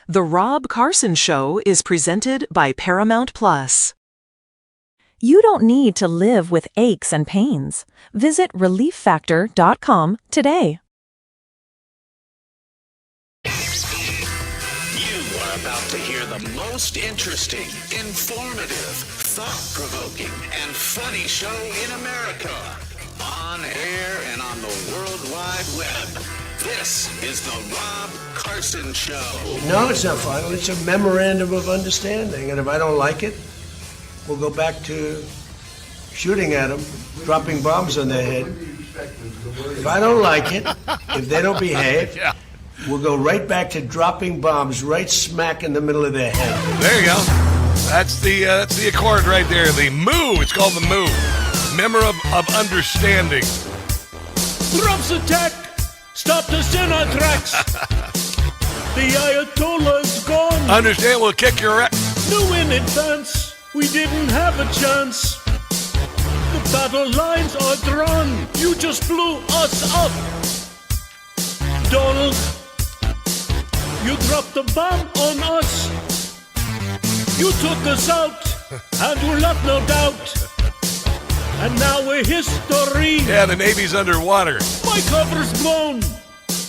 The Rob Carson Show is presented by Paramount Plus. You don't need to live with aches and pains. Visit relieffactor.com today. You are about to hear the most interesting, informative, thought-provoking, and funny show in America. On air and on the World Wide Web. This is the Rob Carson Show. No, it's not final. It's a memorandum of understanding. And if I don't like it, we'll go back to shooting at them, dropping bombs on their head. If I don't like it, if they don't behave, we'll go right back to dropping bombs right smack in the middle of their head. There you go. That's the accord right there. The MOO. It's called the MOO. Memorandum of Understanding. Trump's attack stopped us in our tracks. The Ayatollah's gone. Understand? We'll kick your ass. Knew in advance we didn't have a chance. The battle lines are drawn. You just blew us up. Donald, you dropped the bomb on us. You took us out, and we're left no doubt. And now we're history. Yeah, the Navy's underwater. My cover's blown.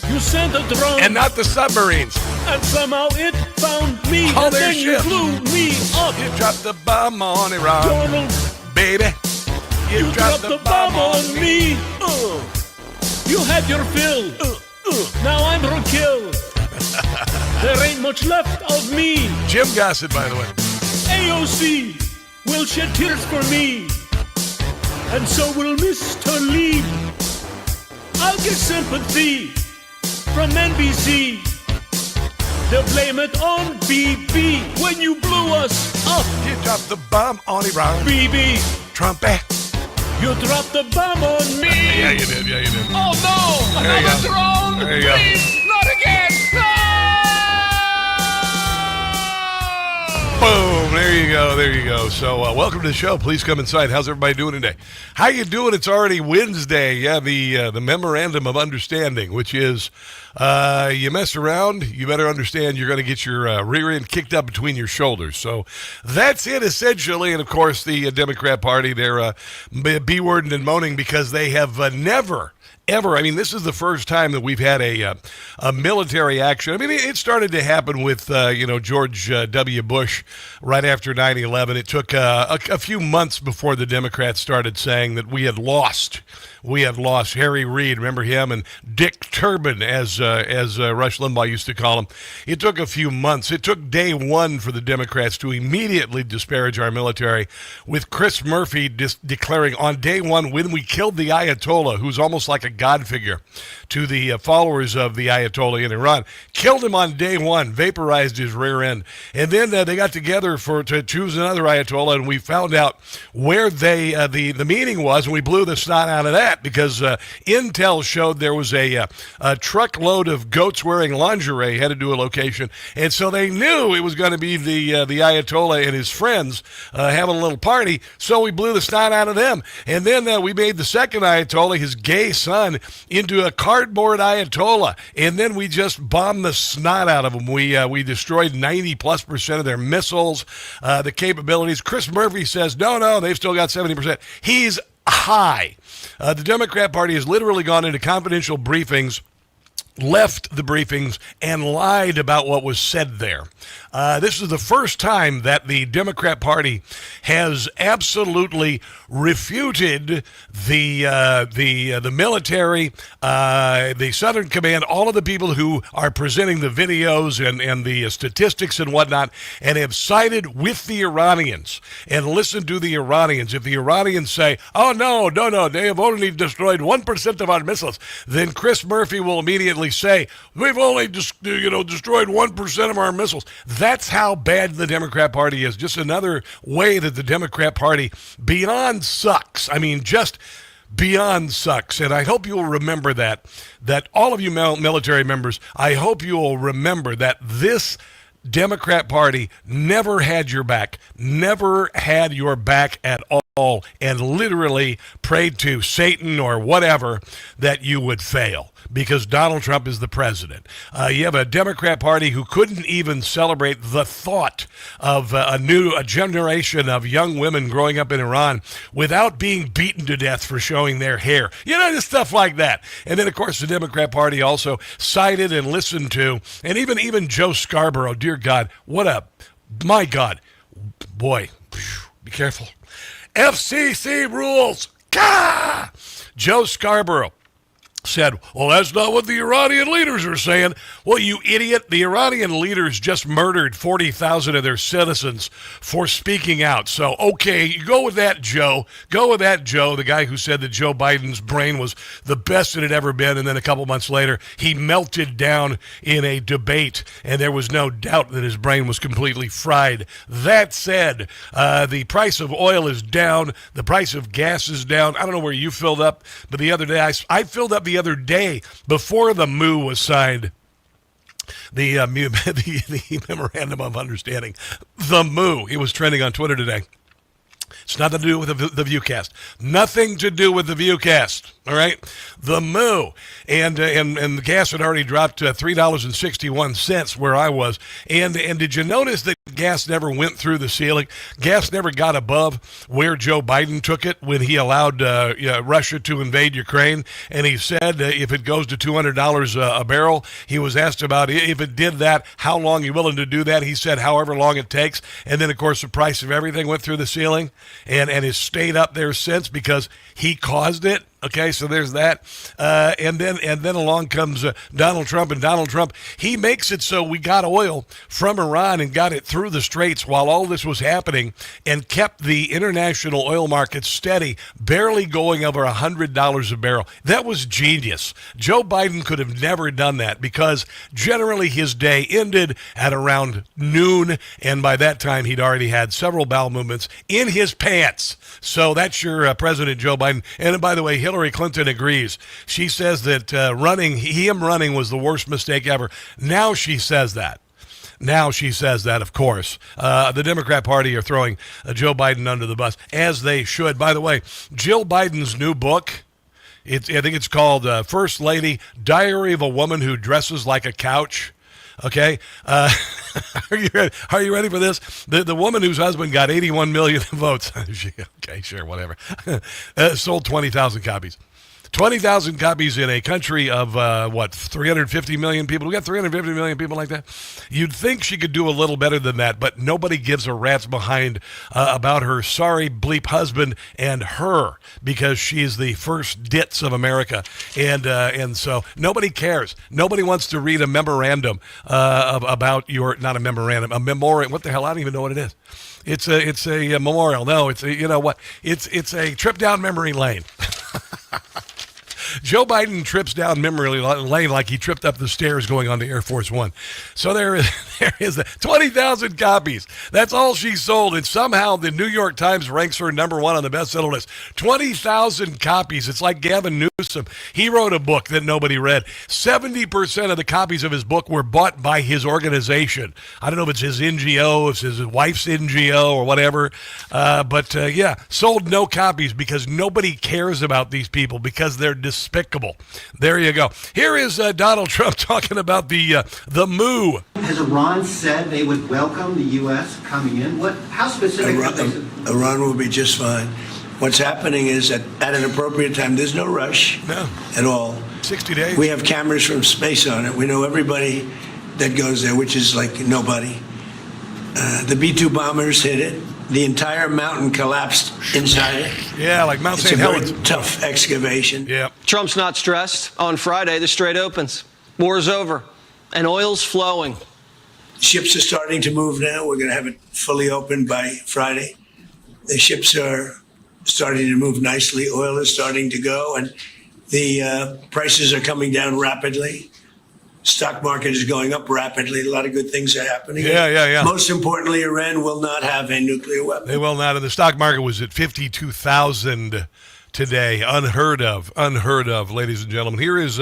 You sent a drone. And not the submarines. And somehow it found me. All and their then ships. you blew me up. You dropped the bomb on Iran. Donald, Baby. you dropped the bomb on me. You had your fill. Now I'm for kill. There ain't much left of me. Jim Gossett, by the way. AOC will shed tears for me. And so will Mr. Lee. I'll get sympathy from NBC. They'll blame it on BB when you blew us up. You dropped the bomb on Iran. BB, Trumpet. you dropped the bomb on me. Yeah, you did. Oh no, There you another go. drone. There you go. Please, not again. No! Boom. There you go. So welcome to the show. Please come inside. How's everybody doing today? How you doing? It's already Wednesday. Yeah, the Memorandum of Understanding, which is you mess around, you better understand you're going to get your rear end kicked up between your shoulders. So that's it, essentially. And, of course, the Democrat Party, they're B-wording and moaning because they have never ever. I mean, this is the first time that we've had a military action. I mean, it started to happen with, George W. Bush right after 9/11. It took a few months before the Democrats started saying that we had lost. We had lost Harry Reid, remember him, and Dick Turban, as Rush Limbaugh used to call him. It took a few months. It took day one for the Democrats to immediately disparage our military, with Chris Murphy declaring on day one, when we killed the Ayatollah, who's almost like a god figure to the followers of the Ayatollah in Iran, killed him on day one, vaporized his rear end. And then they got together to choose another Ayatollah, and we found out where the meeting was, and we blew the snot out of that because intel showed there was a truckload of goats wearing lingerie headed to a location, and so they knew it was going to be the Ayatollah and his friends having a little party, so we blew the snot out of them. And then we made the second Ayatollah, his gay son, into a cardboard Ayatollah, and then we just bombed the snot out of them. We destroyed 90+% of their missiles, the capabilities. Chris Murphy says, no, they've still got 70%. He's high. The Democrat Party has literally gone into confidential briefings, left the briefings, and lied about what was said there. This is the first time that the Democrat Party has absolutely refuted the military, the Southern Command, all of the people who are presenting the videos and the statistics and whatnot, and have sided with the Iranians and listened to the Iranians. If the Iranians say, oh, no, they have only destroyed 1% of our missiles, then Chris Murphy will immediately say, we've only destroyed 1% of our missiles. That's how bad the Democrat Party is. Just another way that the Democrat Party beyond sucks. I mean, just beyond sucks. And I hope you'll remember that all of you military members, I hope you'll remember that this Democrat Party never had your back at all. and literally prayed to Satan or whatever that you would fail, because Donald Trump is the president. You have a Democrat Party who couldn't even celebrate the thought of a generation of young women growing up in Iran without being beaten to death for showing their hair. Just stuff like that. And then, of course, the Democrat Party also cited and listened to, and even Joe Scarborough, dear God, my God, boy, be careful. FCC rules. Gah! Joe Scarborough said, well, that's not what the Iranian leaders are saying. Well, you idiot, the Iranian leaders just murdered 40,000 of their citizens for speaking out. So, okay, you go with that, Joe. Go with that, Joe, the guy who said that Joe Biden's brain was the best it had ever been, and then a couple months later, he melted down in a debate, and there was no doubt that his brain was completely fried. That said, the price of oil is down. The price of gas is down. I don't know where you filled up, but the other day, I filled up the other day before the MOU was signed, the Memorandum of Understanding, the MOU. It was trending on Twitter today. It's nothing to do with the Viewcast. Nothing to do with the Viewcast. All right, the MOU, and the gas had already dropped to $3.61 where I was. And did you notice that gas never went through the ceiling? Gas never got above where Joe Biden took it when he allowed Russia to invade Ukraine. And he said if it goes to $200 a barrel, he was asked about if it did that, how long you willing to do that? He said however long it takes. And then of course the price of everything went through the ceiling, and has stayed up there since because he caused it. Okay, so there's that, and then along comes Donald Trump, and Donald Trump, he makes it so we got oil from Iran and got it through the straits while all this was happening, and kept the international oil market steady, barely going over $100 a barrel. That was genius. Joe Biden could have never done that because generally his day ended at around noon, and by that time he'd already had several bowel movements in his pants. So that's your President Joe Biden. And by the way, Hillary Clinton agrees. She says that him running was the worst mistake ever. Now she says that. Of course. The Democrat Party are throwing Joe Biden under the bus, as they should. By the way, Jill Biden's new book, I think it's called First Lady, Diary of a Woman Who Dresses Like a Couch. Okay, are you ready for this? The woman whose husband got 81 million votes. Okay, sure, whatever. Sold 20,000 copies. 20,000 copies in a country of, 350 million people? We got 350 million people like that? You'd think she could do a little better than that, but nobody gives a rat's behind about her sorry bleep husband and her, because she's the first ditz of America. And so nobody cares. Nobody wants to read a memorandum about not a memorandum, a memorial. What the hell? I don't even know what it is. It's a memorial. No, it's a trip down memory lane. Joe Biden trips down memory lane like he tripped up the stairs going on to Air Force One. So there is 20,000 copies. That's all she sold, and somehow the New York Times ranks her number one on the bestseller list. 20,000 copies. It's like Gavin Newsom. He wrote a book that nobody read. 70% of the copies of his book were bought by his organization. I don't know if it's his NGO, if it's his wife's NGO or whatever, but sold no copies because nobody cares about these people because they're despicable. There you go. Here is Donald Trump talking about the MOU. Has Iran said they would welcome the U.S. coming in? How specific? Iran will be just fine. What's happening is that at an appropriate time, there's no rush at all. 60 days. We have cameras from space on it. We know everybody that goes there, which is like nobody. The B-2 bombers hit it. The entire mountain collapsed inside it. Yeah, like Mount St. Helens. It's a very tough excavation. Yeah. Trump's not stressed. On Friday, the Strait opens. War's over. And oil's flowing. Ships are starting to move now. We're going to have it fully open by Friday. The ships are starting to move nicely. Oil is starting to go, and the prices are coming down rapidly. Stock market is going up rapidly. A lot of good things are happening. Yeah. Most importantly, Iran will not have a nuclear weapon. They will not. And the stock market was at 52,000 today. Unheard of, ladies and gentlemen. Here is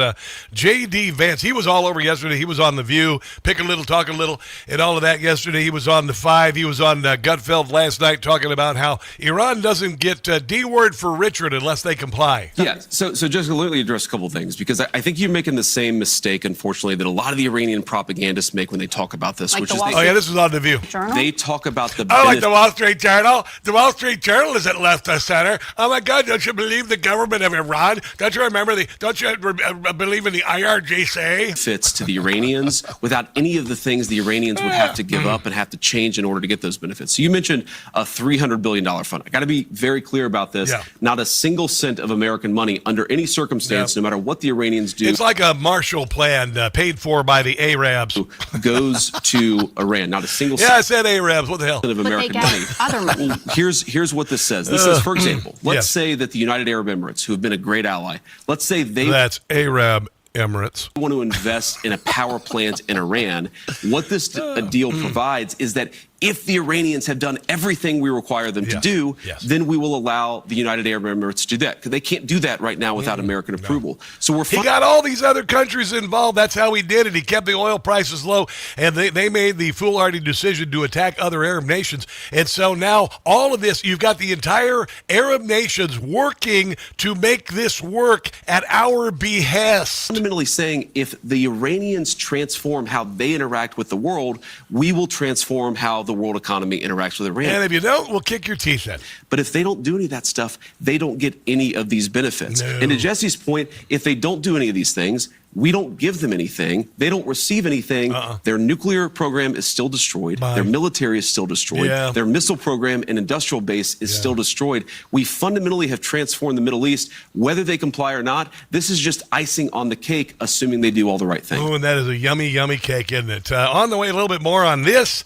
J.D. Vance. He was all over yesterday. He was on The View, Pick a Little, Talk a Little, and all of that yesterday. He was on The Five. He was on Gutfeld last night talking about how Iran doesn't get D-word for Richard unless they comply. Yeah, so just let me address a couple things, because I think you're making the same mistake, unfortunately, that a lot of the Iranian propagandists make when they talk about this, Like which the is Wall Oh, yeah, this is on The View. Journal? they talk about the Oh, like the Wall Street Journal? The Wall Street Journal is at left of center. Oh, my God, don't you believe the government of Iran? Don't you believe in the IRGC? benefits to the Iranians without any of the things the Iranians would have to give up and have to change in order to get those benefits. So you mentioned a $300 billion fund. I got to be very clear about this. Yeah. Not a single cent of American money under any circumstance, no matter what the Iranians do. It's like a Marshall Plan paid for by the Arabs. Goes to Iran. Not a single Yeah, I said Arabs. What the hell? of American get money. other money. Well, here's what this says. This says, for example, let's Yes. say that the United Arab Emirates, who have been a great ally, let's say they That's Arab Emirates. want to invest in a power plant in Iran. What this deal provides is that if the Iranians have done everything we require them to Yes. do, Yes. then we will allow the United Arab Emirates to do that, because they can't do that right now without American approval. So we're He got all these other countries involved. That's how he did it. He kept the oil prices low, and they made the foolhardy decision to attack other Arab nations. And so now all of this, you've got the entire Arab nations working to make this work at our behest. fundamentally saying if the Iranians transform how they interact with the world, we will transform how the world economy interacts with Iran. And if you don't, we'll kick your teeth in. But if they don't do any of that stuff, they don't get any of these benefits. No. And to Jesse's point, if they don't do any of these things, we don't give them anything. They don't receive anything. Their nuclear program is still destroyed. Bye. Their military is still destroyed. Yeah. Their missile program and industrial base is still destroyed. We fundamentally have transformed the Middle East. Whether they comply or not, this is just icing on the cake, assuming they do all the right things. Oh, and that is a yummy, yummy cake, isn't it? On the way, a little bit more on this.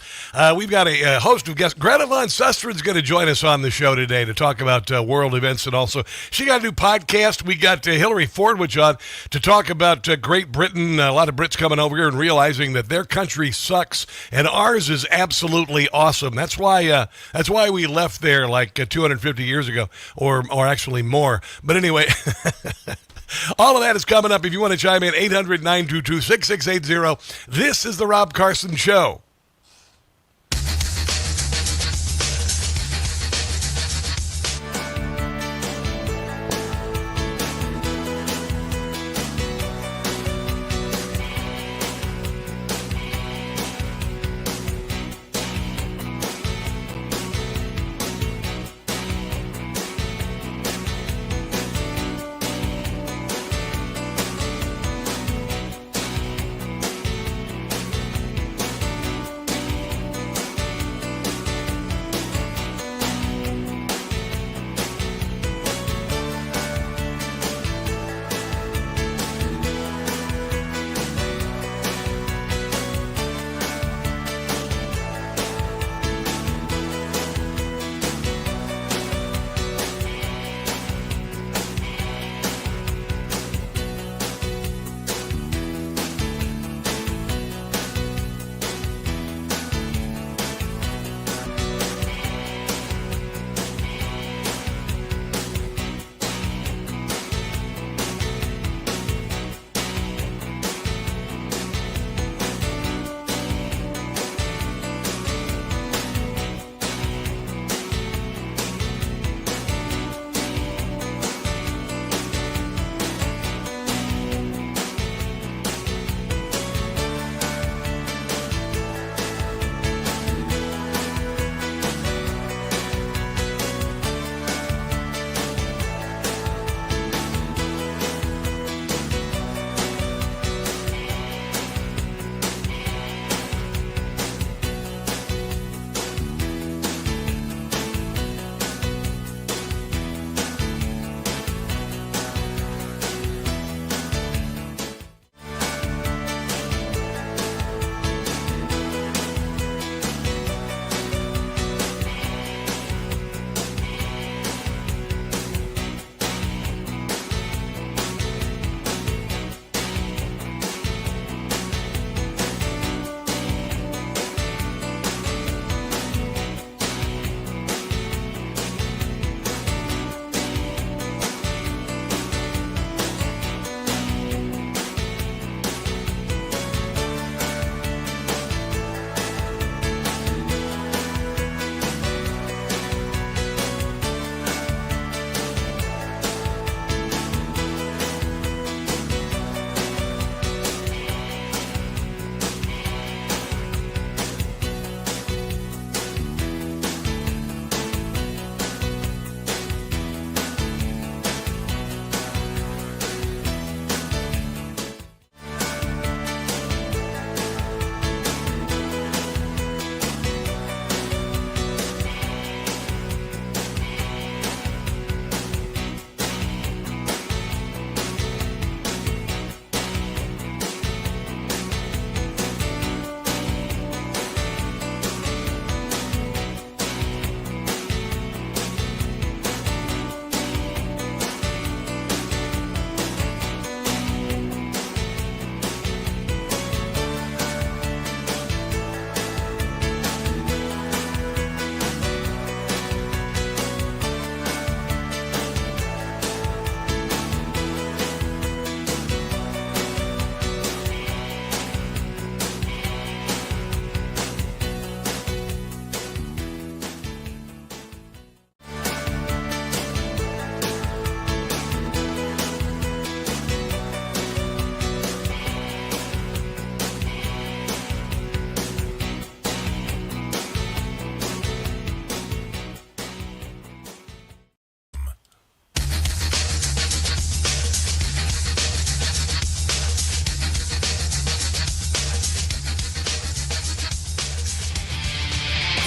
We've got a host of guests. Greta Van Susteren is going to join us on the show today to talk about world events, and also she got a new podcast. We got Hillary Fordwich on to talk about Great Britain. A lot of Brits coming over here and realizing that their country sucks and ours is absolutely awesome. That's why we left there like 250 years ago, or actually more. But anyway. All of that is coming up. If you want to chime in, 800-922-6680. This is the Rob Carson Show.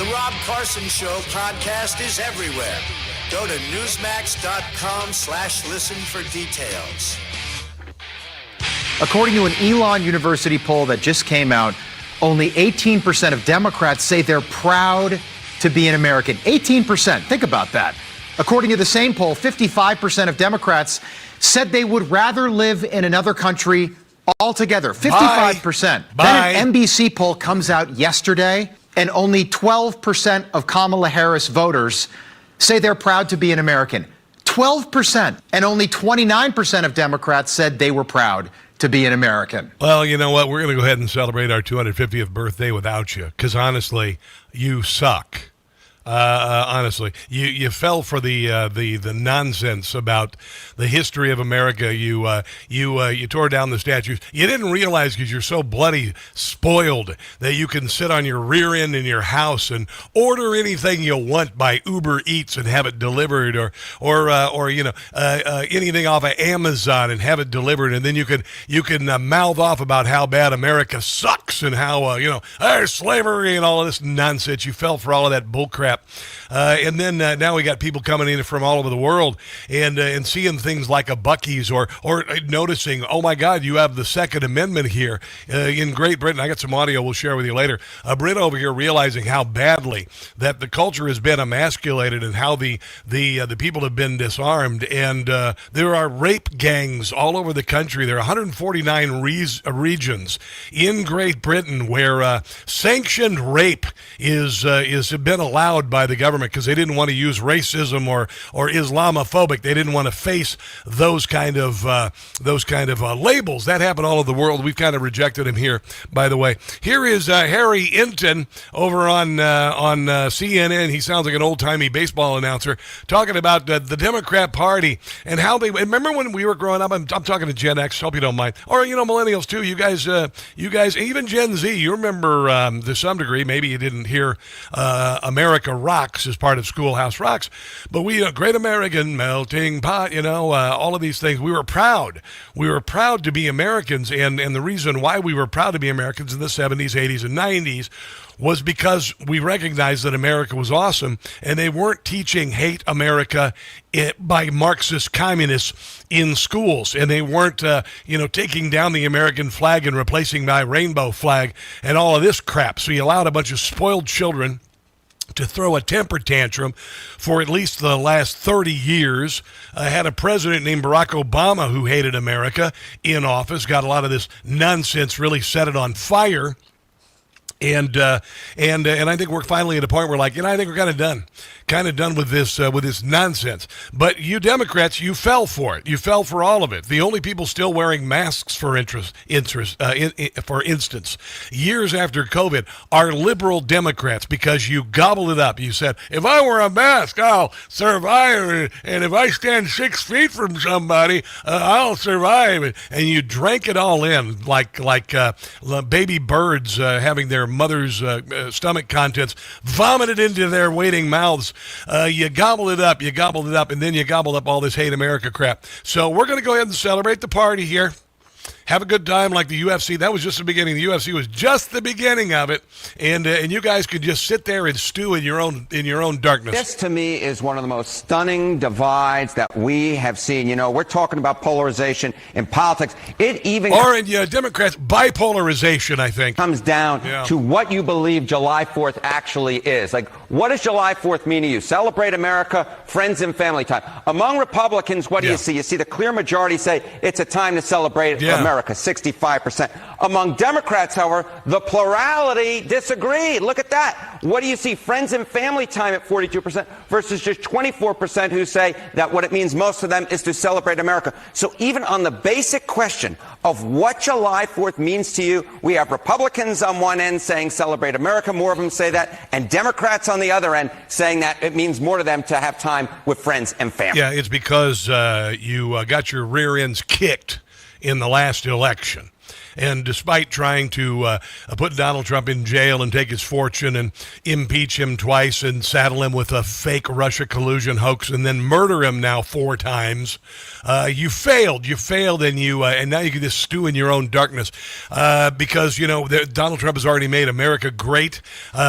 The Rob Carson Show podcast is everywhere. Go to Newsmax.com/listen for details. According to an Elon University poll that just came out, only 18% of Democrats say they're proud to be an American. 18%. Think about that. According to the same poll, 55% of Democrats said they would rather live in another country altogether. 55%. Then an NBC poll comes out yesterday, and only 12% of Kamala Harris voters say they're proud to be an American. 12%. And only 29% of Democrats said they were proud to be an American. Well, you know what? We're going to go ahead and celebrate our 250th birthday without you, because honestly, you suck. Honestly, you fell for the nonsense about the history of America. You tore down the statues. You didn't realize, because you're so bloody spoiled, that you can sit on your rear end in your house and order anything you want by Uber Eats and have it delivered, or anything off of Amazon and have it delivered, and then you can mouth off about how bad America sucks and how there's slavery and all of this nonsense. You fell for all of that bullcrap. And then now we got people coming in from all over the world and seeing things like a Buc-ee's or noticing, oh my God, you have the Second Amendment here in Great Britain. I got some audio we'll share with you later. Brit over here realizing how badly that the culture has been emasculated and how the people have been disarmed. And there are rape gangs all over the country. There are 149 regions in Great Britain where sanctioned rape is been allowed by the government because they didn't want to use racism or Islamophobic. They didn't want to face those kind of labels. That happened all over the world. We've kind of rejected him here, by the way. Here is Harry Inton over on CNN. He sounds like an old-timey baseball announcer talking about the Democrat Party and how they remember when we were growing up. I'm talking to Gen X. Hope you don't mind, or millennials too. You guys, even Gen Z. You remember to some degree. Maybe you didn't hear America Rocks as part of Schoolhouse Rocks, but we Great American Melting Pot, all of these things. We were proud to be Americans, and the reason why we were proud to be Americans in the 70s, 80s, and 90s was because we recognized that America was awesome, and they weren't teaching hate America by Marxist communists in schools, and they weren't taking down the American flag and replacing by rainbow flag and all of this crap. So you allowed a bunch of spoiled children to throw a temper tantrum for at least the last 30 years. Had a president named Barack Obama who hated America in office, got a lot of this nonsense, really set it on fire. And I think we're finally at a point where I think we're kind of done with this nonsense. But you Democrats, you fell for it. You fell for all of it. The only people still wearing masks, for instance, years after COVID, are liberal Democrats, because you gobbled it up. You said, if I wear a mask, I'll survive, and if I stand 6 feet from somebody, I'll survive. And you drank it all in like baby birds having their mother's stomach contents vomited into their waiting mouths. You gobbled it up, and then you gobbled up all this hate America crap. So we're going to go ahead and celebrate the party here. Have a good time like the UFC. That was just the beginning. The UFC was just the beginning of it, and you guys could just sit there and stew in your own darkness. This, to me, is one of the most stunning divides that we have seen. We're talking about polarization in politics. It even Democrats bipolarization, I think, comes down to what you believe July 4th actually is. What does July 4th mean to you? Celebrate America, friends and family time. Among Republicans, what do you see? You see the clear majority say it's a time to celebrate America, 65%. Among Democrats, however, the plurality disagree. Look at that. What do you see? Friends and family time at 42% versus just 24% who say that what it means most to them is to celebrate America. So even on the basic question of what July 4th means to you, we have Republicans on one end saying celebrate America, more of them say that, and Democrats on the other end saying that it means more to them to have time with friends and family. Yeah, it's because you got your rear ends kicked in the last election. And despite trying to put Donald Trump in jail and take his fortune and impeach him twice and saddle him with a fake Russia collusion hoax and then murder him now 4 times, you failed. You failed, and now you can just stew in your own darkness because, Donald Trump has already made America great,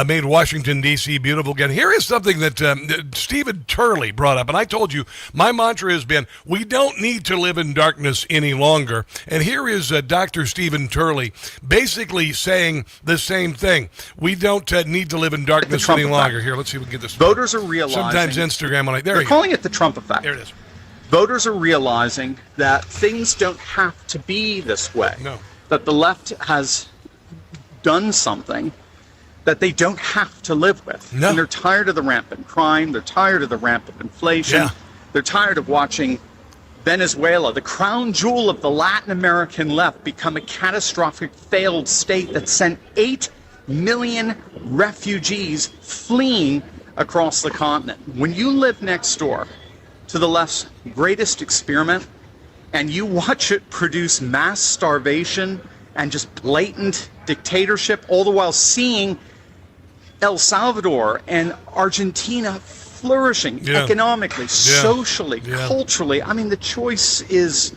made Washington, D.C. beautiful again. Here is something that Stephen Turley brought up, and I told you my mantra has been, we don't need to live in darkness any longer. And here is Dr. Stephen Turley basically saying the same thing. We don't need to live in darkness any longer. Here, let's see if we can get this. Voters are realizing. Sometimes Instagram, they're calling it the Trump effect. There it is. Voters are realizing that things don't have to be this way. No. That the left has done something that they don't have to live with. No. And they're tired of the rampant crime. They're tired of the rampant inflation. Yeah. They're tired of watching Venezuela, the crown jewel of the Latin American left, become a catastrophic failed state that sent 8 million refugees fleeing across the continent. When you live next door to the left's greatest experiment and you watch it produce mass starvation and just blatant dictatorship, all the while seeing El Salvador and Argentina flourishing economically, socially, culturally. I mean, the choice is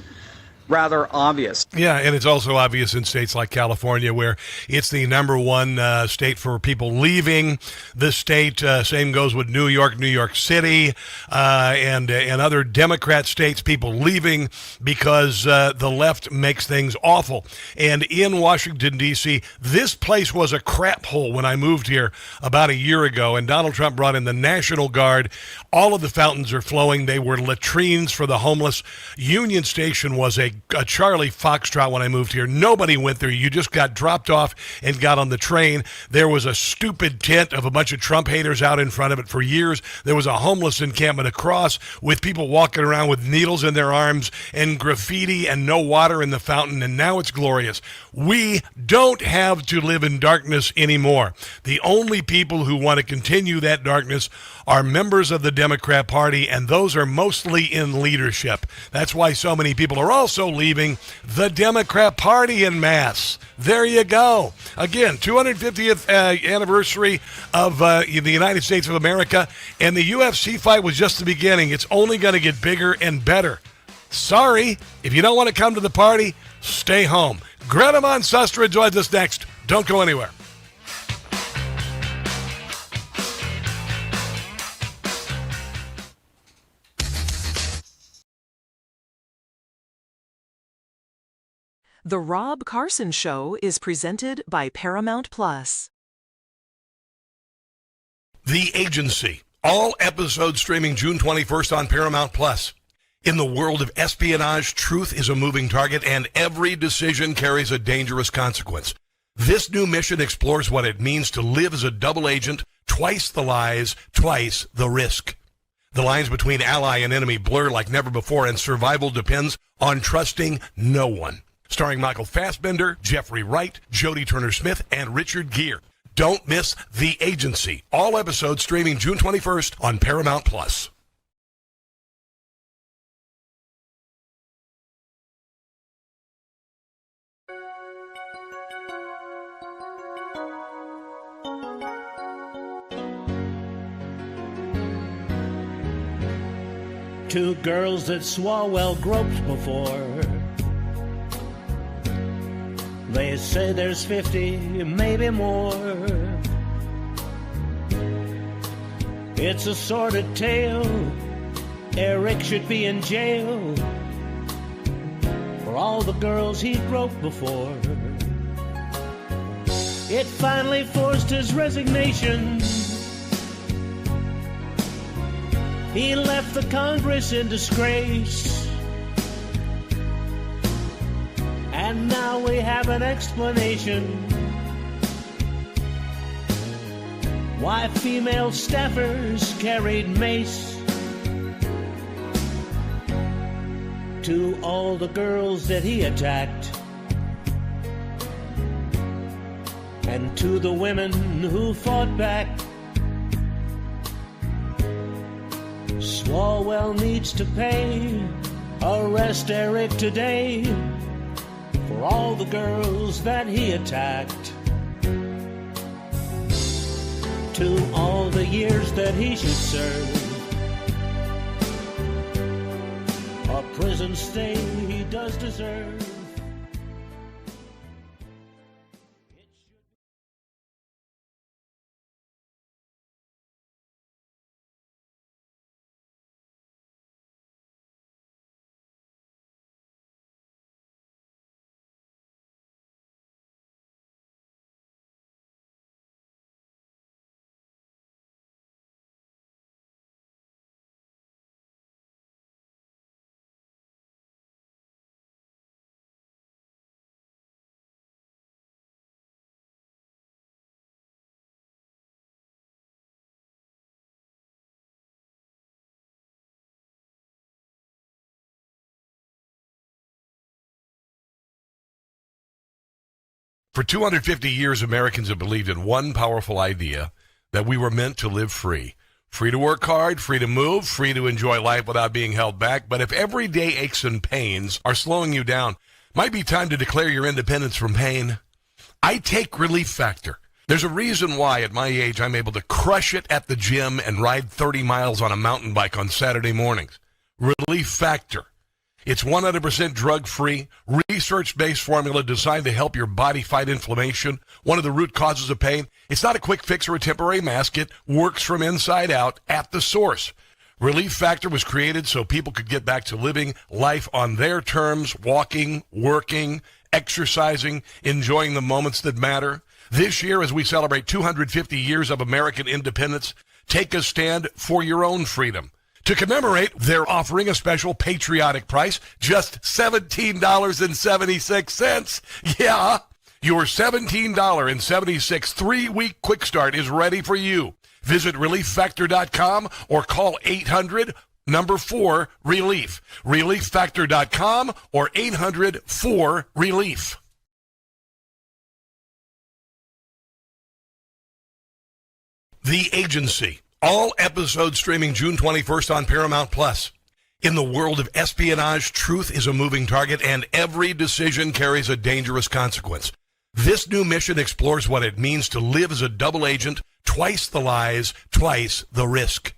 rather obvious. Yeah, and it's also obvious in states like California, where it's the number one state for people leaving the state. Same goes with New York City, and other Democrat states, people leaving because the left makes things awful. And in Washington, D.C., this place was a crap hole when I moved here about a year ago, and Donald Trump brought in the National Guard. All of the fountains are flowing. They were latrines for the homeless. Union Station was a Charlie Foxtrot when I moved here. Nobody went there. You just got dropped off and got on the train. There was a stupid tent of a bunch of Trump haters out in front of it for years. There was a homeless encampment across with people walking around with needles in their arms and graffiti and no water in the fountain, and now it's glorious. We don't have to live in darkness anymore. The only people who want to continue that darkness are members of the Democrat Party, and those are mostly in leadership. That's why so many people are also leaving the Democrat Party en masse. There you go. Again, 250th anniversary of the United States of America, and the UFC fight was just the beginning. It's only going to get bigger and better. Sorry, if you don't want to come to the party, stay home. Greta Van Susteren joins us next. Don't go anywhere. The Rob Carson Show is presented by Paramount Plus. The Agency. All episodes streaming June 21st on Paramount Plus. In the world of espionage, truth is a moving target, and every decision carries a dangerous consequence. This new mission explores what it means to live as a double agent, twice the lies, twice the risk. The lines between ally and enemy blur like never before, and survival depends on trusting no one. Starring Michael Fassbender, Jeffrey Wright, Jodie Turner-Smith, and Richard Gere. Don't miss The Agency. All episodes streaming June 21st on Paramount Plus. Two girls that Swalwell groped before. They say there's 50, maybe more. It's a sordid tale. Eric should be in jail for all the girls he groped before. It finally forced his resignation. He left the Congress in disgrace. And now we have an explanation why female staffers carried mace. To all the girls that he attacked, and to the women who fought back, Swalwell needs to pay. Arrest Eric today for for all the girls that he attacked, to all the years that he should serve, a prison stay he does deserve. For 250 years, Americans have believed in one powerful idea, that we were meant to live free. Free to work hard, free to move, free to enjoy life without being held back. But if everyday aches and pains are slowing you down, might be time to declare your independence from pain. I take Relief Factor. There's a reason why at my age I'm able to crush it at the gym and ride 30 miles on a mountain bike on Saturday mornings. Relief Factor. It's 100% drug-free, research-based formula designed to help your body fight inflammation, one of the root causes of pain. It's not a quick fix or a temporary mask. It works from inside out at the source. Relief Factor was created so people could get back to living life on their terms, walking, working, exercising, enjoying the moments that matter. This year, as we celebrate 250 years of American independence, take a stand for your own freedom. To commemorate, they're offering a special patriotic price, just $17.76. Yeah, your $17.76 3-week quick start is ready for you. Visit ReliefFactor.com or call 800-4-RELIEF. ReliefFactor.com or 800-4-RELIEF. The Agency. All episodes streaming June 21st on Paramount+. In the world of espionage, truth is a moving target, and every decision carries a dangerous consequence. This new mission explores what it means to live as a double agent, twice the lies, twice the risk.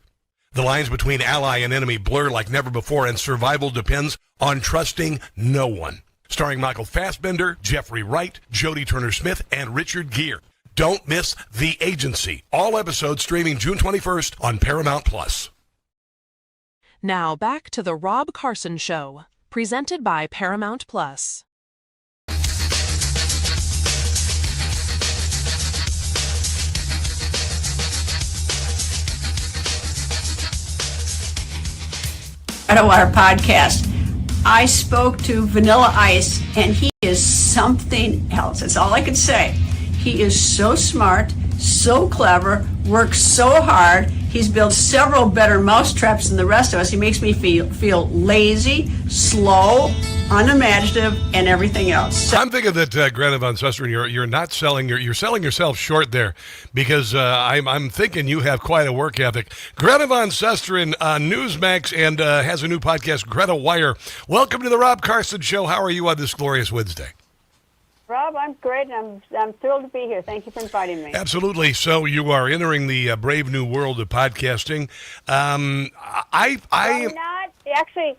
The lines between ally and enemy blur like never before, and survival depends on trusting no one. Starring Michael Fassbender, Jeffrey Wright, Jodie Turner-Smith, and Richard Gere. Don't miss The Agency. All episodes streaming June 21st on Paramount+. Now back to the Rob Carson Show, presented by Paramount+. Greta Wire podcast. I spoke to Vanilla Ice, and he is something else. That's all I could say. He is so smart, so clever, works so hard. He's built several better mousetraps than the rest of us. He makes me feel lazy, slow, unimaginative, and everything else. So I'm thinking that Greta Van Susteren, you're not selling, you're selling yourself short there, because I'm thinking you have quite a work ethic. Greta Van Susteren, Newsmax, and has a new podcast, Greta Wire. Welcome to the Rob Carson Show. How are you on this glorious Wednesday? Rob, I'm great, and I'm thrilled to be here. Thank you for inviting me. Absolutely. So you are entering the brave new world of podcasting. I'm not. Actually,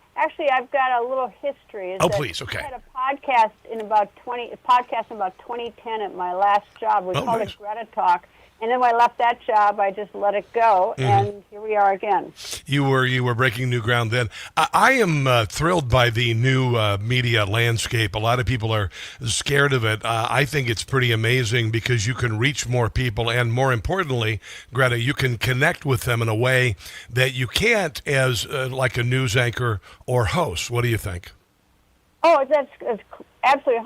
I've got a little history. Please. Okay. I had a podcast in about 2010 at my last job. We called it Greta Talk. And then when I left that job, I just let it go, and here we are again. You were breaking new ground then. I am thrilled by the new media landscape. A lot of people are scared of it. I think it's pretty amazing because you can reach more people, and more importantly, Greta, you can connect with them in a way that you can't as like a news anchor or host. What do you think? Oh, that's absolutely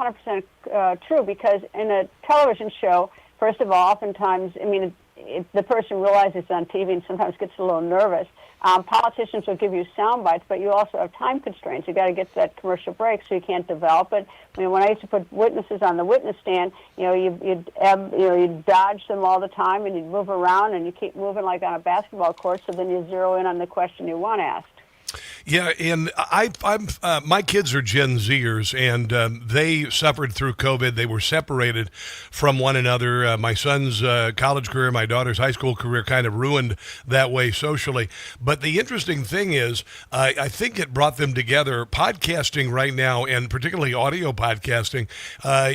100% true, because in a television show, first of all, oftentimes, the person realizes it's on TV and sometimes gets a little nervous. Politicians will give you sound bites, but you also have time constraints. You got to get to that commercial break, so you can't develop it. When I used to put witnesses on the witness stand, you'd dodge them all the time, and you'd move around, and you keep moving like on a basketball court, so then you zero in on the question you want asked. Yeah, and I'm my kids are Gen Zers, and they suffered through COVID. They were separated from one another. My son's college career, my daughter's high school career kind of ruined that way socially. But the interesting thing is, I think it brought them together. Podcasting right now, and particularly audio podcasting,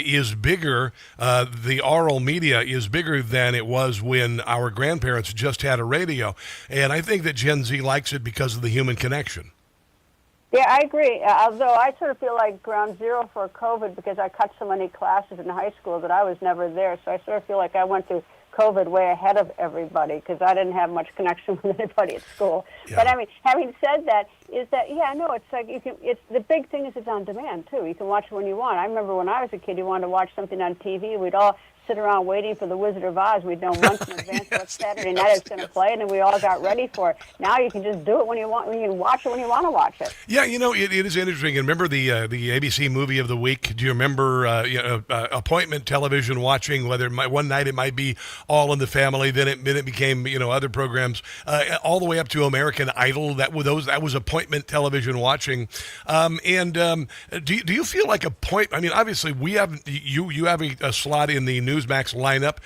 is bigger. The oral media is bigger than it was when our grandparents just had a radio. And I think that Gen Z likes it because of the human connection. Yeah, I agree. Although I sort of feel like ground zero for COVID because I cut so many classes in high school that I was never there. So I sort of feel like I went through COVID way ahead of everybody because I didn't have much connection with anybody at school. Yeah. But I mean, having said that, it's like you can. It's the big thing is it's on demand too. You can watch it when you want. I remember when I was a kid, you wanted to watch something on TV, we'd all sit around waiting for the Wizard of Oz. We'd know months in advance what Saturday night it's going to play, and then we all got ready for it. Now you can just do it when you want. You can watch it when you want to watch it. Yeah, it is interesting. And remember the ABC movie of the week? Do you remember appointment television watching? Whether one night it might be All in the Family, then it became other programs, all the way up to American Idol. That was appointment television watching. Do you feel like I mean, obviously we have you have a slot in the Newsmax lineup.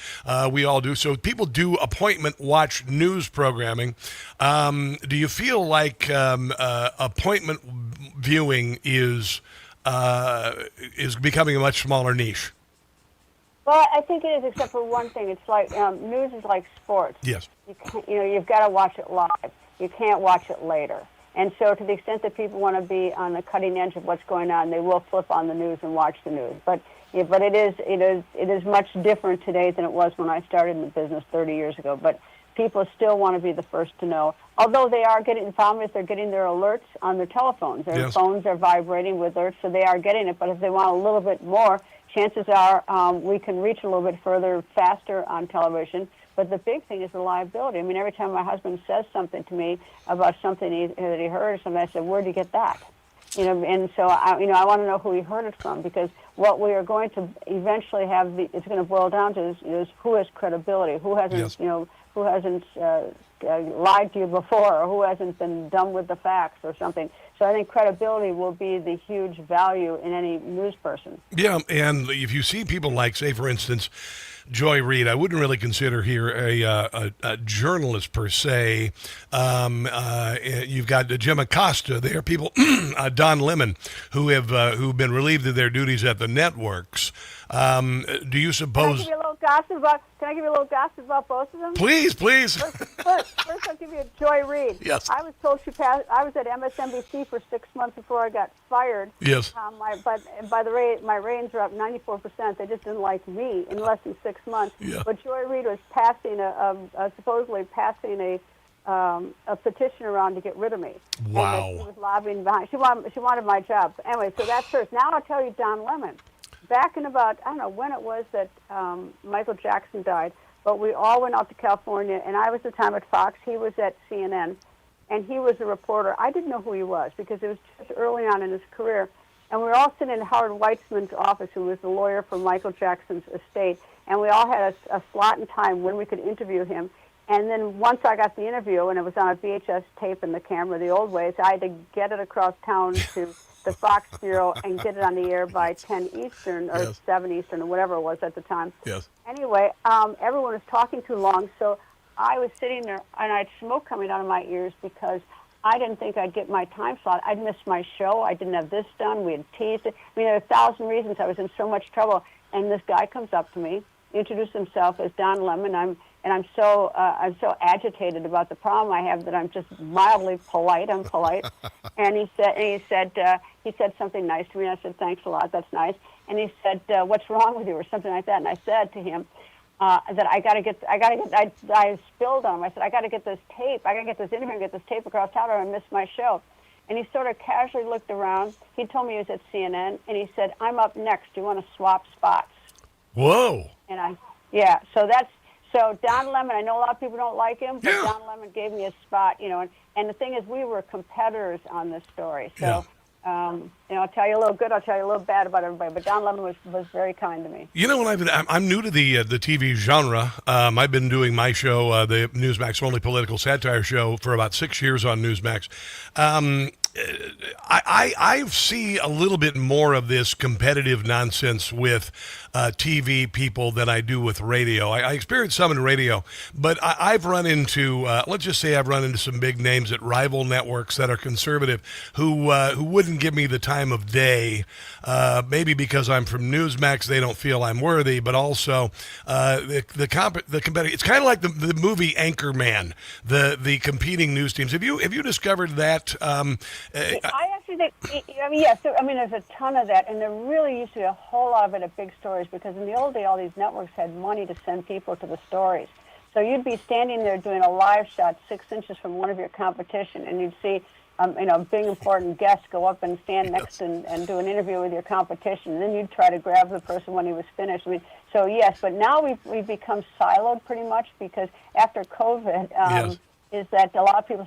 We all do. So people do appointment watch news programming. Do you feel like appointment viewing is becoming a much smaller niche? Well, I think it is, except for one thing. It's like news is like sports. Yes. You've got to watch it live. You can't watch it later. And so to the extent that people want to be on the cutting edge of what's going on, they will flip on the news and watch the news. But it is much different today than it was when I started in the business 30 years ago. But people still want to be the first to know. Although they are getting, the problem is they're getting their alerts on their telephones. Their phones are vibrating with alerts, so they are getting it. But if they want a little bit more, chances are we can reach a little bit further, faster on television. But the big thing is the liability. I mean, every time my husband says something to me about something that he heard or something, I said, where'd you get that? And so I want to know who he heard it from, because what we are going to eventually have, it's going to boil down to is who has credibility, who hasn't, who hasn't lied to you before, or who hasn't been dumb with the facts or something. So I think credibility will be the huge value in any news person. Yeah, and if you see people like, say, for instance, Joy Reid, I wouldn't really consider here a journalist per se. You've got Jim Acosta. There are people, Don Lemon, who've been relieved of their duties at the networks. Do you suppose? Can I give you a little gossip about both of them? Please. First, I'll give you a Joy Reid. Yes. I was told I was at MSNBC for 6 months before I got fired. Yes. But by the way, my ratings were up 94%. They just didn't like me in less than 6 months. Yeah. But Joy Reid was supposedly passing a petition around to get rid of me. Wow. And she was lobbying behind. She wanted my job. Anyway, so that's first. Now I'll tell you Don Lemon. Back in about, I don't know when it was that Michael Jackson died, but we all went out to California, and I was at the time at Fox. He was at CNN, and he was a reporter. I didn't know who he was because it was just early on in his career. And we were all sitting in Howard Weitzman's office, who was the lawyer for Michael Jackson's estate, and we all had a slot in time when we could interview him. And then once I got the interview, and it was on a VHS tape in the camera the old ways, I had to get it across town to the Fox Bureau and get it on the air by 10 Eastern or 7 Eastern or whatever it was at the time. Yes. Anyway, everyone was talking too long, so I was sitting there and I had smoke coming out of my ears because I didn't think I'd get my time slot. I'd missed my show. I didn't have this done. We had teased it. I mean, there are 1,000 reasons I was in so much trouble. And this guy comes up to me, introduced himself as Don Lemon. I'm so agitated about the problem I have that I'm just mildly polite. I'm polite, and he said something nice to me. I said, "Thanks a lot. That's nice." And he said, "What's wrong with you?" or something like that. And I said to him that I spilled on him. I said, "I got to get this tape. I got to get this interview and get this tape across town, or I missed my show." And he sort of casually looked around. He told me he was at CNN, and he said, "I'm up next. Do you want to swap spots?" Whoa. And So Don Lemon, I know a lot of people don't like him, but Don Lemon gave me a spot, and the thing is, we were competitors on this story. So, I'll tell you a little good, I'll tell you a little bad about everybody, but Don Lemon was very kind to me. I'm new to the TV genre. I've been doing my show, the Newsmax Only Political Satire show, for about 6 years on Newsmax. I see a little bit more of this competitive nonsense with TV people than I do with radio. I experienced some in radio, but I've run into, let's just say I've run into some big names at rival networks that are conservative who wouldn't give me the time of day, maybe because I'm from Newsmax, they don't feel I'm worthy, but also the competitive. It's kind of like the movie Anchorman, the competing news teams. Have you discovered that? I actually think, yes. So, there's a ton of that, and there really used to be a whole lot of it at big stories, because in the old day, all these networks had money to send people to the stories. So you'd be standing there doing a live shot 6 inches from one of your competition, and you'd see, big important guests go up and stand next and do an interview with your competition, and then you'd try to grab the person when he was finished. So yes, but now we've become siloed pretty much, because after COVID, is that a lot of people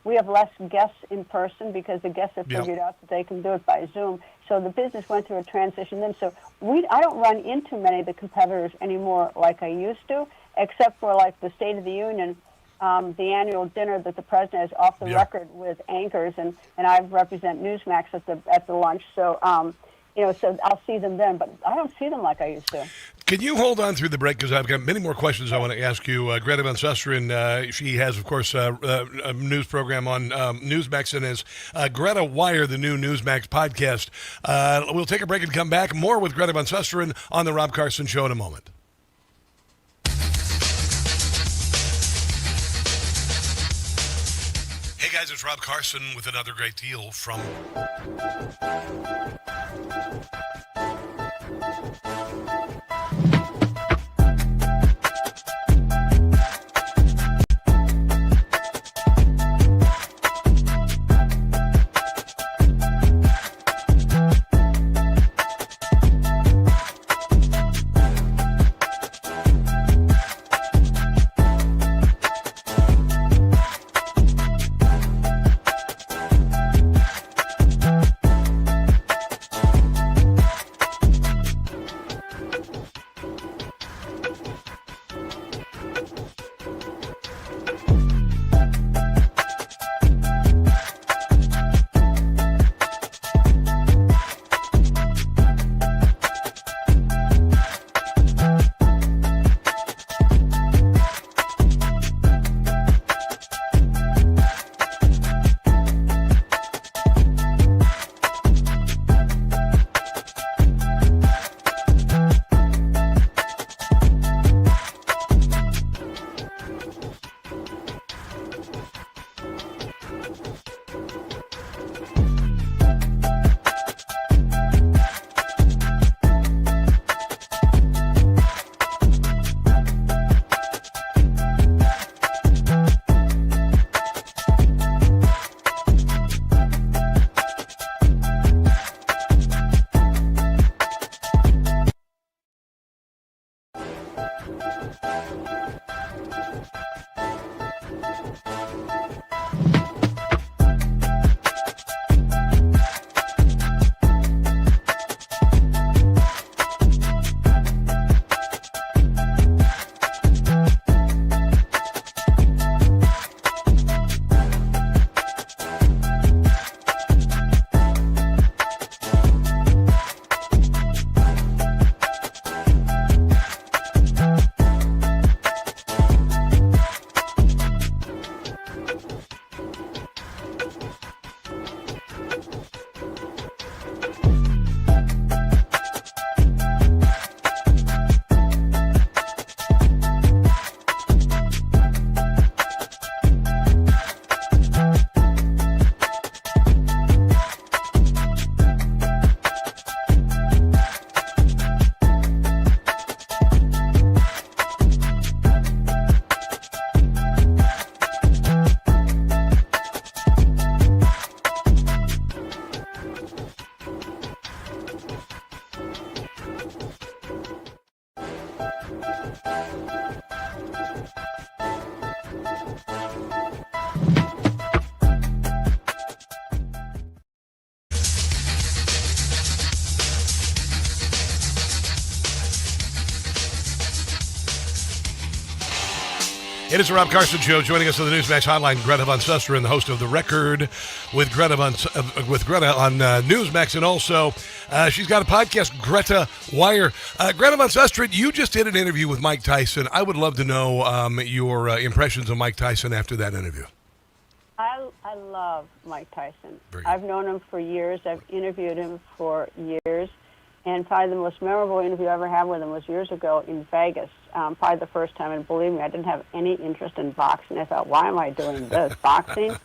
we have less guests in person because the guests have figured out that they can do it by Zoom. So the business went through a transition then. So I don't run into many of the competitors anymore like I used to, except for like the State of the Union, the annual dinner that the president has off the record with anchors, and I represent Newsmax at the lunch. So so I'll see them then, but I don't see them like I used to. Can you hold on through the break, because I've got many more questions I want to ask you. Greta Van Susteren, she has, of course, a news program on Newsmax, and is Greta Wire, the new Newsmax podcast. We'll take a break and come back. More with Greta Van Susteren on The Rob Carson Show in a moment. Hey, guys, it's Rob Carson with another great deal from... It is the Rob Carson Show. Joining us on the Newsmax hotline, Greta Van Susteren, the host of The Record with Greta on Newsmax, and also she's got a podcast, Greta Wire. Greta Van Susteren, you just did an interview with Mike Tyson. I would love to know your impressions of Mike Tyson after that interview. I love Mike Tyson. I've known him for years. I've interviewed him for years. And probably the most memorable interview I ever had with him was years ago in Vegas. Probably the first time, and believe me, I didn't have any interest in boxing. I thought, why am I doing this, boxing?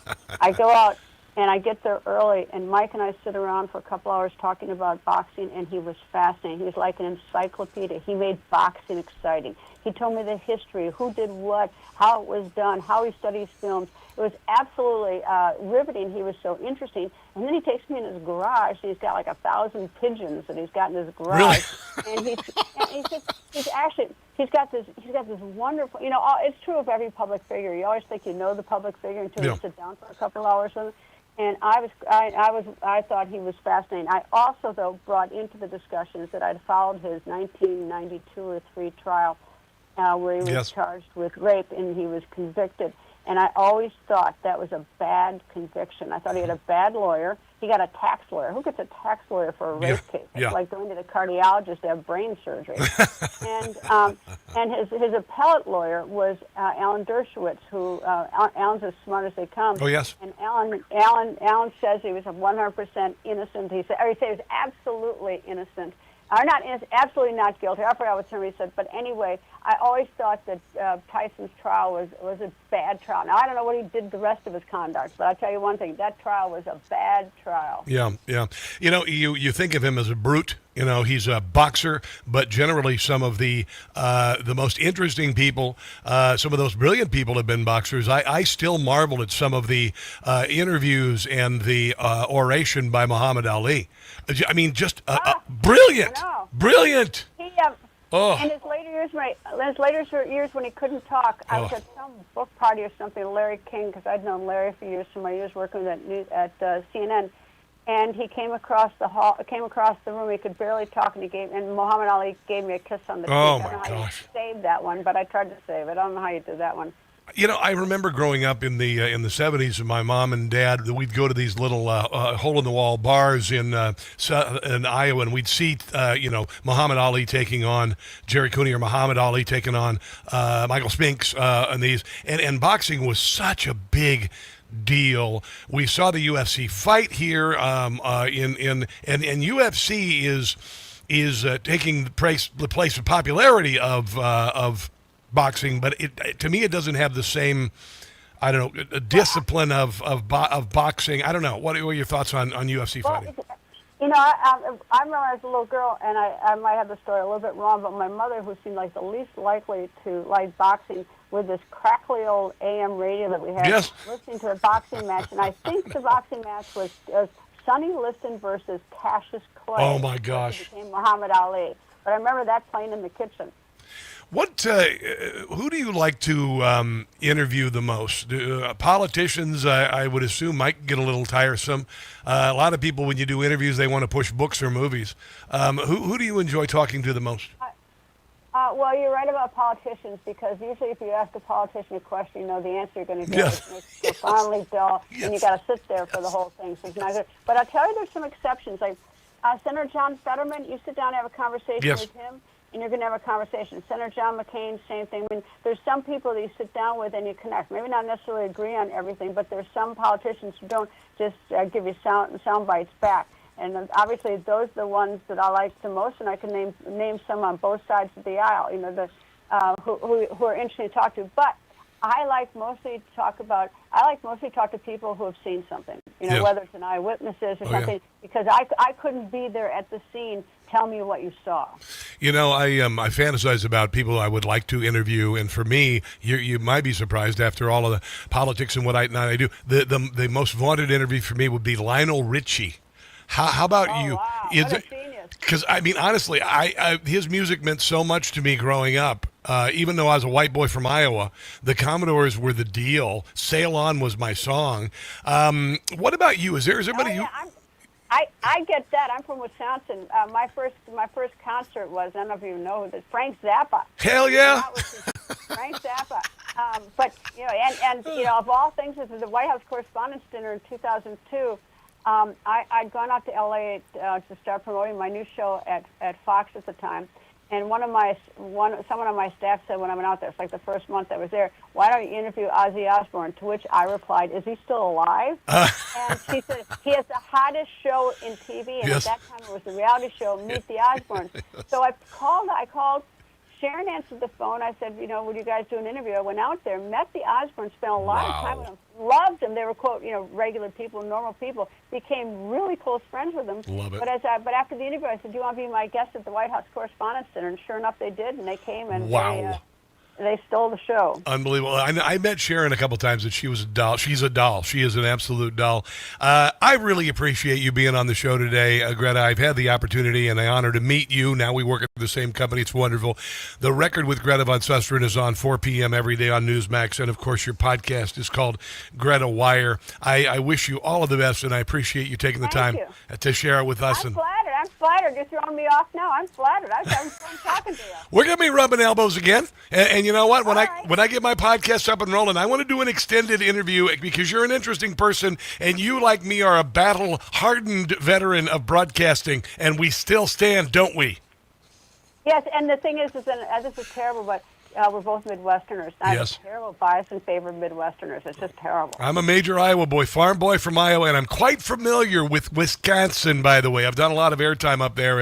I go out, and I get there early, and Mike and I sit around for a couple hours talking about boxing, and he was fascinating. He was like an encyclopedia. He made boxing exciting. He told me the history, who did what, how it was done, how he studies films. It was absolutely riveting. He was so interesting. And then he takes me in his garage. He's got like 1,000 pigeons that he's got in his garage. Really? And he's got this wonderful. You know, it's true of every public figure. You always think you know the public figure until you sit down for a couple of hours with him. And I thought he was fascinating. I also, though, brought into the discussions that I'd followed his 1992 or 3 trial where he was charged with rape and he was convicted. And I always thought that was a bad conviction. I thought he had a bad lawyer. He got a tax lawyer. Who gets a tax lawyer for a rape case? It's like going to the cardiologist to have brain surgery. and his appellate lawyer was Alan Dershowitz, who Alan's as smart as they come. Oh, yes. And Alan says he was 100% innocent. He said he was absolutely innocent. Absolutely not guilty. I forgot what term he said, but anyway, I always thought that Tyson's trial was a bad trial. Now, I don't know what he did the rest of his conduct, but I'll tell you one thing, that trial was a bad trial. Yeah. You know, you think of him as a brute. You know, he's a boxer, but generally some of the most interesting people, some of those brilliant people have been boxers. I still marvel at some of the interviews and the oration by Muhammad Ali. I mean, just brilliant. Brilliant. He, in his later years when he couldn't talk, I was at some book party or something, Larry King, because I'd known Larry for years from my years working at CNN. And he came across the room. He could barely talk, and Muhammad Ali gave me a kiss on the cheek. Oh, I don't know my how gosh. you saved that one, but I tried to save it. I don't know how you did that one. You know, I remember growing up in the 70s, and my mom and dad, we'd go to these little hole-in-the-wall bars in Iowa, and we'd see, Muhammad Ali taking on Jerry Cooney, or Muhammad Ali taking on Michael Spinks, and these, and boxing was such a big deal. We saw the UFC fight here, and UFC is taking the place of popularity of boxing, but to me it doesn't have the same, I don't know, discipline of boxing. I don't know. What are your thoughts on UFC fighting? You know, I remember as a little girl, and I might have the story a little bit wrong, but my mother, who seemed like the least likely to like boxing, with this crackly old AM radio that we had, listening to a boxing match, and I think the boxing match was Sonny Liston versus Cassius Clay. Oh my gosh! It became Muhammad Ali, but I remember that playing in the kitchen. Who do you like to interview the most? Politicians, I would assume, might get a little tiresome. A lot of people, when you do interviews, they want to push books or movies. Who do you enjoy talking to the most? Well, you're right about politicians, because usually if you ask a politician a question, you know the answer you're going to get. It makes you profoundly dull, and you got to sit there for the whole thing. So it's not good. But I'll tell you, there's some exceptions. Like Senator John Fetterman, you sit down and have a conversation with him, and you're going to have a conversation. Senator John McCain, same thing. I mean, there's some people that you sit down with and you connect. Maybe not necessarily agree on everything, but there's some politicians who don't just give you sound bites back. And obviously, those are the ones that I like the most, and I can name some on both sides of the aisle. You know, who are interesting to talk to. But I like mostly to talk to people who have seen something. You know, whether it's an eyewitnesses or something, because I couldn't be there at the scene. Tell me what you saw. You know, I fantasize about people I would like to interview, and for me, you might be surprised after all of the politics and what I do. The most vaunted interview for me would be Lionel Richie. How about you? Wow. What a genius. Because I mean, honestly, his music meant so much to me growing up. Even though I was a white boy from Iowa, the Commodores were the deal. Sail On was my song. What about you? Is there anybody you? I get that. I'm from Wisconsin. My first concert was, I don't know if you know, Frank Zappa. Hell yeah! Frank Zappa. But of all things, this is the White House Correspondents' Dinner in 2002. I'd gone out to L.A. To start promoting my new show at Fox at the time, and someone on my staff said when I went out there, it's like the first month I was there, why don't you interview Ozzy Osbourne? To which I replied, is he still alive? And she said, he has the hottest show in TV, and at that time it was the reality show, Meet the Osbournes. So I called. Sharon answered the phone. I said, would you guys do an interview? I went out there, met the Osbournes, spent a lot of time with them, loved them. They were, quote, regular people, normal people. Became really close friends with them. Love it. But after the interview, I said, do you want to be my guest at the White House Correspondents' Dinner? And sure enough, they did, and they came, and they stole the show. Unbelievable. I met Sharon a couple times, and she was a doll. She's a doll. She is an absolute doll. I really appreciate you being on the show today, Greta. I've had the opportunity and the honor to meet you. Now we work at the same company. It's wonderful. The Record with Greta Van Susteren is on 4 p.m. every day on Newsmax, and, of course, your podcast is called Greta Wire. I wish you all of the best, and I appreciate you taking the time to share it with us. I'm flattered. You're throwing me off now. I'm flattered. I'm having fun talking to you. We're going to be rubbing elbows again, and you know what? When I get my podcast up and rolling, I want to do an extended interview because you're an interesting person, and you, like me, are a battle-hardened veteran of broadcasting, and we still stand, don't we? Yes, and the thing is this is terrible, but we're both Midwesterners. I have a terrible bias in favor of Midwesterners. It's just terrible. I'm a major Iowa boy, farm boy from Iowa, and I'm quite familiar with Wisconsin, by the way. I've done a lot of airtime up there.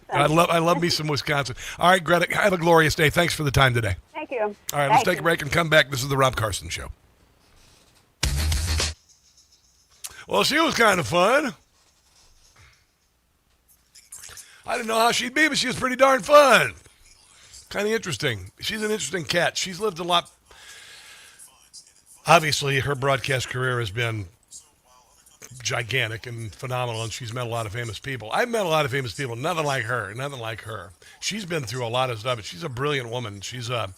I love me some Wisconsin. All right, Greta, have a glorious day. Thanks for the time today. Thank you. All right, let's take a break and come back. This is the Rob Carson Show. Well, she was kind of fun. I didn't know how she'd be, but she was pretty darn fun. Kind of interesting. She's an interesting cat. She's lived a lot. Obviously, her broadcast career has been gigantic and phenomenal, and she's met a lot of famous people. I've met a lot of famous people. Nothing like her. She's been through a lot of stuff, but she's a brilliant woman. She's an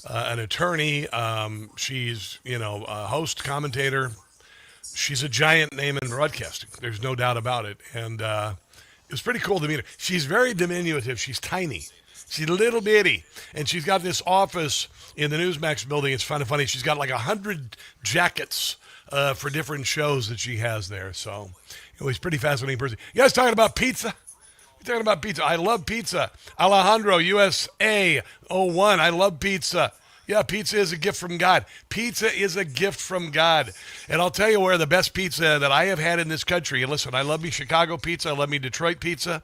attorney. She's, a host, commentator. She's a giant name in broadcasting. There's no doubt about it. And it was pretty cool to meet her. She's very diminutive. She's tiny. She's little bitty, and she's got this office in the Newsmax building. It's kind of funny. She's got like 100 jackets for different shows that she has there. So it was a pretty fascinating person. You guys talking about pizza? You're talking about pizza. I love pizza. Alejandro, USA 01. I love pizza. Yeah, pizza is a gift from God. Pizza is a gift from God. And I'll tell you where the best pizza that I have had in this country. And listen, I love me Chicago pizza. I love me Detroit pizza.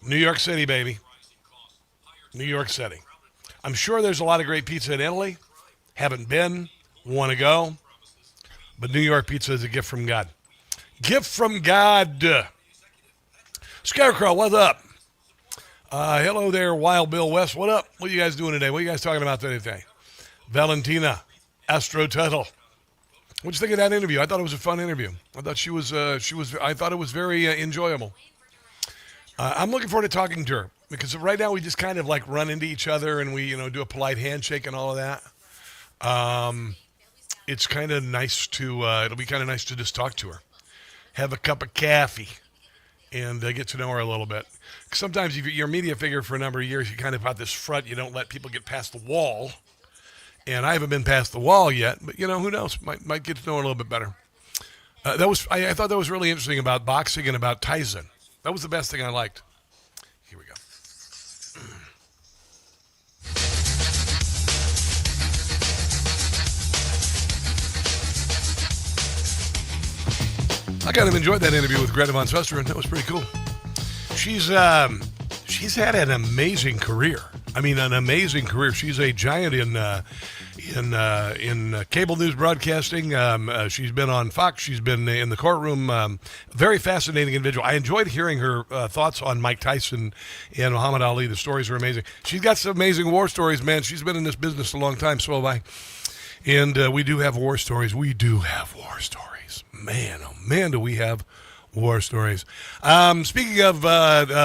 New York City, baby. New York City. I'm sure there's a lot of great pizza in Italy. Haven't been. Want to go. But New York pizza is a gift from God. Gift from God. Scarecrow, what's up? Hello there, Wild Bill West. What up? What are you guys doing today? What are you guys talking about today? Valentina, Astro Tuttle. What'd you think of that interview? I thought it was a fun interview. I thought I thought it was very enjoyable. I'm looking forward to talking to her because right now we just kind of like run into each other and we, do a polite handshake and all of that. It's kind of nice to, it'll be kind of nice to just talk to her, have a cup of coffee, and get to know her a little bit. Sometimes if you're a media figure for a number of years, you kind of have this front, you don't let people get past the wall. And I haven't been past the wall yet, but who knows? Might get to know her a little bit better. I thought that was really interesting about boxing and about Tyson. That was the best thing I liked. Here we go. I kind of enjoyed that interview with Greta Van Susteren. That was pretty cool. She's had an amazing career. I mean, an amazing career. She's a giant in cable news broadcasting. She's been on Fox. She's been in the courtroom. Very fascinating individual. I enjoyed hearing her thoughts on Mike Tyson and Muhammad Ali. The stories are amazing. She's got some amazing war stories, man. She's been in this business a long time, so have I. And we do have war stories. We do have war stories. Man, oh man, do we have War stories. Speaking of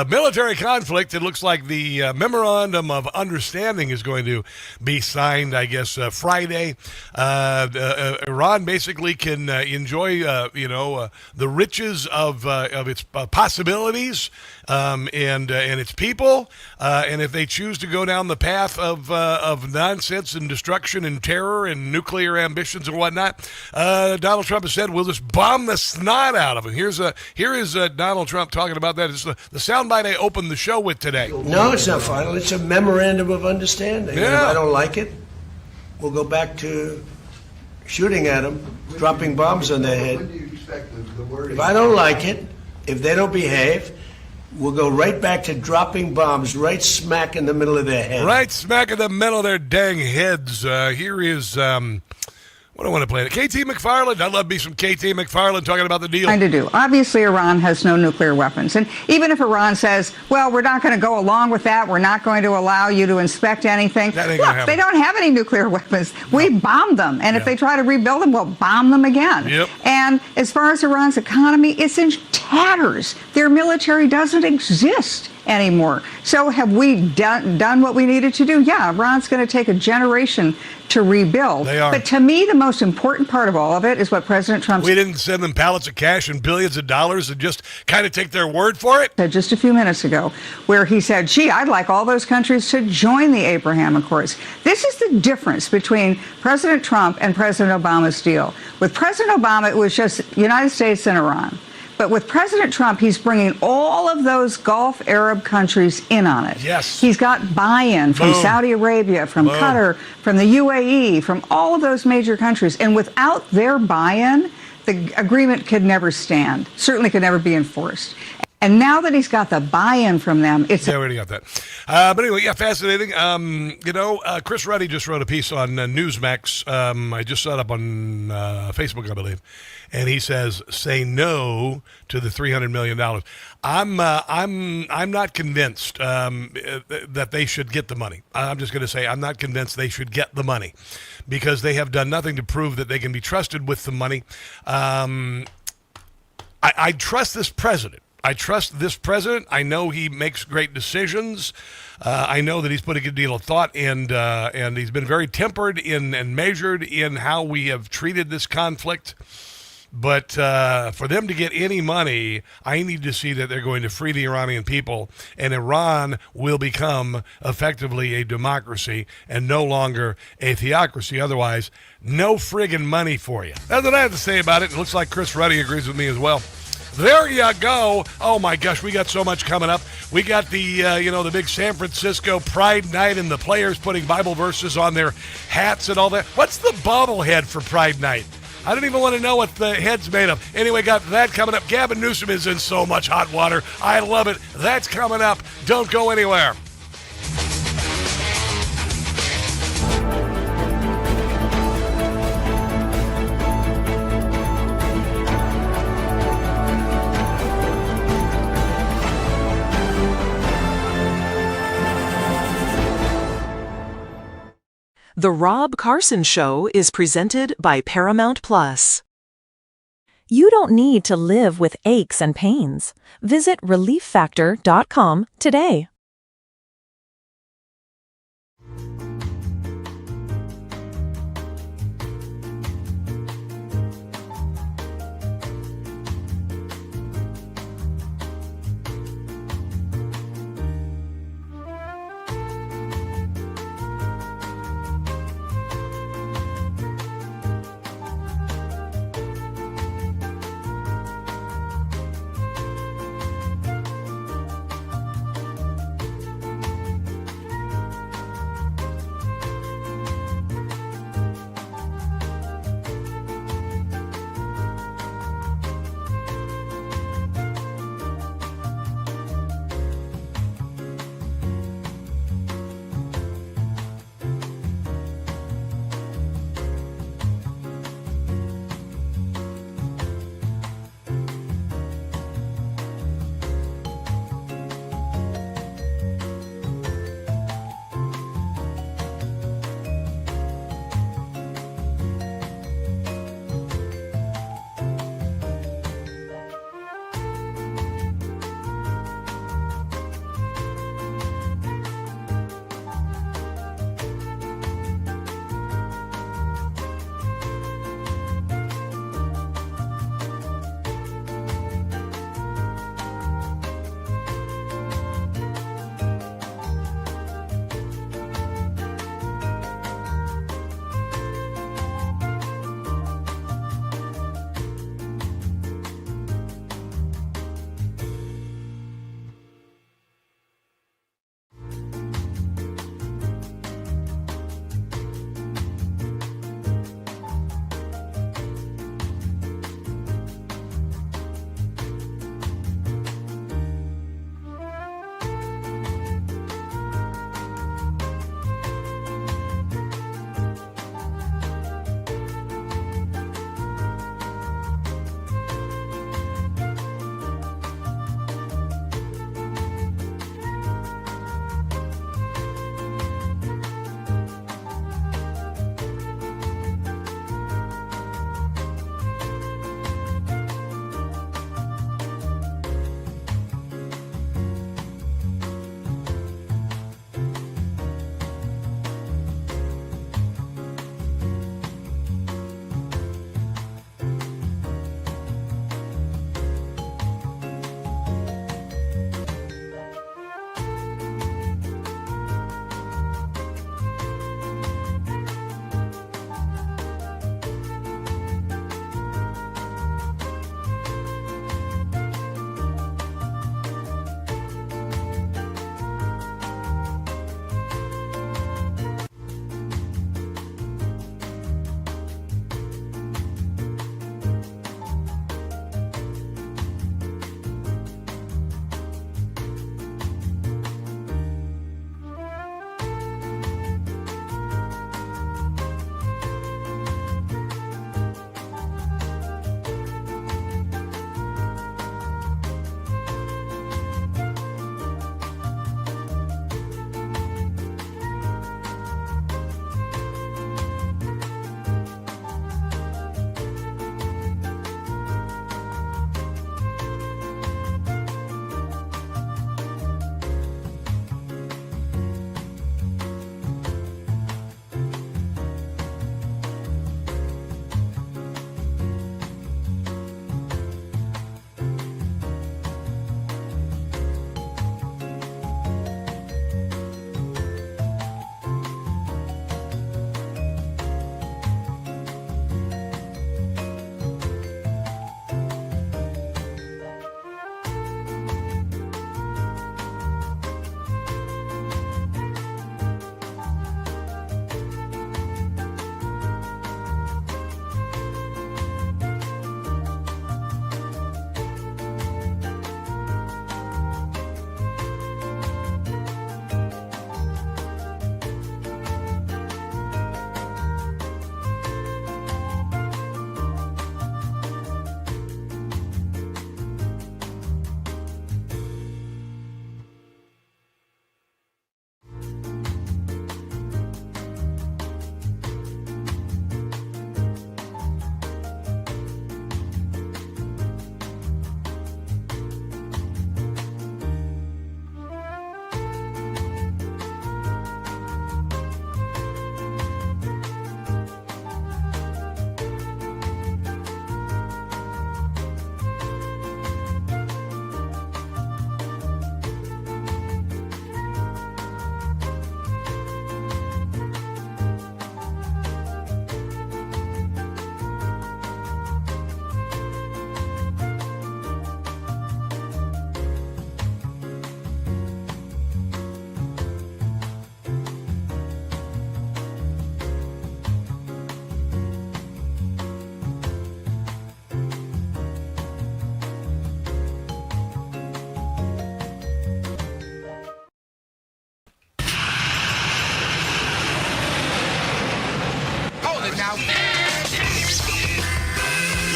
military conflict, it looks like the Memorandum of Understanding is going to be signed, I guess, Friday. Iran basically can enjoy, the riches of its possibilities and its people. And if they choose to go down the path of nonsense and destruction and terror and nuclear ambitions and whatnot, Donald Trump has said, we'll just bomb the snot out of them. Here is Donald Trump talking about that. It's the soundbite I opened the show with today. No, it's not final. It's a memorandum of understanding. Yeah. And if I don't like it, we'll go back to shooting at them, dropping bombs on their head. If I don't like it, if they don't behave, we'll go right back to dropping bombs right smack in the middle of their head. Right smack in the middle of their dang heads. Here is... what do I want to play? KT McFarland. I love me some KT McFarland talking about the deal. Trying to do. Obviously, Iran has no nuclear weapons. And even if Iran says, well, we're not going to go along with that, we're not going to allow you to inspect anything. Look, they don't have any nuclear weapons. We bombed them. And if they try to rebuild them, we'll bomb them again. Yep. And as far as Iran's economy, it's in tatters. Their military doesn't exist anymore. So have we done what we needed to do? Yeah, Iran's going to take a generation to rebuild. They are. But to me, the most important part of all of it is what President Trump We didn't send them pallets of cash and billions of dollars and just kind of take their word for it. said just a few minutes ago, where he said, gee, I'd like all those countries to join the Abraham Accords. This is the difference between President Trump and President Obama's deal. With President Obama, it was just United States and Iran. But with President Trump, he's bringing all of those Gulf Arab countries in on it. Yes. He's got buy-in from Saudi Arabia, from Qatar, from the UAE, from all of those major countries. And without their buy-in, the agreement could never stand, certainly could never be enforced. And now that he's got the buy-in from them, it's... Yeah, we already got that. But anyway, yeah, fascinating. Chris Ruddy just wrote a piece on Newsmax. I just saw it up on Facebook, I believe. And he says, say no to the $300 million. I'm not convinced that they should get the money. I'm just going to say I'm not convinced they should get the money because they have done nothing to prove that they can be trusted with the money. I trust this president. I know he makes great decisions. I know that he's put a good deal of thought and he's been very tempered and measured in how we have treated this conflict. But for them to get any money, I need to see that they're going to free the Iranian people, and Iran will become effectively a democracy and no longer a theocracy. Otherwise, no friggin' money for you. That's what I have to say about it. It looks like Chris Ruddy agrees with me as well. There you go. Oh, my gosh, we got so much coming up. We got the big San Francisco Pride Night and the players putting Bible verses on their hats and all that. What's the bobblehead for Pride Night? I don't even want to know what the head's made of. Anyway, got that coming up. Gavin Newsom is in so much hot water. I love it. That's coming up. Don't go anywhere. The Rob Carson Show is presented by Paramount Plus. You don't need to live with aches and pains. Visit ReliefFactor.com today.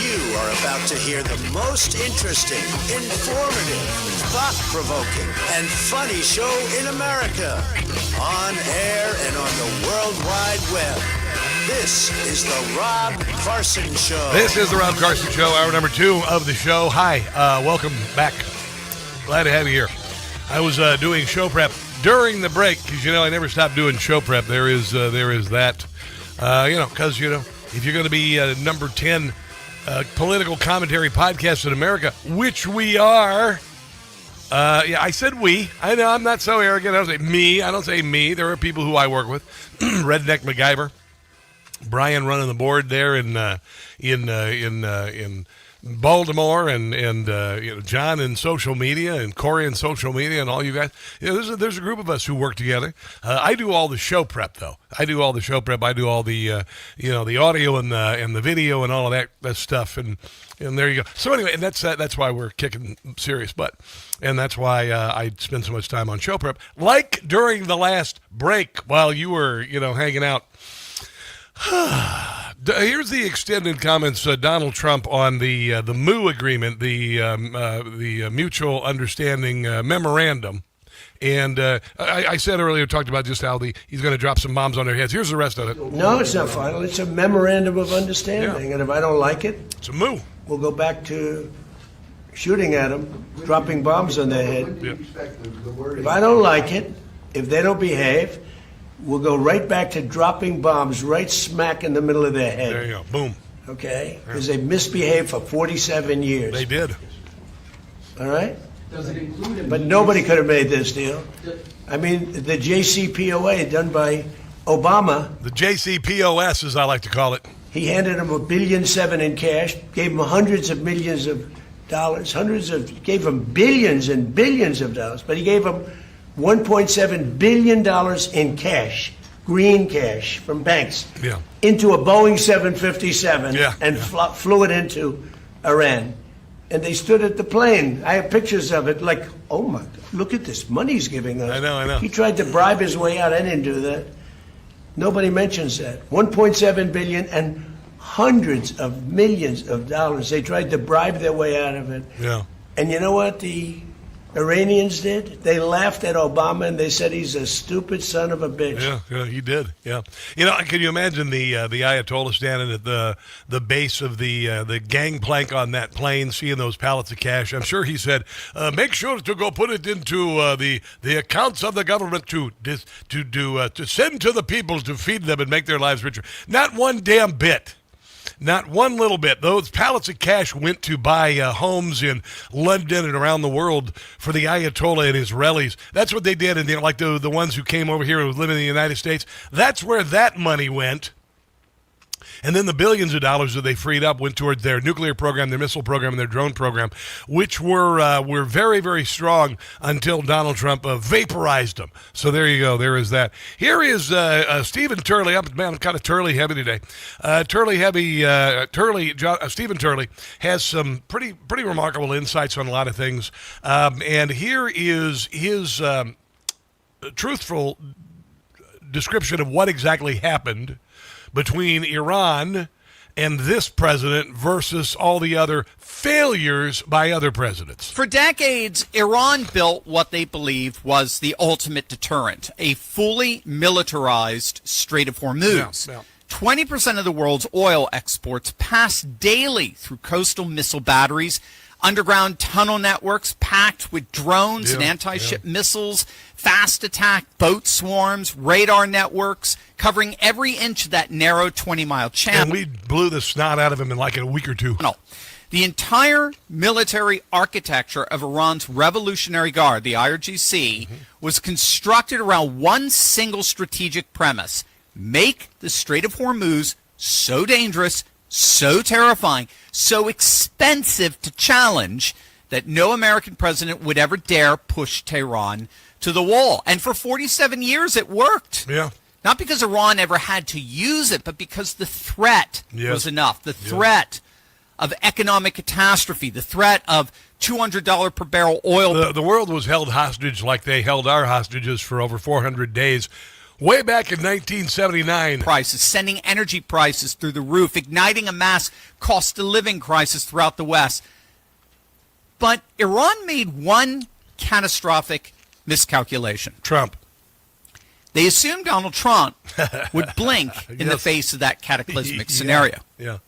You are about to hear the most interesting, informative, thought-provoking, and funny show in America. On air and on the World Wide Web. This is the Rob Carson Show. This is the Rob Carson Show, hour number 2 of the show. Hi, welcome back. Glad to have you here. I was doing show prep during the break because, I never stop doing show prep. There is that, because, if you're going to be number 10 political commentary podcast in America, which we are. I said we. I know I'm not so arrogant. I don't say me. I don't say me. There are people who I work with. Redneck MacGyver, Brian running the board there in Baltimore, and John in social media, and Corey in social media, and all you guys. There's a group of us who work together. I do all the show prep, though. I do all the the audio and the video and all of that stuff, and there you go. So anyway, and that's why we're kicking serious butt, and that's why I spend so much time on show prep. Like during the last break while you were hanging out. Here's the extended comments, Donald Trump, on the MOU agreement, the mutual understanding memorandum. And I said earlier, talked about just how he's going to drop some bombs on their heads. Here's the rest of it. No, it's not final. It's a memorandum of understanding. Yeah. And if I don't like it, it's a MOU. We'll go back to shooting at them, dropping bombs on their head. Yeah. If I don't like it, if they don't behave, we'll go right back to dropping bombs right smack in the middle of their head. There you go. Boom. Okay? Because they misbehaved for 47 years. They did. All right? But nobody could have made this deal. I mean, the JCPOA done by Obama. The JCPOS, as I like to call it. He handed him $1.7 billion in cash, gave him hundreds of millions of dollars, gave him billions and billions of dollars, but he gave him $1.7 billion in cash, green cash from banks, into a Boeing 757 and flew it into Iran. And they stood at the plane. I have pictures of it like, oh my God, look at this money he's giving us. I know. He tried to bribe his way out. I didn't do that. Nobody mentions that. $1.7 billion and hundreds of millions of dollars. They tried to bribe their way out of it. Yeah. And you know what the Iranians did? They laughed at Obama and they said he's a stupid son of a bitch. Yeah, he did. Yeah, can you imagine the Ayatollah standing at the base of the gangplank on that plane, seeing those pallets of cash? I'm sure he said, "Make sure to go put it into the accounts of the government to send to the people to feed them and make their lives richer." Not one damn bit. Not one little bit. Those pallets of cash went to buy homes in London and around the world for the Ayatollah and his rallies. That's what they did, and like the ones who came over here and living in the United States. That's where that money went. And then the billions of dollars that they freed up went towards their nuclear program, their missile program, and their drone program, which were very, very strong until Donald Trump vaporized them. So there you go. There is that. Here is Stephen Turley. Man, I'm kind of Turley heavy today. Stephen Turley has some pretty remarkable insights on a lot of things. And here is his truthful description of what exactly happened between Iran and this president versus all the other failures by other presidents. For decades, Iran built what they believed was the ultimate deterrent, a fully militarized Strait of Hormuz. 20% of the world's oil exports pass daily through coastal missile batteries, underground tunnel networks packed with drones and anti-ship missiles, fast attack boat swarms, radar networks, covering every inch of that narrow 20-mile channel. And we blew the snot out of him in like a week or two. The entire military architecture of Iran's Revolutionary Guard, the IRGC, was constructed around one single strategic premise: make the Strait of Hormuz so dangerous, so terrifying, so expensive to challenge that no American president would ever dare push Tehran to the wall. And for 47 years, it worked. Yeah. Not because Iran ever had to use it, but because the threat was enough. The threat of economic catastrophe, the threat of $200 per barrel oil. The world was held hostage like they held our hostages for over 400 days Way back in 1979. Prices, sending energy prices through the roof, igniting a mass cost of living crisis throughout the West. But Iran made one catastrophic miscalculation. Trump. They assumed Donald Trump would blink in the face of that cataclysmic scenario. Yeah.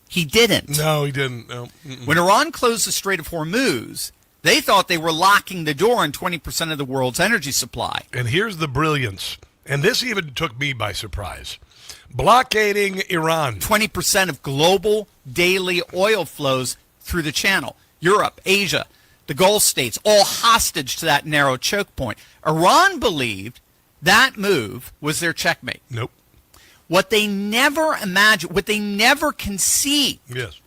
He didn't. No, he didn't. No. When Iran closed the Strait of Hormuz, they thought they were locking the door on 20% of the world's energy supply. And here's the brilliance. And this even took me by surprise. Blockading Iran. 20% of global daily oil flows through the channel. Europe, Asia, the Gulf states, all hostage to that narrow choke point. Iran believed that move was their checkmate. Nope. What they never imagined, what they never conceived,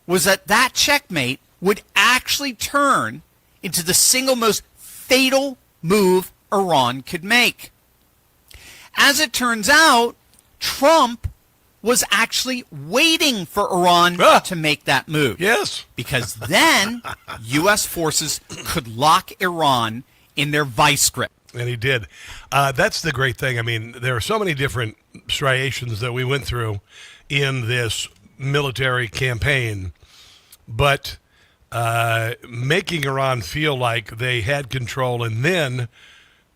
was that checkmate would actually turn into the single most fatal move Iran could make. As it turns out, Trump was actually waiting for Iran to make that move. Yes. Because then U.S. forces could lock Iran in their vice grip. And he did. That's the great thing. I mean, there are so many different striations that we went through in this military campaign, but making Iran feel like they had control and then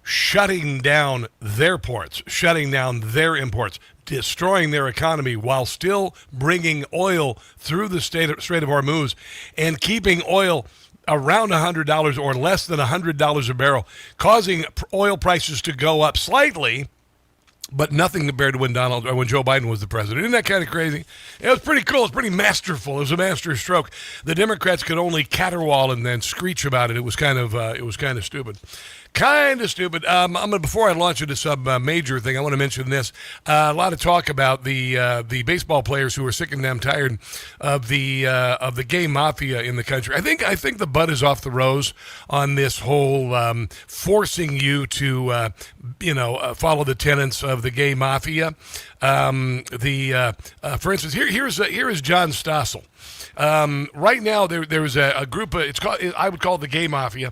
shutting down their ports, shutting down their imports, destroying their economy while still bringing oil through the Strait of Hormuz and keeping oil around $100 or less than $100 a barrel, causing oil prices to go up slightly, but nothing compared to when Joe Biden was the president. Isn't that kind of crazy? It was pretty cool. It was pretty masterful. It was a master stroke. The Democrats could only caterwaul and then screech about it. It was kind of stupid. Kind of stupid. Before I launch into some major thing, I want to mention this. A lot of talk about the baseball players who are sick and damn tired of the gay mafia in the country. I think the bud is off the rose on this whole forcing you to follow the tenets of the gay mafia. For instance, here is John Stossel. Right now there is a group. I would call it the gay mafia.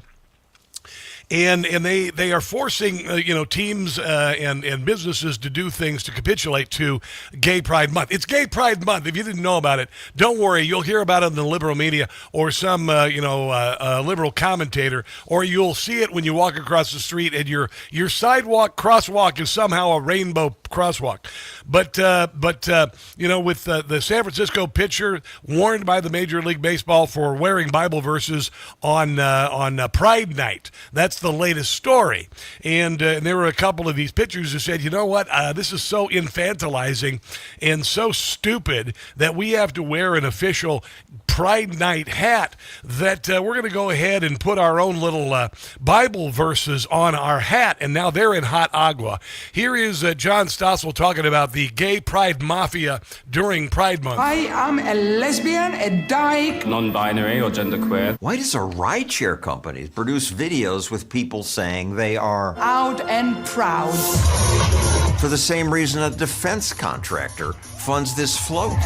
And they are forcing teams and businesses to do things to capitulate to Gay Pride Month. It's Gay Pride Month. If you didn't know about it, don't worry. You'll hear about it in the liberal media or some liberal commentator, or you'll see it when you walk across the street and your sidewalk crosswalk is somehow a rainbow crosswalk. But with the San Francisco pitcher warned by the Major League Baseball for wearing Bible verses on Pride Night. That's the latest story. And there were a couple of these pitchers who said, you know what, this is so infantilizing and so stupid that we have to wear an official Pride Night hat that we're going to go ahead and put our own little Bible verses on our hat. And now they're in hot agua. Here is John Stossel talking about the gay pride mafia during Pride Month. I am a lesbian, a dyke, non-binary or genderqueer. Why does a rideshare company produce videos with people saying they are out and proud? For the same reason a defense contractor funds this float.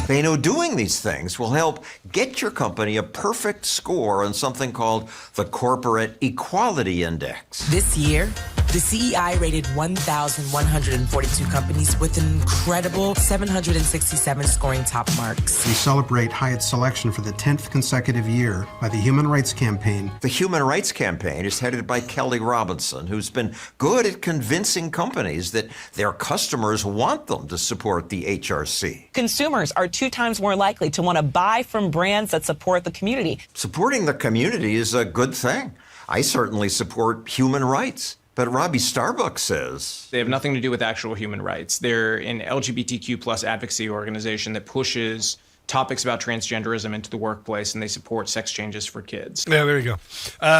They know doing these things will help get your company a perfect score on something called the Corporate Equality Index. This year, the CEI rated 1,142 companies with an incredible 767 scoring top marks. We celebrate Hyatt's selection for the 10th consecutive year by the Human Rights Campaign. The Human Rights Campaign is headed by Kelly Robinson, who's been good at convincing companies that their customers want them to support the HRC. Consumers are 2 times more likely to want to buy from brands that support the community. Supporting the community is a good thing. I certainly support human rights. But Robbie Starbuck says they have nothing to do with actual human rights. They're an LGBTQ plus advocacy organization that pushes topics about transgenderism into the workplace, and they support sex changes for kids. Yeah, there you go.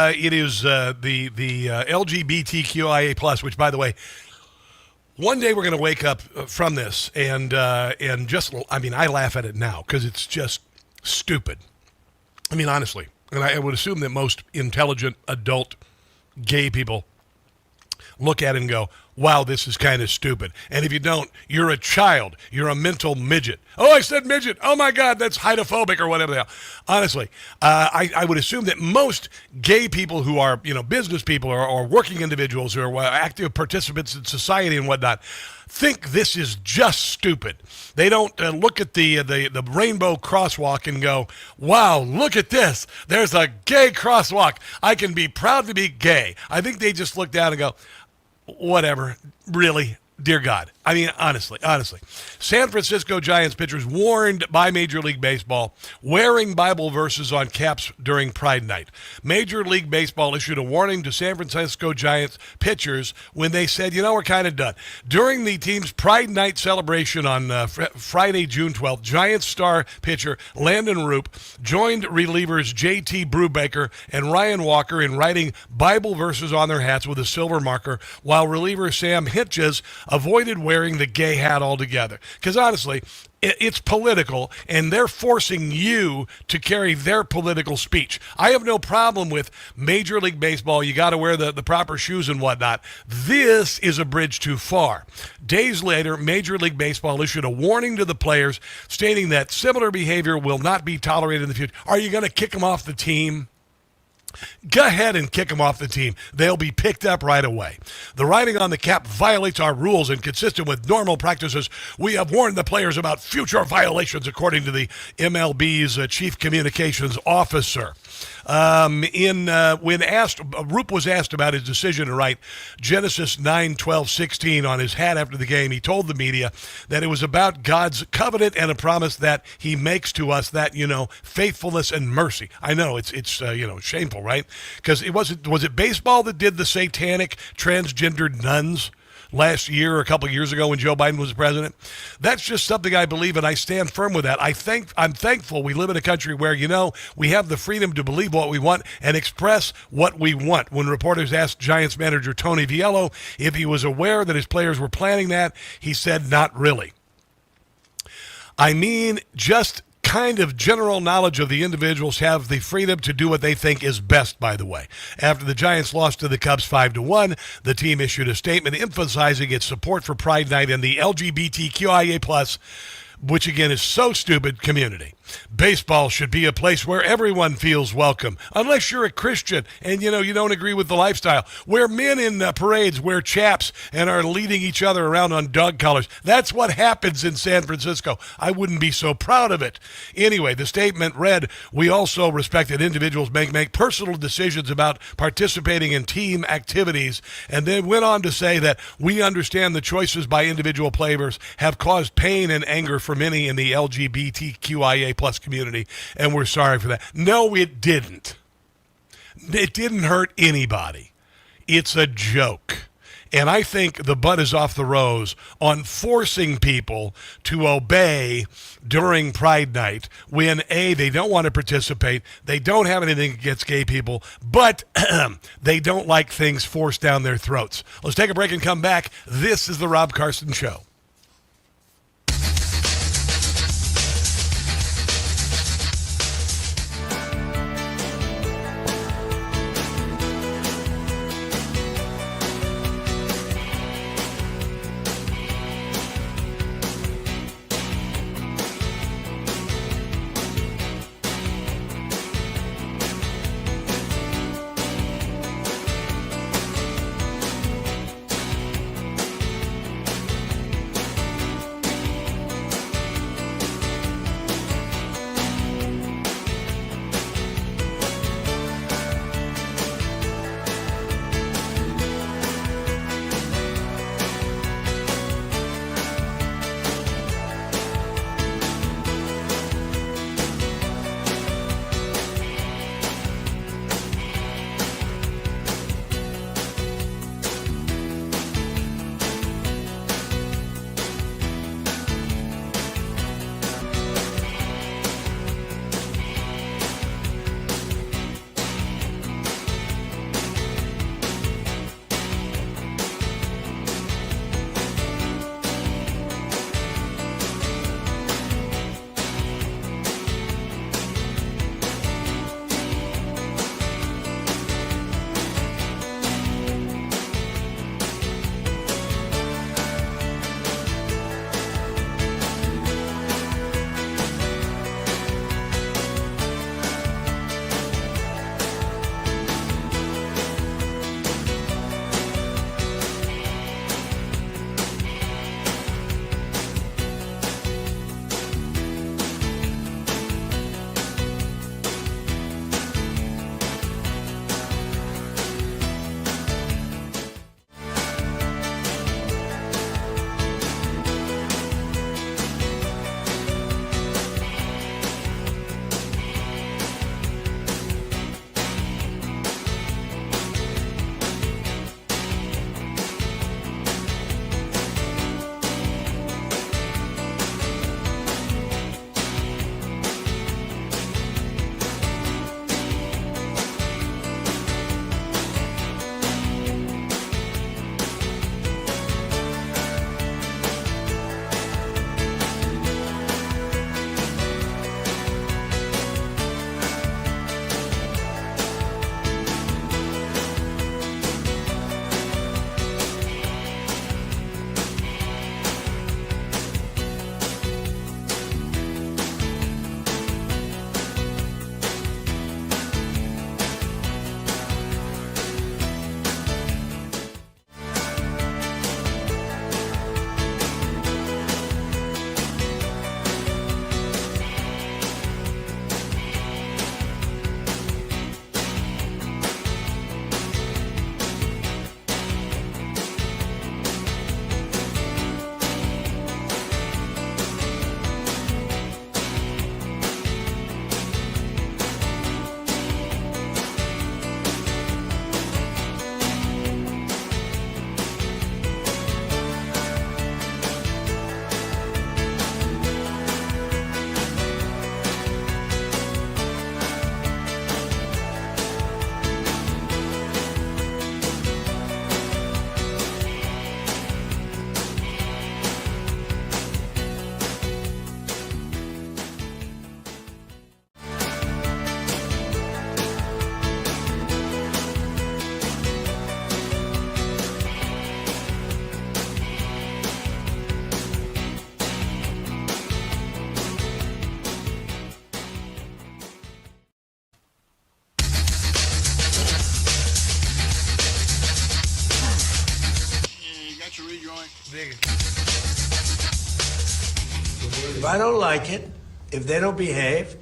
It is the LGBTQIA plus, which, by the way, one day we're going to wake up from this and just, I mean, I laugh at it now because it's just stupid. I mean, honestly, and I would assume that most intelligent adult gay people look at it and go, wow, this is kind of stupid. And if you don't, you're a child. You're a mental midget. Oh, I said midget. Oh, my God, that's hydophobic or whatever the hell. Honestly, I would assume that most gay people who are, business people or working individuals who are active participants in society and whatnot think this is just stupid. They don't look at the rainbow crosswalk and go, wow, look at this. There's a gay crosswalk. I can be proud to be gay. I think they just look down and go, whatever, really, dear God. I mean, honestly. San Francisco Giants pitchers warned by Major League Baseball wearing Bible verses on caps during Pride Night. Major League Baseball issued a warning to San Francisco Giants pitchers when they said, we're kind of done. During the team's Pride Night celebration on Friday, June 12th, Giants star pitcher Landon Roop joined relievers J.T. Brubaker and Ryan Walker in writing Bible verses on their hats with a silver marker, while reliever Sam Hitches avoided wearing the gay hat altogether. Because honestly, it's political, and they're forcing you to carry their political speech. I have no problem with Major League Baseball. You got to wear the proper shoes and whatnot. This is a bridge too far. Days later, Major League Baseball issued a warning to the players stating that similar behavior will not be tolerated in the future. Are you going to kick them off the team? Go ahead and kick them off the team. They'll be picked up right away. The writing on the cap violates our rules and consistent with normal practices. We have warned the players about future violations, according to the MLB's chief communications officer. When Roop was asked about his decision to write Genesis 9:12-16 on his hat after the game, he told the media that it was about God's covenant and a promise that he makes to us, that, faithfulness and mercy. I know it's shameful, right? Because was it baseball that did the satanic transgendered nuns last year or a couple of years ago when Joe Biden was president? That's just something I believe, and I stand firm with that. I'm thankful we live in a country where, we have the freedom to believe what we want and express what we want. When reporters asked Giants manager Tony Viello if he was aware that his players were planning that, he said, not really. I mean, just kind of general knowledge of the individuals have the freedom to do what they think is best, by the way. After the Giants lost to the Cubs 5-1, the team issued a statement emphasizing its support for Pride Night and the LGBTQIA+, which again is so stupid, community. Baseball should be a place where everyone feels welcome, unless you're a Christian and, you don't agree with the lifestyle, where men in parades wear chaps and are leading each other around on dog collars. That's what happens in San Francisco. I wouldn't be so proud of it. Anyway, the statement read, we also respect that individuals make personal decisions about participating in team activities, and then went on to say that we understand the choices by individual players have caused pain and anger for many in the LGBTQIA+ community, and we're sorry for that. No, it didn't. It didn't hurt anybody. It's a joke. And I think the butt is off the rose on forcing people to obey during Pride Night when, A, they don't want to participate, they don't have anything against gay people, but they don't like things forced down their throats. Let's take a break and come back. This is The Rob Carson Show. I don't like it, if they don't behave,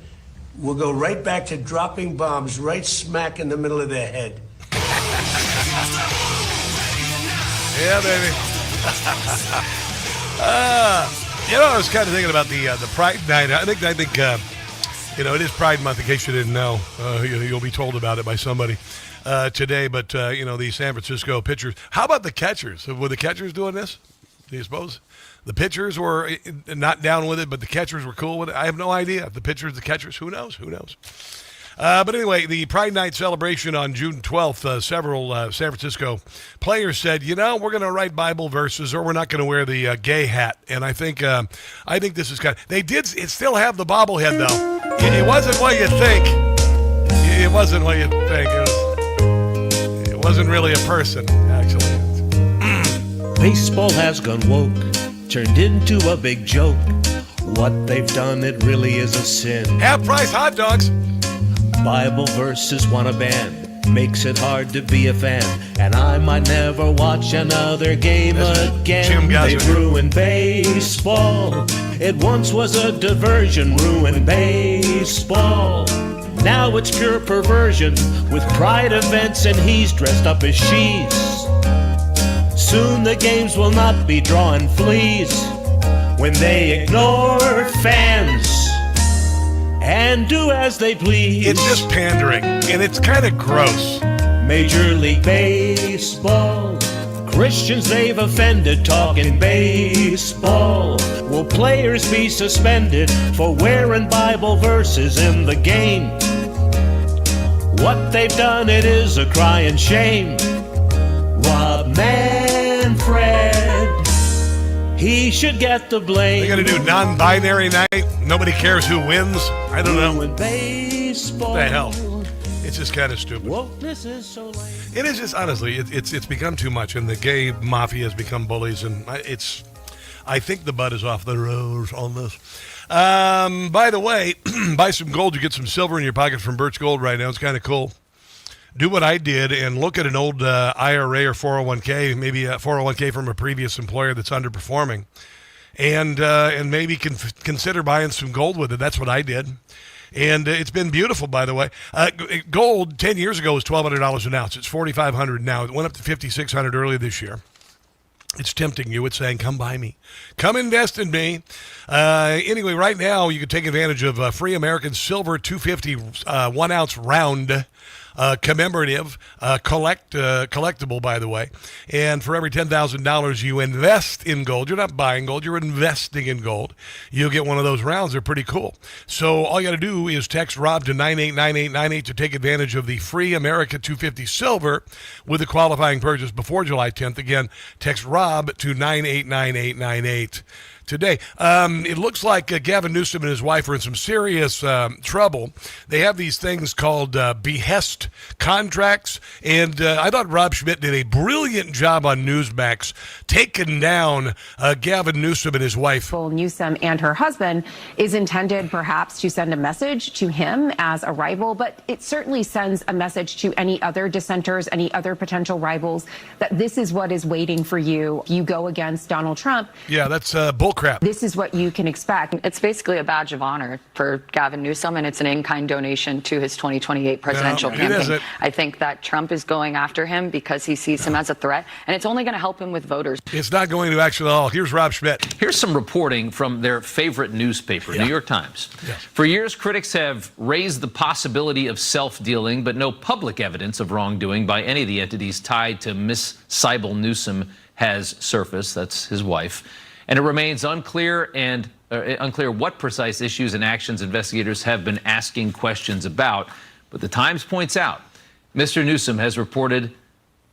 we'll go right back to dropping bombs right smack in the middle of their head. Yeah, baby. I was kind of thinking about the Pride Night. I think it is Pride Month, in case you didn't know. You'll be told about it by somebody today. But, the San Francisco pitchers. How about the catchers? Were the catchers doing this? Do you suppose? The pitchers were not down with it, but the catchers were cool with it. I have no idea. The pitchers, the catchers, who knows? But anyway, the Pride Night celebration on June 12th, several San Francisco players said, we're going to write Bible verses, or we're not going to wear the gay hat. And I think this is they did still have the bobblehead, though. It wasn't what you think. It wasn't what you think. It wasn't really a person, actually. Baseball has gone woke, turned into a big joke. What they've done, it really is a sin. Half-price hot dogs. Bible verses want a ban, makes it hard to be a fan, and I might never watch another game again. They've ruined baseball. It once was a diversion, ruined baseball. Now it's pure perversion, with pride events and he's dressed up as she's. Soon the games will not be drawing fleas when they ignore fans and do as they please. It's just pandering, and it's kind of gross. Major League Baseball, Christians they've offended talking baseball. Will players be suspended for wearing Bible verses in the game? What they've done, it is a crying shame. Rob Manfred, he should get the blame. They're going to do non-binary night. Nobody cares who wins. I don't know. Baseball. What the hell? It's just kind of stupid. Wokeness is so lame. It is just, honestly, it's become too much, and the gay mafia has become bullies, and I think the bud is off the rose on this. By the way, buy some gold. You get some silver in your pocket from Birch Gold right now. It's kind of cool. Do what I did and look at an old IRA or 401k, maybe a 401k from a previous employer that's underperforming, and maybe consider buying some gold with it. That's what I did. And it's been beautiful, by the way. Gold 10 years ago was $1,200 an ounce. It's $4,500 now. It went up to $5,600 earlier this year. It's tempting you. It's saying, come buy me. Come invest in me. Anyway, right now you can take advantage of free American Silver 250 1-ounce round commemorative, collectible, by the way. And for every $10,000 you invest in gold, you're not buying gold, you're investing in gold, you'll get one of those rounds. They're pretty cool. So all you got to do is text Rob to 989898 to take advantage of the free America 250 Silver with a qualifying purchase before July 10th. Again, text Rob to 989898. Today. It looks like Gavin Newsom and his wife are in some serious trouble. They have these things called behest contracts, and I thought Rob Schmidt did a brilliant job on Newsmax taking down Gavin Newsom and his wife. Newsom and her husband is intended perhaps to send a message to him as a rival, but it certainly sends a message to any other dissenters, any other potential rivals, that this is what is waiting for you. You go against Donald Trump. Yeah, that's bullcrap. This is what you can expect. It's basically a badge of honor for Gavin Newsom, and it's an in-kind donation to his 2028 presidential campaign. I think that Trump is going after him because he sees him as a threat, and it's only going to help him with voters. It's not going to actually at all. Here's Rob Schmidt. Here's some reporting from their favorite newspaper, New York Times. Yes. For years, critics have raised the possibility of self-dealing, but no public evidence of wrongdoing by any of the entities tied to Miss Cybele Newsom has surfaced. That's his wife. And it remains unclear what precise issues and actions investigators have been asking questions about. But the Times points out Mr. Newsom has reported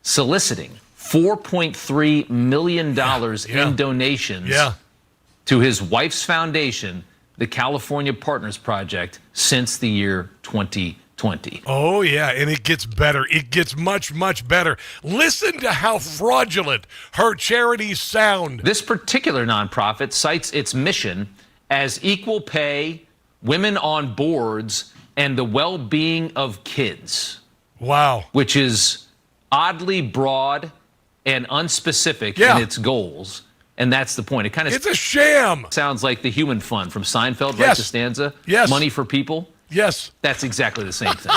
soliciting $4.3 million in donations to his wife's foundation, the California Partners Project, since the year 2020. Oh, yeah, and it gets better. It gets much, much better. Listen to how fraudulent her charities sound. This particular nonprofit cites its mission as equal pay, women on boards, and the well-being of kids. Wow. Which is oddly broad and unspecific in its goals. And that's the point. It's a sham. Sounds like the Human Fund from Seinfeld, right? Yes. The stanza. Yes. Money for people. Yes. That's exactly the same thing.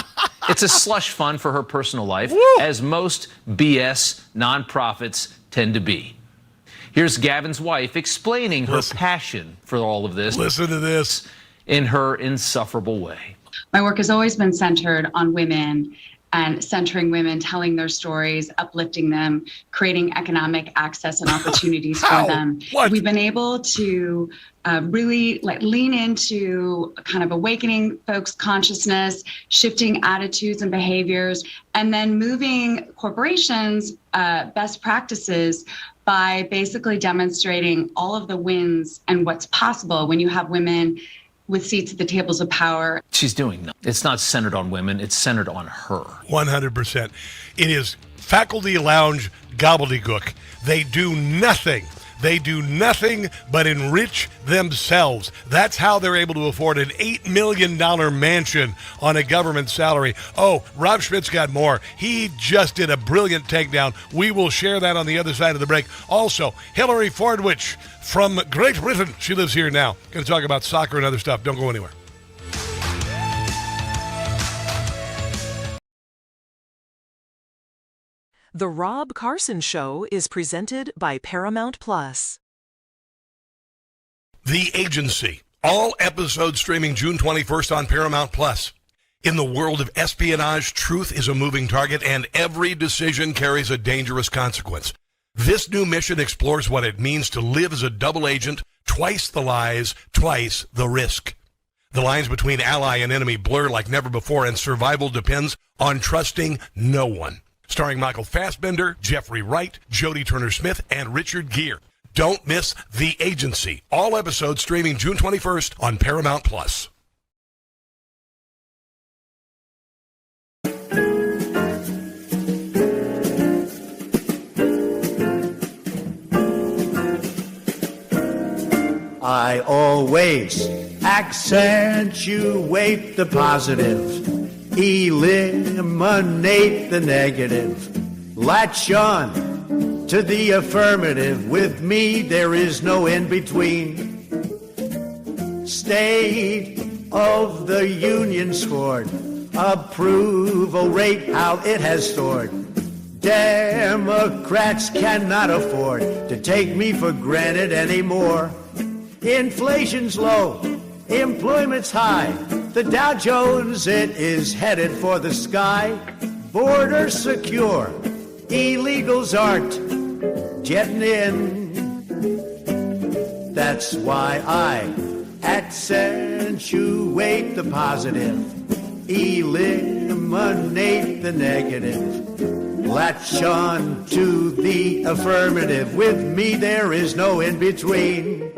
It's a slush fund for her personal life, as most BS nonprofits tend to be. Here's Gavin's wife explaining her passion for all of this. Listen to this. In her insufferable way. My work has always been centered on women and centering women, telling their stories, uplifting them, creating economic access and opportunities for them. We've been able to really lean into kind of awakening folks' consciousness, shifting attitudes and behaviors, and then moving corporations' best practices by basically demonstrating all of the wins and what's possible when you have women with seats at the tables of power. She's doing nothing. It's not centered on women. It's centered on her. 100%. It is faculty lounge gobbledygook. They do nothing. They do nothing but enrich themselves. That's how they're able to afford an $8 million mansion on a government salary. Oh, Rob Schmidt's got more. He just did a brilliant takedown. We will share that on the other side of the break. Also, Hillary Fordwich from Great Britain. She lives here now. Going to talk about soccer and other stuff. Don't go anywhere. The Rob Carson Show is presented by Paramount Plus. The Agency. All episodes streaming June 21st on Paramount Plus. In the world of espionage, truth is a moving target, and every decision carries a dangerous consequence. This new mission explores what it means to live as a double agent, twice the lies, twice the risk. The lines between ally and enemy blur like never before, and survival depends on trusting no one. Starring Michael Fassbender, Jeffrey Wright, Jodie Turner-Smith, and Richard Gere. Don't miss The Agency. All episodes streaming June 21st on Paramount Plus. I always accentuate the positive, eliminate the negative, latch on to the affirmative. With me, there is no in between. State of the Union scored, approval rate how it has soared. Democrats cannot afford to take me for granted anymore. Inflation's low, employment's high. The Dow Jones, it is headed for the sky. Borders secure, illegals aren't jetting in. That's why I accentuate the positive, eliminate the negative, latch on to the affirmative. With me, there is no in between.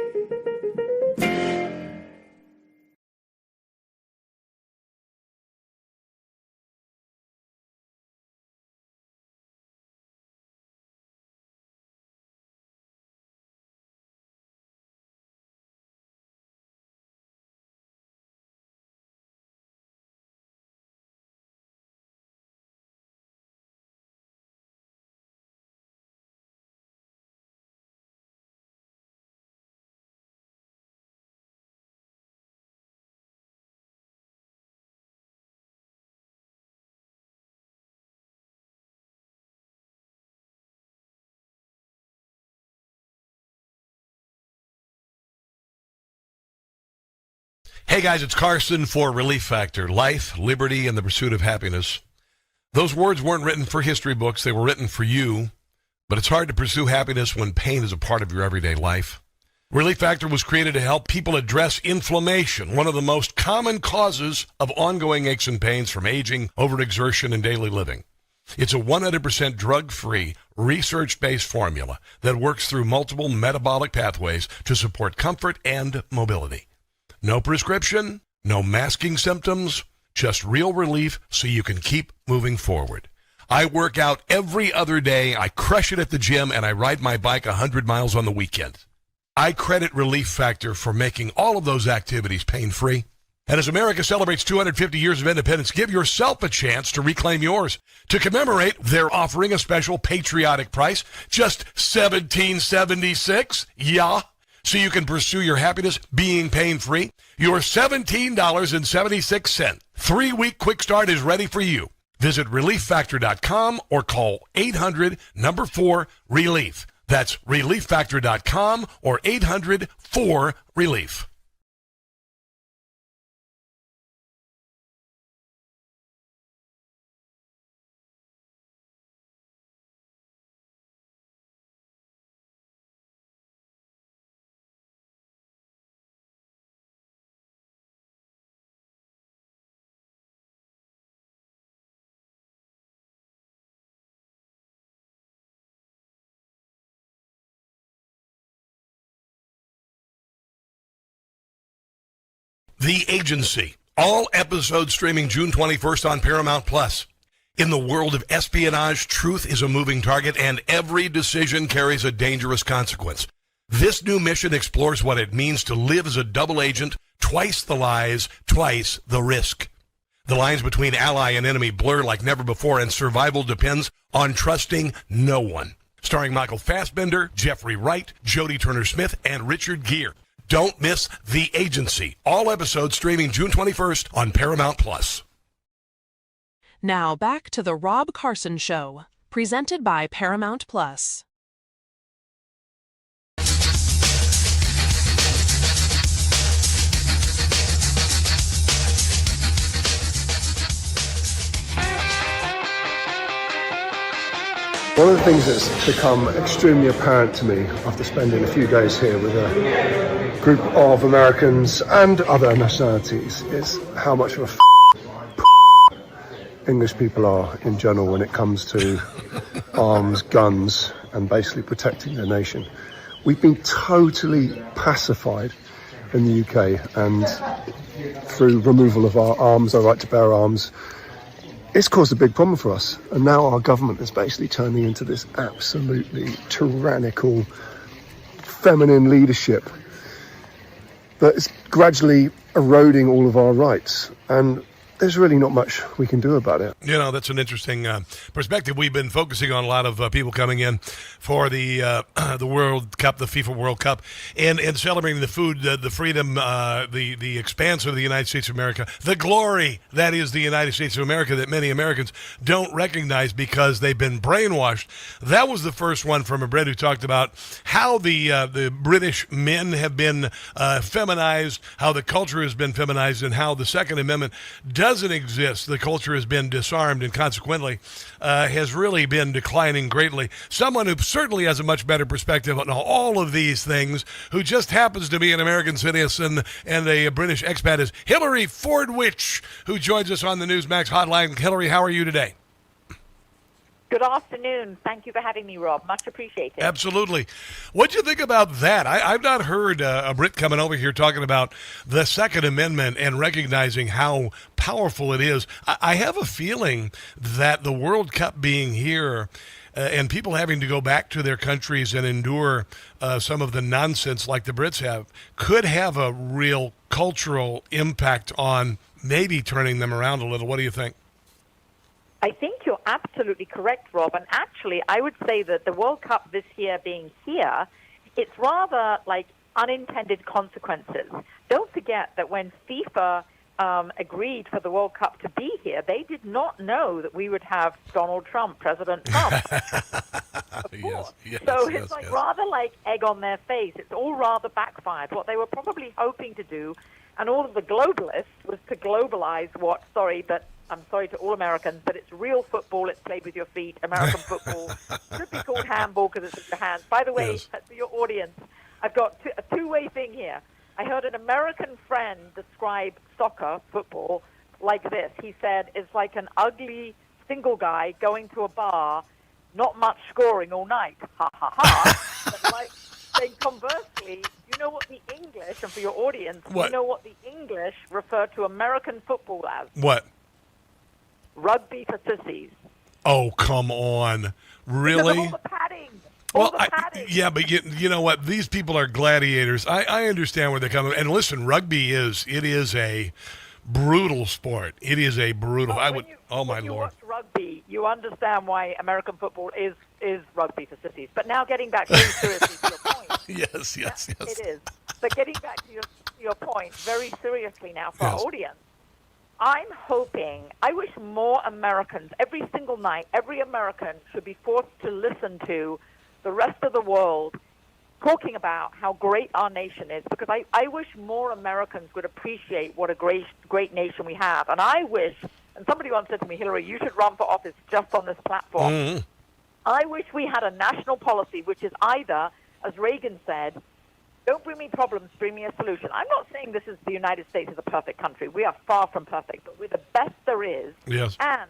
Hey guys, it's Carson for Relief Factor. Life, liberty, and the pursuit of happiness. Those words weren't written for history books. They were written for you. But it's hard to pursue happiness when pain is a part of your everyday life. Relief Factor was created to help people address inflammation, one of the most common causes of ongoing aches and pains from aging, overexertion, and daily living. It's a 100% drug-free, research-based formula that works through multiple metabolic pathways to support comfort and mobility. No prescription, no masking symptoms, just real relief so you can keep moving forward. I work out every other day, I crush it at the gym, and I ride my bike 100 miles on the weekend. I credit Relief Factor for making all of those activities pain-free. And as America celebrates 250 years of independence, give yourself a chance to reclaim yours. To commemorate, they're offering a special patriotic price, just $17.76. Yeah. So you can pursue your happiness being pain-free. Your $17.76 3-week quick start is ready for you. Visit ReliefFactor.com or call 800-4-RELIEF. That's ReliefFactor.com or 800-4-RELIEF. The Agency. All episodes streaming June 21st on Paramount+. In the world of espionage, truth is a moving target, and every decision carries a dangerous consequence. This new mission explores what it means to live as a double agent, twice the lies, twice the risk. The lines between ally and enemy blur like never before, and survival depends on trusting no one. Starring Michael Fassbender, Jeffrey Wright, Jodie Turner-Smith, and Richard Gere. Don't miss The Agency. All episodes streaming June 21st on Paramount+. Now back to the Rob Carson Show, presented by Paramount+. One of the things that's become extremely apparent to me after spending a few days here with a group of Americans and other nationalities is how much of a English people are in general when it comes to arms, guns, and basically protecting their nation. We've been totally pacified in the UK, and through removal of our arms, our right to bear arms, it's caused a big problem for us. And now our government is basically turning into this absolutely tyrannical, feminine leadership that is gradually eroding all of our rights. And there's really not much we can do about it. You know, that's an interesting perspective. We've been focusing on a lot of people coming in for the World Cup, the FIFA World Cup, and celebrating the food, the freedom, the expanse of the United States of America, the glory that is the United States of America that many Americans don't recognize because they've been brainwashed. That was the first one from a Brit who talked about how the British men have been feminized, how the culture has been feminized, and how the Second Amendment doesn't exist. The culture has been disarmed and consequently has really been declining greatly. Someone who certainly has a much better perspective on all of these things, who just happens to be an American citizen and a British expat, is Hillary Fordwich, who joins us on the Newsmax hotline. Hillary, how are you today? Good afternoon. Thank you for having me, Rob. Much appreciated. Absolutely. What'd you think about that? I've not heard a Brit coming over here talking about the Second Amendment and recognizing how powerful it is. I have a feeling that the World Cup being here and people having to go back to their countries and endure some of the nonsense like the Brits have could have a real cultural impact on maybe turning them around a little. What do you think? I think you're absolutely correct, Rob. And actually, I would say that the World Cup this year being here, it's rather like unintended consequences. Don't forget that when FIFA agreed for the World Cup to be here, they did not know that we would have Donald Trump, President Trump. Yes, so it's rather like egg on their face. It's all rather backfired. What they were probably hoping to do, and all of the globalists, was to globalize I'm sorry to all Americans, but it's real football. It's played with your feet. American football should be called handball because it's with your hands. By the way, for your audience, I've got a two-way thing here. I heard an American friend describe soccer, football, like this. He said it's like an ugly single guy going to a bar, not much scoring all night. Ha, ha, ha. But then conversely, you know what the English, and for your audience, you know what the English refer to American football as? What? Rugby for sissies. Oh, come on. Really? Because of all the padding. Well, yeah, but you know what? These people are gladiators. I understand where they're coming. And listen, rugby is a brutal sport. It is a brutal. When you Lord. watch rugby, you understand why American football is rugby for sissies. But now getting back very seriously to your point. Yes. It is. But getting back to your point very seriously now for our audience, I'm hoping, I wish more Americans, every single night, every American should be forced to listen to the rest of the world talking about how great our nation is, because I wish more Americans would appreciate what a great nation we have. And I wish, and somebody once said to me, Hillary, you should run for office just on this platform. Mm-hmm. I wish we had a national policy which is either, as Reagan said, don't bring me problems, bring me a solution. I'm not saying this is the United States is a perfect country. We are far from perfect, but we're the best there is. Yes. And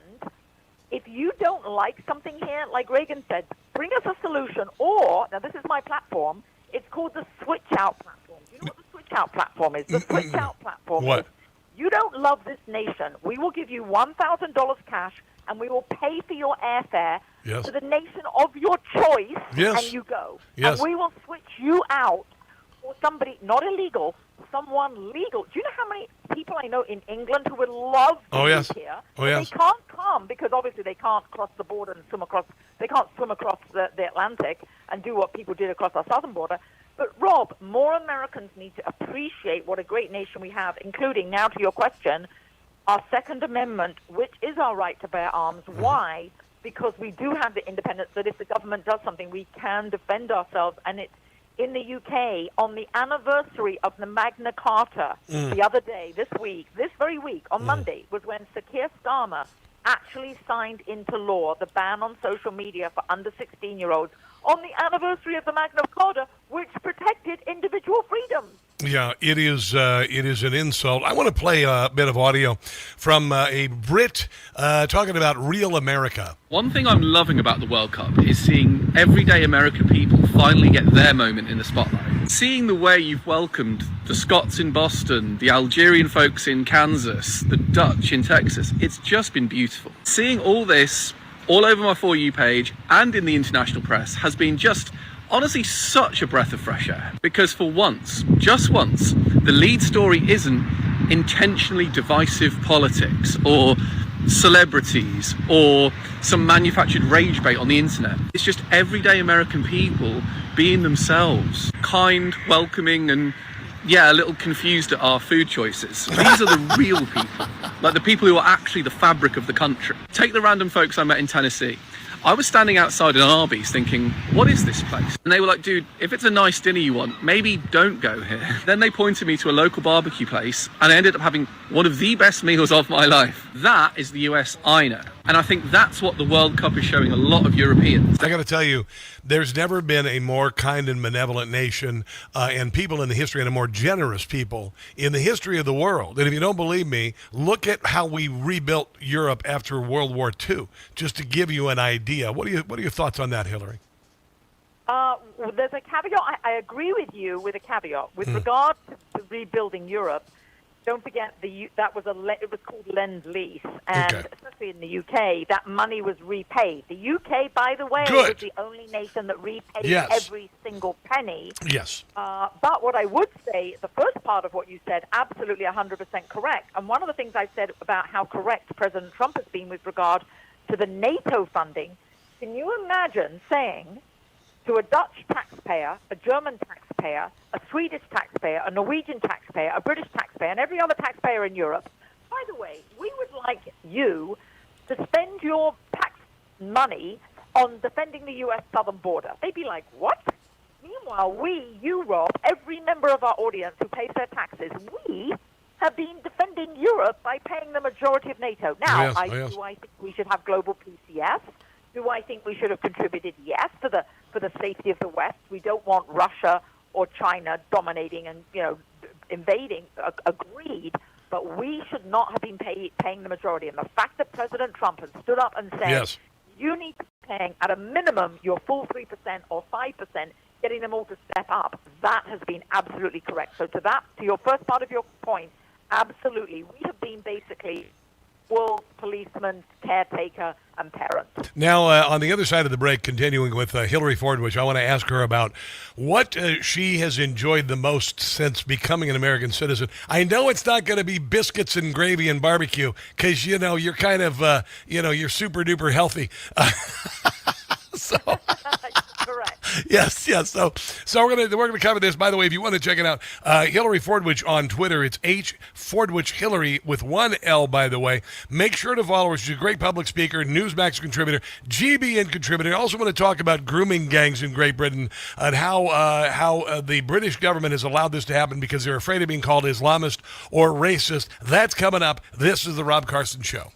if you don't like something here, like Reagan said, bring us a solution. Or, now this is my platform, it's called the Switch Out platform. Do you know what the Switch Out platform is? The Switch Out platform is, you don't love this nation, we will give you $1,000 cash, and we will pay for your airfare to the nation of your choice, and you go. Yes. And we will switch you out for somebody, not illegal, someone legal. Do you know how many people I know in England who would love to live here? They can't come because obviously they can't cross the border and swim across. They can't swim across the Atlantic and do what people did across our southern border. But Rob, more Americans need to appreciate what a great nation we have, including, now to your question, our Second Amendment, which is our right to bear arms. Why? Because we do have the independence that if the government does something, we can defend ourselves. And it's in the UK, on the anniversary of the Magna Carta, the other day, this very week, on Monday, was when Sir Keir Starmer actually signed into law the ban on social media for under 16-year-olds on the anniversary of the Magna Carta, which protected individual freedoms. Yeah, it is an insult. I want to play a bit of audio from a Brit talking about real America. One thing I'm loving about the World Cup is seeing everyday American people finally get their moment in the spotlight. Seeing the way you've welcomed the Scots in Boston, the Algerian folks in Kansas, the Dutch in Texas, it's just been beautiful. Seeing all this all over my For You page and in the international press has been just honestly such a breath of fresh air, because for once, just once, the lead story isn't intentionally divisive politics or celebrities or some manufactured rage bait on the internet. It's just everyday American people being themselves, kind, welcoming, and a little confused at our food choices. These are the real people, like the people who are actually the fabric of the country. Take the random folks I met in Tennessee. I was standing outside an Arby's thinking, what is this place? And they were like, dude, if it's a nice dinner you want, maybe don't go here. Then they pointed me to a local barbecue place, and I ended up having one of the best meals of my life. That is the US I know. And I think that's what the World Cup is showing a lot of Europeans. I got to tell you, there's never been a more kind and benevolent nation and people in the history, and a more generous people in the history of the world. And if you don't believe me, look at how we rebuilt Europe after World War II, just to give you an idea. What are your thoughts on that, Hillary? There's a caveat. I agree with you with a caveat. With regard to rebuilding Europe, don't forget it was called Lend-Lease, and especially in the UK, that money was repaid. The UK, by the way, was the only nation that repaid every single penny. Yes. But what I would say, the first part of what you said, absolutely 100% correct. And one of the things I said about how correct President Trump has been with regard to the NATO funding, can you imagine saying to a Dutch taxpayer, a German taxpayer, a Swedish taxpayer, a Norwegian taxpayer, a British taxpayer, and every other taxpayer in Europe, by the way, we would like you to spend your tax money on defending the U.S. southern border. They'd be like, what? Meanwhile, you, Rob, every member of our audience who pays their taxes, we have been defending Europe by paying the majority of NATO. Now, do I think we should have global peace? Yes. Do I think we should have contributed? Yes, for the safety of the West. We don't want Russia or China dominating and invading. Agreed, but we should not have been paying the majority. And the fact that President Trump has stood up and said, you need to be paying at a minimum your full 3% or 5%, getting them all to step up, that has been absolutely correct. So to your first part of your point, absolutely, we have been basically world's policeman, caretaker, and parent. Now, on the other side of the break, continuing with Hillary Ford, which I want to ask her about what she has enjoyed the most since becoming an American citizen. I know it's not going to be biscuits and gravy and barbecue because, you're kind of, you're super duper healthy. So. Correct. Yes. So we're gonna cover this. By the way, if you want to check it out, Hillary Fordwich on Twitter. It's Fordwich Hillary with one L. By the way, make sure to follow her. She's a great public speaker, Newsmax contributor, GBN contributor. I also want to talk about grooming gangs in Great Britain and how the British government has allowed this to happen because they're afraid of being called Islamist or racist. That's coming up. This is the Rob Carson Show.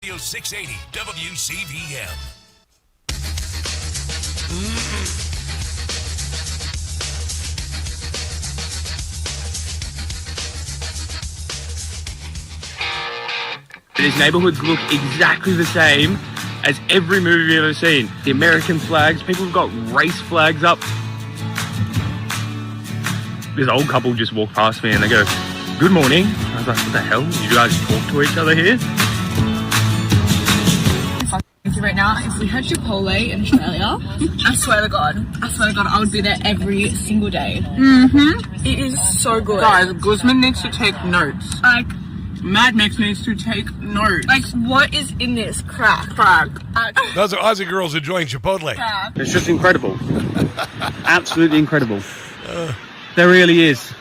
Radio 680 WCVM. These neighborhoods look exactly the same as every movie you've ever seen. The American flags, people have got race flags up. This old couple just walked past me and they go, "Good morning." I was like, what the hell? Did you guys talk to each other here? Right now, if we had Chipotle in Australia, I swear to God, I would be there every single day. It is so good. Guys, Guzman needs to take notes. Like, Mad Max needs to take notes. Like, what is in this? Crack. Those are Aussie girls enjoying Chipotle. Crack. It's just incredible. Absolutely incredible. There really is.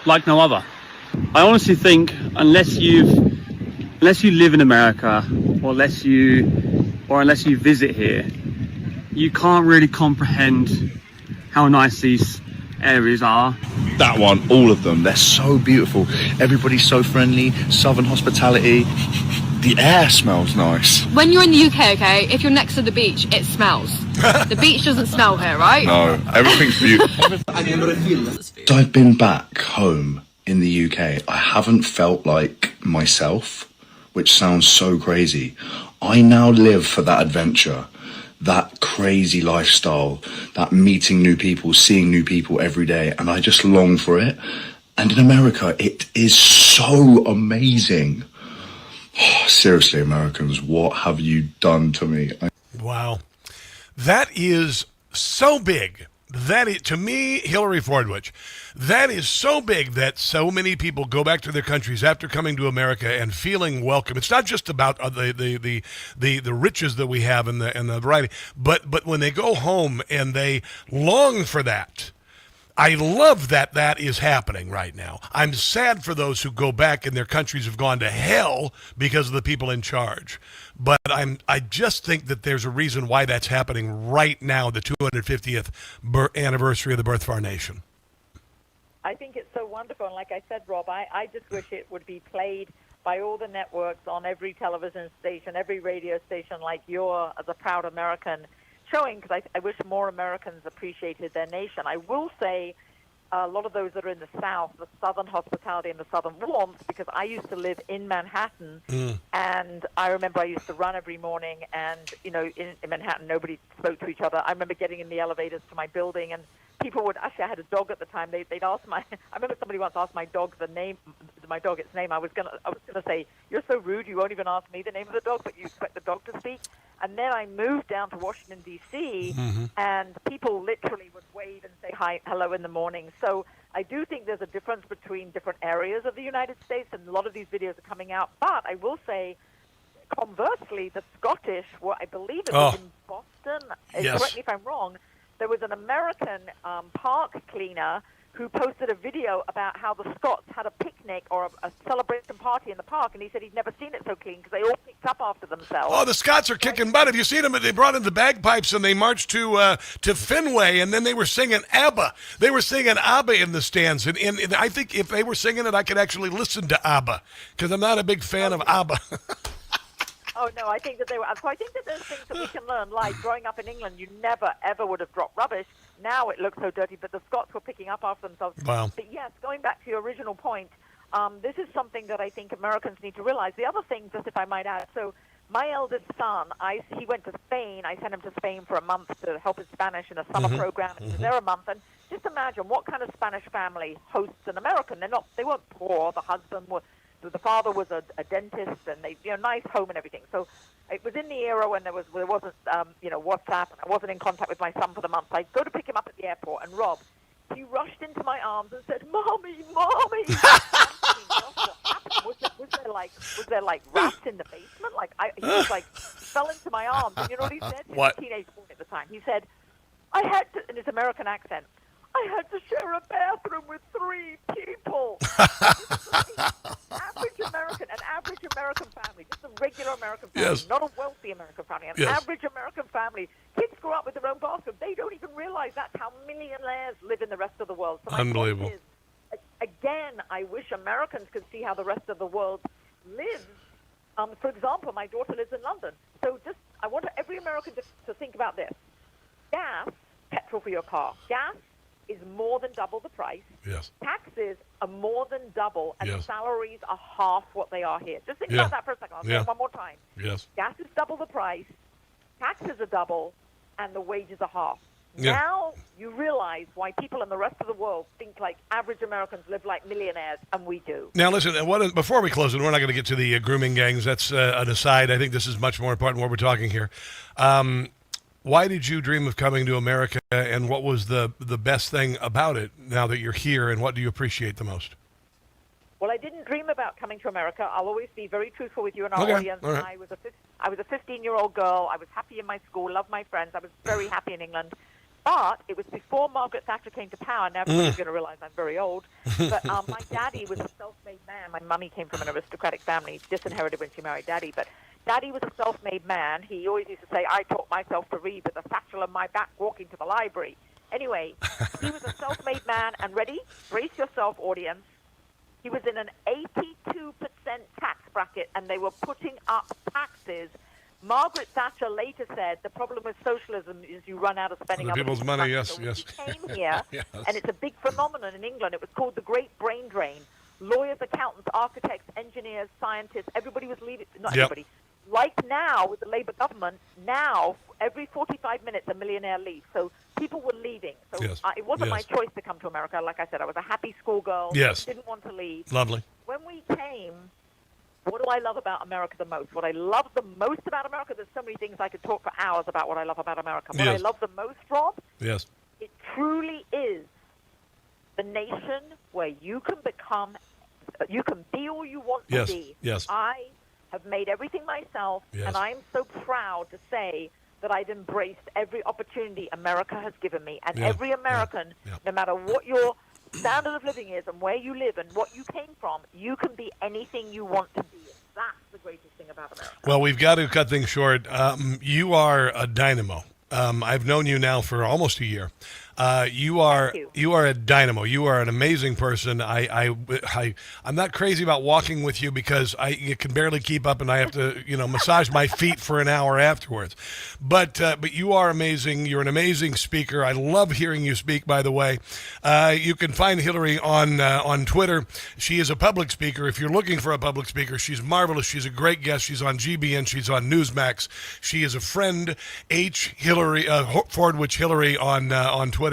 Like no other. I honestly think unless you live in America or unless you visit here, you can't really comprehend how nice these areas are. that one, all of them. They're so beautiful. Everybody's so friendly, southern hospitality. The air smells nice. When you're in the UK, okay, if you're next to the beach, it smells. The beach doesn't smell here, right? No, everything's beautiful. I've been back home in the UK. I haven't felt like myself, which sounds so crazy. I now live for that adventure, that crazy lifestyle, that meeting new people, seeing new people every day, and I just long for it. And in America, it is so amazing. Seriously, Americans, what have you done to me? Wow. That is so big. That is, to me, Hillary Fordwich, that is so big that so many people go back to their countries after coming to America and feeling welcome. It's not just about the riches that we have and the variety, but when they go home and they long for that. I love that that is happening right now. I'm sad for those who go back and their countries have gone to hell because of the people in charge. But I just think that there's a reason why that's happening right now, the 250th anniversary of the birth of our nation. I think it's so wonderful. And like I said, Rob, I just wish it would be played by all the networks on every television station, every radio station like you're, as a proud American, showing, because I wish more Americans appreciated their nation. I will say a lot of those that are in the South, the Southern hospitality and the Southern warmth, because I used to live in Manhattan, and I remember I used to run every morning, and, you know, in Manhattan, nobody spoke to each other. I remember getting in the elevators to my building, and people would, actually, I had a dog at the time, they'd ask I remember somebody once asked my dog its name. I was gonna say, you're so rude, you won't even ask me the name of the dog, but you expect the dog to speak. And then I moved down to Washington, D.C., and people literally would wave and say hi, hello in the morning. So I do think there's a difference between different areas of the United States, and a lot of these videos are coming out. But I will say, conversely, the Scottish, I believe it was in Boston, correct me if I'm wrong, there was an American park cleaner who posted a video about how the Scots had a picnic or a celebration party in the park, and he said he'd never seen it so clean because they all picked up after themselves. Oh, the Scots are kicking butt. Have you seen them? They brought in the bagpipes and they marched to Fenway, and then they were singing ABBA. They were singing ABBA in the stands, and I think if they were singing it, I could actually listen to ABBA, because I'm not a big fan of ABBA. Oh, no, I think that they were. So I think that there's things that we can learn. Like growing up in England, you never, ever would have dropped rubbish. Now it looks so dirty, but the Scots were picking up after themselves. Wow. But yes, going back to your original point, this is something that I think Americans need to realize. The other thing, just if I might add, so my eldest son, he went to Spain. I sent him to Spain for a month to help his Spanish in a summer program, and he was there a month. And just imagine what kind of Spanish family hosts an American. They weren't poor. The father was a dentist, and they, nice home and everything. So it was in the era when there wasn't, WhatsApp, and I wasn't in contact with my son for the month. I go to pick him up at the airport, and Rob, he rushed into my arms and said, "Mommy, Mommy!" Was there rats in the basement? He was fell into my arms, and you know what he said? He was a teenage boy at the time. He said, "I had to," in his American accent, "I had to share a bathroom with 3 people." An average American family, just a regular American family, not a wealthy American family, average American family. Kids grow up with their own bathroom. They don't even realize that's how millionaires live in the rest of the world. So unbelievable. Again, I wish Americans could see how the rest of the world lives. For example, my daughter lives in London. So I want every American to think about this. Gas, petrol for your car, gas is more than double the price. Yes. Taxes are more than double, and salaries are half what they are here. Just think about that for a second. I'll say it one more time. Yes. Gas is double the price, taxes are double, and the wages are half. Now you realize why people in the rest of the world think like average Americans live like millionaires, and we do. Now, listen, before we close it, we're not going to get to the grooming gangs. That's an aside. I think this is much more important what we're talking here. Why did you dream of coming to America, and what was the best thing about it now that you're here, and what do you appreciate the most? Well, I didn't dream about coming to America. I'll always be very truthful with you and our audience. Right. I was a 15-year-old girl. I was happy in my school, loved my friends. I was very happy in England. But it was before Margaret Thatcher came to power. Now everybody's going to realize I'm very old. But my daddy was a self-made man. My mummy came from an aristocratic family, disinherited when she married Daddy. But Daddy was a self-made man. He always used to say, "I taught myself to read with a satchel on my back walking to the library." Anyway, he was a self-made man, and ready? Brace yourself, audience. He was in an 82% tax bracket, and they were putting up taxes. Margaret Thatcher later said the problem with socialism is you run out of spending other people's money. Yes, so yes. He came here, yes. and it's a big phenomenon in England. It was called the Great Brain Drain. Lawyers, accountants, architects, engineers, scientists, everybody was leaving. Not everybody. Like now with the Labour government, now every 45 minutes a millionaire leaves. So people were leaving. So it wasn't my choice to come to America. Like I said, I was a happy schoolgirl. Yes. Didn't want to leave. Lovely. When we came, what do I love about America the most? What I love the most about America, there's so many things I could talk for hours about what I love about America. What I love the most, Rob, yes, it truly is the nation where you can be all you want to be. Yes. I have made everything myself, and I'm so proud to say that I've embraced every opportunity America has given me. And every American, no matter what your standard of living is and where you live and what you came from, you can be anything you want to be. That's the greatest thing about America. Well, we've got to cut things short. You are a dynamo. I've known you now for almost a year. You are a dynamo. You are an amazing person. I'm not crazy about walking with you because you can barely keep up, and I have to massage my feet for an hour afterwards. But you are amazing. You're an amazing speaker. I love hearing you speak. By the way, you can find Hillary on Twitter. She is a public speaker. If you're looking for a public speaker, she's marvelous. She's a great guest. She's on GBN. She's on Newsmax. She is a friend. Fordwich Hillary on Twitter.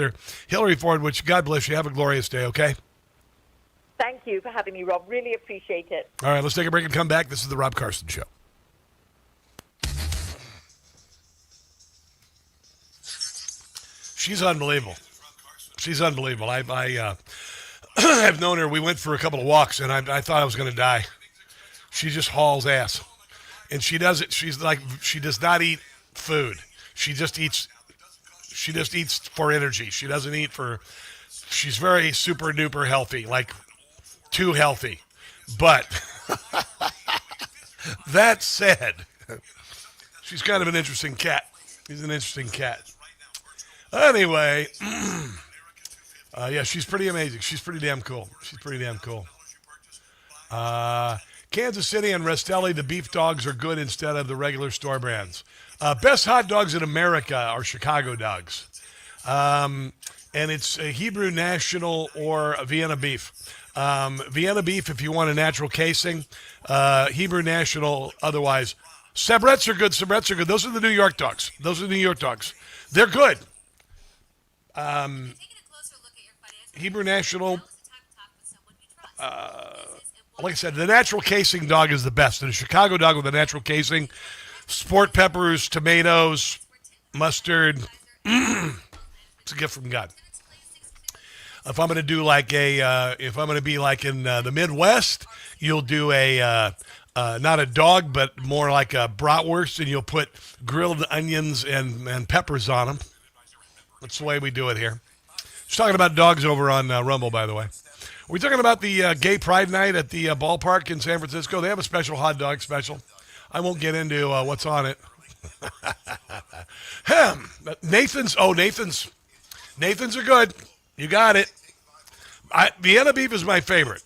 Hillary Fordwich, God bless you. Have a glorious day, okay? Thank you for having me, Rob. Really appreciate it. All right, let's take a break and come back. This is the Rob Carson Show. She's unbelievable. She's unbelievable. I've known her. We went for a couple of walks, and I thought I was going to die. She just hauls ass. And she does it. She does not eat food. She just eats for energy. She doesn't eat she's very super duper healthy, like too healthy. But that said, she's kind of an interesting cat. She's an interesting cat. Anyway, she's pretty amazing. She's pretty damn cool. Kansas City and Restelli, the beef dogs are good instead of the regular store brands. Best hot dogs in America are Chicago dogs. And it's a Hebrew National or a Vienna beef. Vienna beef if you want a natural casing. Hebrew National otherwise. Sabrettes are good. Those are the New York dogs. They're good. Hebrew National, like I said, the natural casing dog is the best. And a Chicago dog with a natural casing, sport peppers, tomatoes, mustard. It's a gift from God. If I'm going to do if I'm going to be like in the Midwest, you'll do not a dog, but more like a bratwurst, and you'll put grilled onions and peppers on them. That's the way we do it here. Just talking about dogs over on Rumble, by the way. We're talking about the Gay Pride Night at the ballpark in San Francisco. They have a special hot dog special. I won't get into what's on it. Nathan's are good. You got it. Vienna beef is my favorite.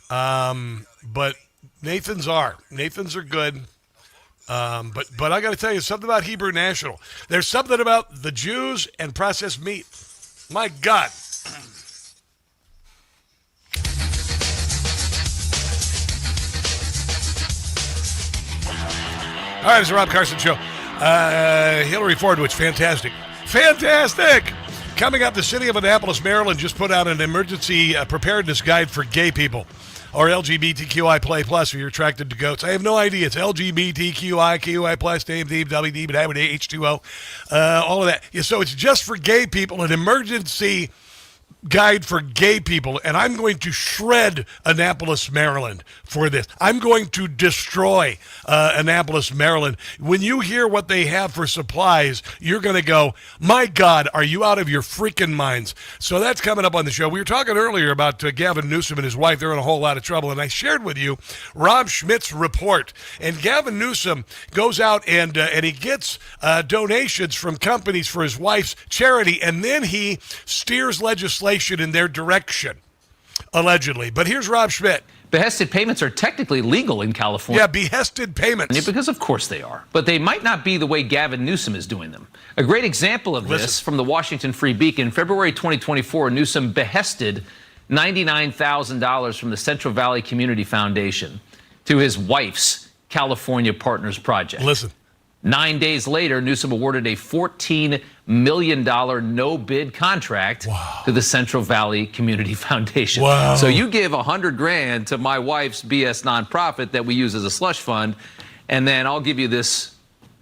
But Nathan's are good. But I got to tell you something about Hebrew National. There's something about the Jews and processed meat. My God. All right, it's the Rob Carson Show. Hillary Fordwich, fantastic. Coming up, the city of Annapolis, Maryland, just put out an emergency preparedness guide for gay people, or LGBTQI plus if you're attracted to goats. I have no idea. It's LGBTQI, QI plus, WD, H2O, all of that. Yeah, so it's just for gay people, an emergency guide for gay people, and I'm going to shred Annapolis, Maryland for this. I'm going to destroy Annapolis, Maryland. When you hear what they have for supplies, you're going to go, my God, are you out of your freaking minds? So that's coming up on the show. We were talking earlier about Gavin Newsom and his wife. They're in a whole lot of trouble, and I shared with you Rob Schmidt's report. And Gavin Newsom goes out and he gets donations from companies for his wife's charity, and then he steers legislation in their direction, allegedly. But here's Rob Schmidt. Behested payments are technically legal in California. Yeah, behested payments. Because of course they are. But they might not be the way Gavin Newsom is doing them. A great example of this from the Washington Free Beacon. February 2024, Newsom behested $99,000 from the Central Valley Community Foundation to his wife's California Partners Project. Listen. 9 days later, Newsom awarded a $14 million no-bid contract to the Central Valley Community Foundation. Wow. So you give $100,000 to my wife's BS nonprofit that we use as a slush fund, and then I'll give you this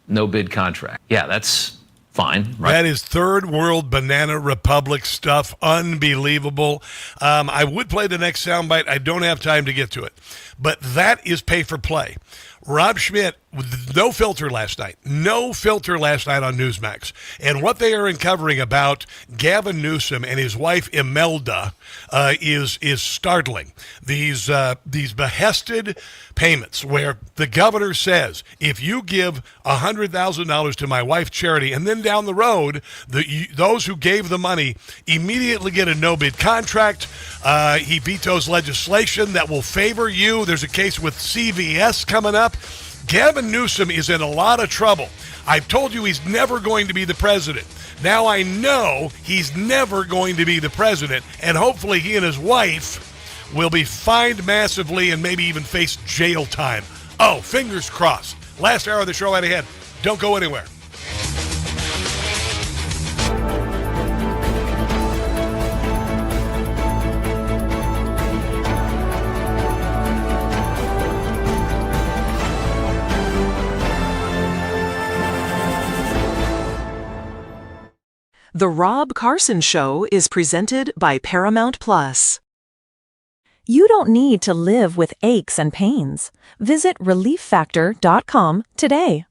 no-bid contract. Yeah, that's fine, right? That is third world banana republic stuff. Unbelievable. I would play the next soundbite. I don't have time to get to it. But that is pay for play. Rob Schmidt, with no filter last night on Newsmax. And what they are uncovering about Gavin Newsom and his wife Imelda is startling. These behested payments where the governor says, if you give $100,000 to my wife's charity, and then down the road, those who gave the money immediately get a no-bid contract. He vetoes legislation that will favor you. There's a case with CVS coming up. Gavin Newsom is in a lot of trouble. I've told you he's never going to be the president. Now I know he's never going to be the president, and hopefully he and his wife will be fined massively and maybe even face jail time. Oh, fingers crossed. Last hour of the show out ahead. Don't go anywhere. The Rob Carson Show is presented by Paramount Plus. You don't need to live with aches and pains. Visit ReliefFactor.com today.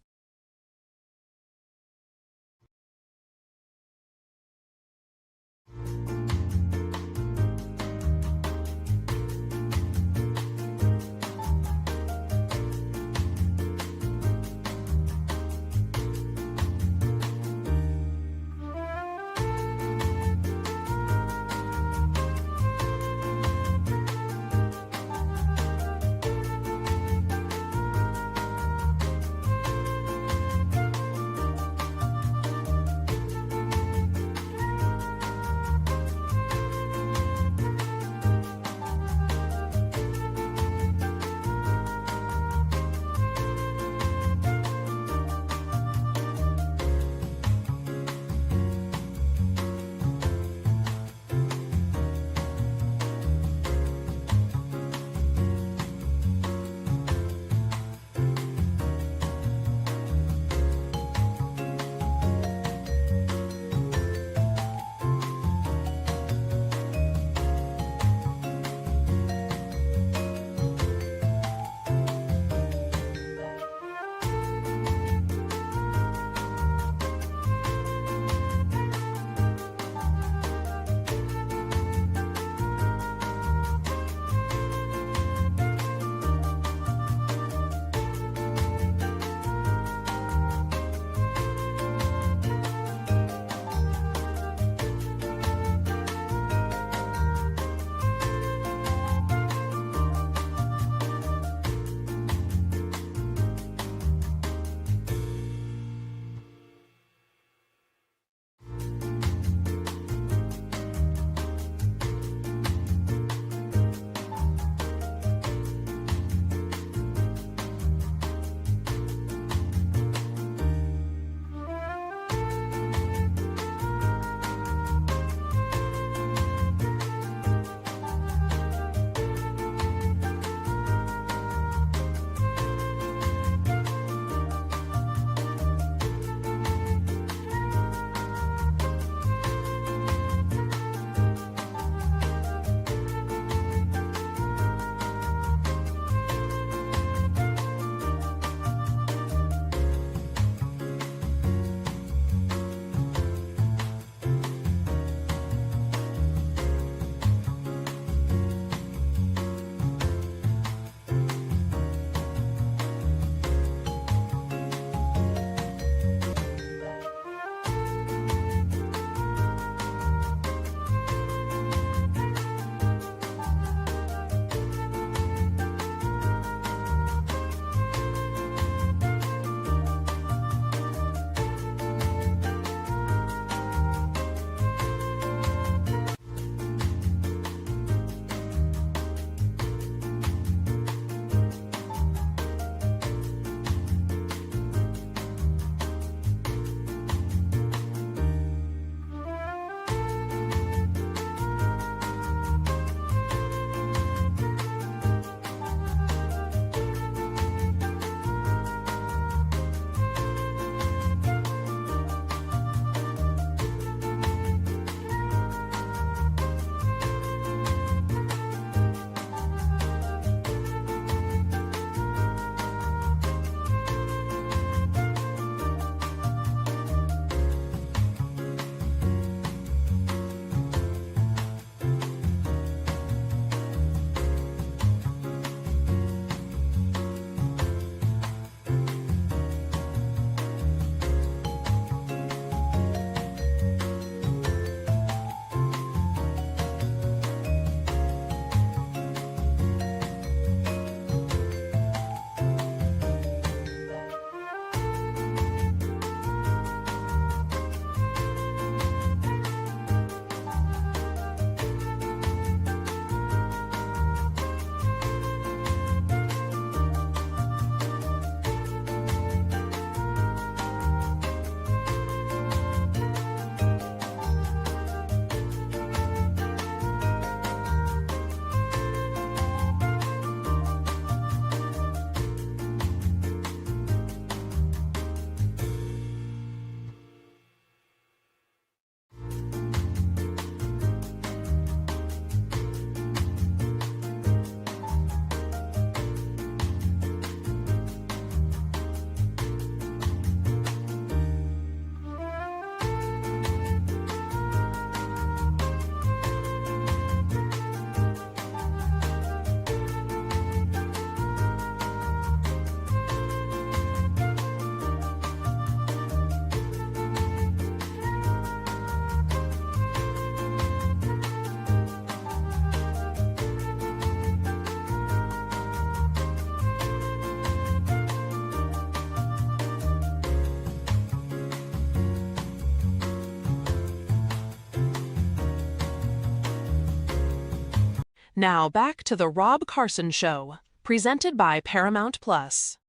Now back to the Rob Carson Show, presented by Paramount Plus.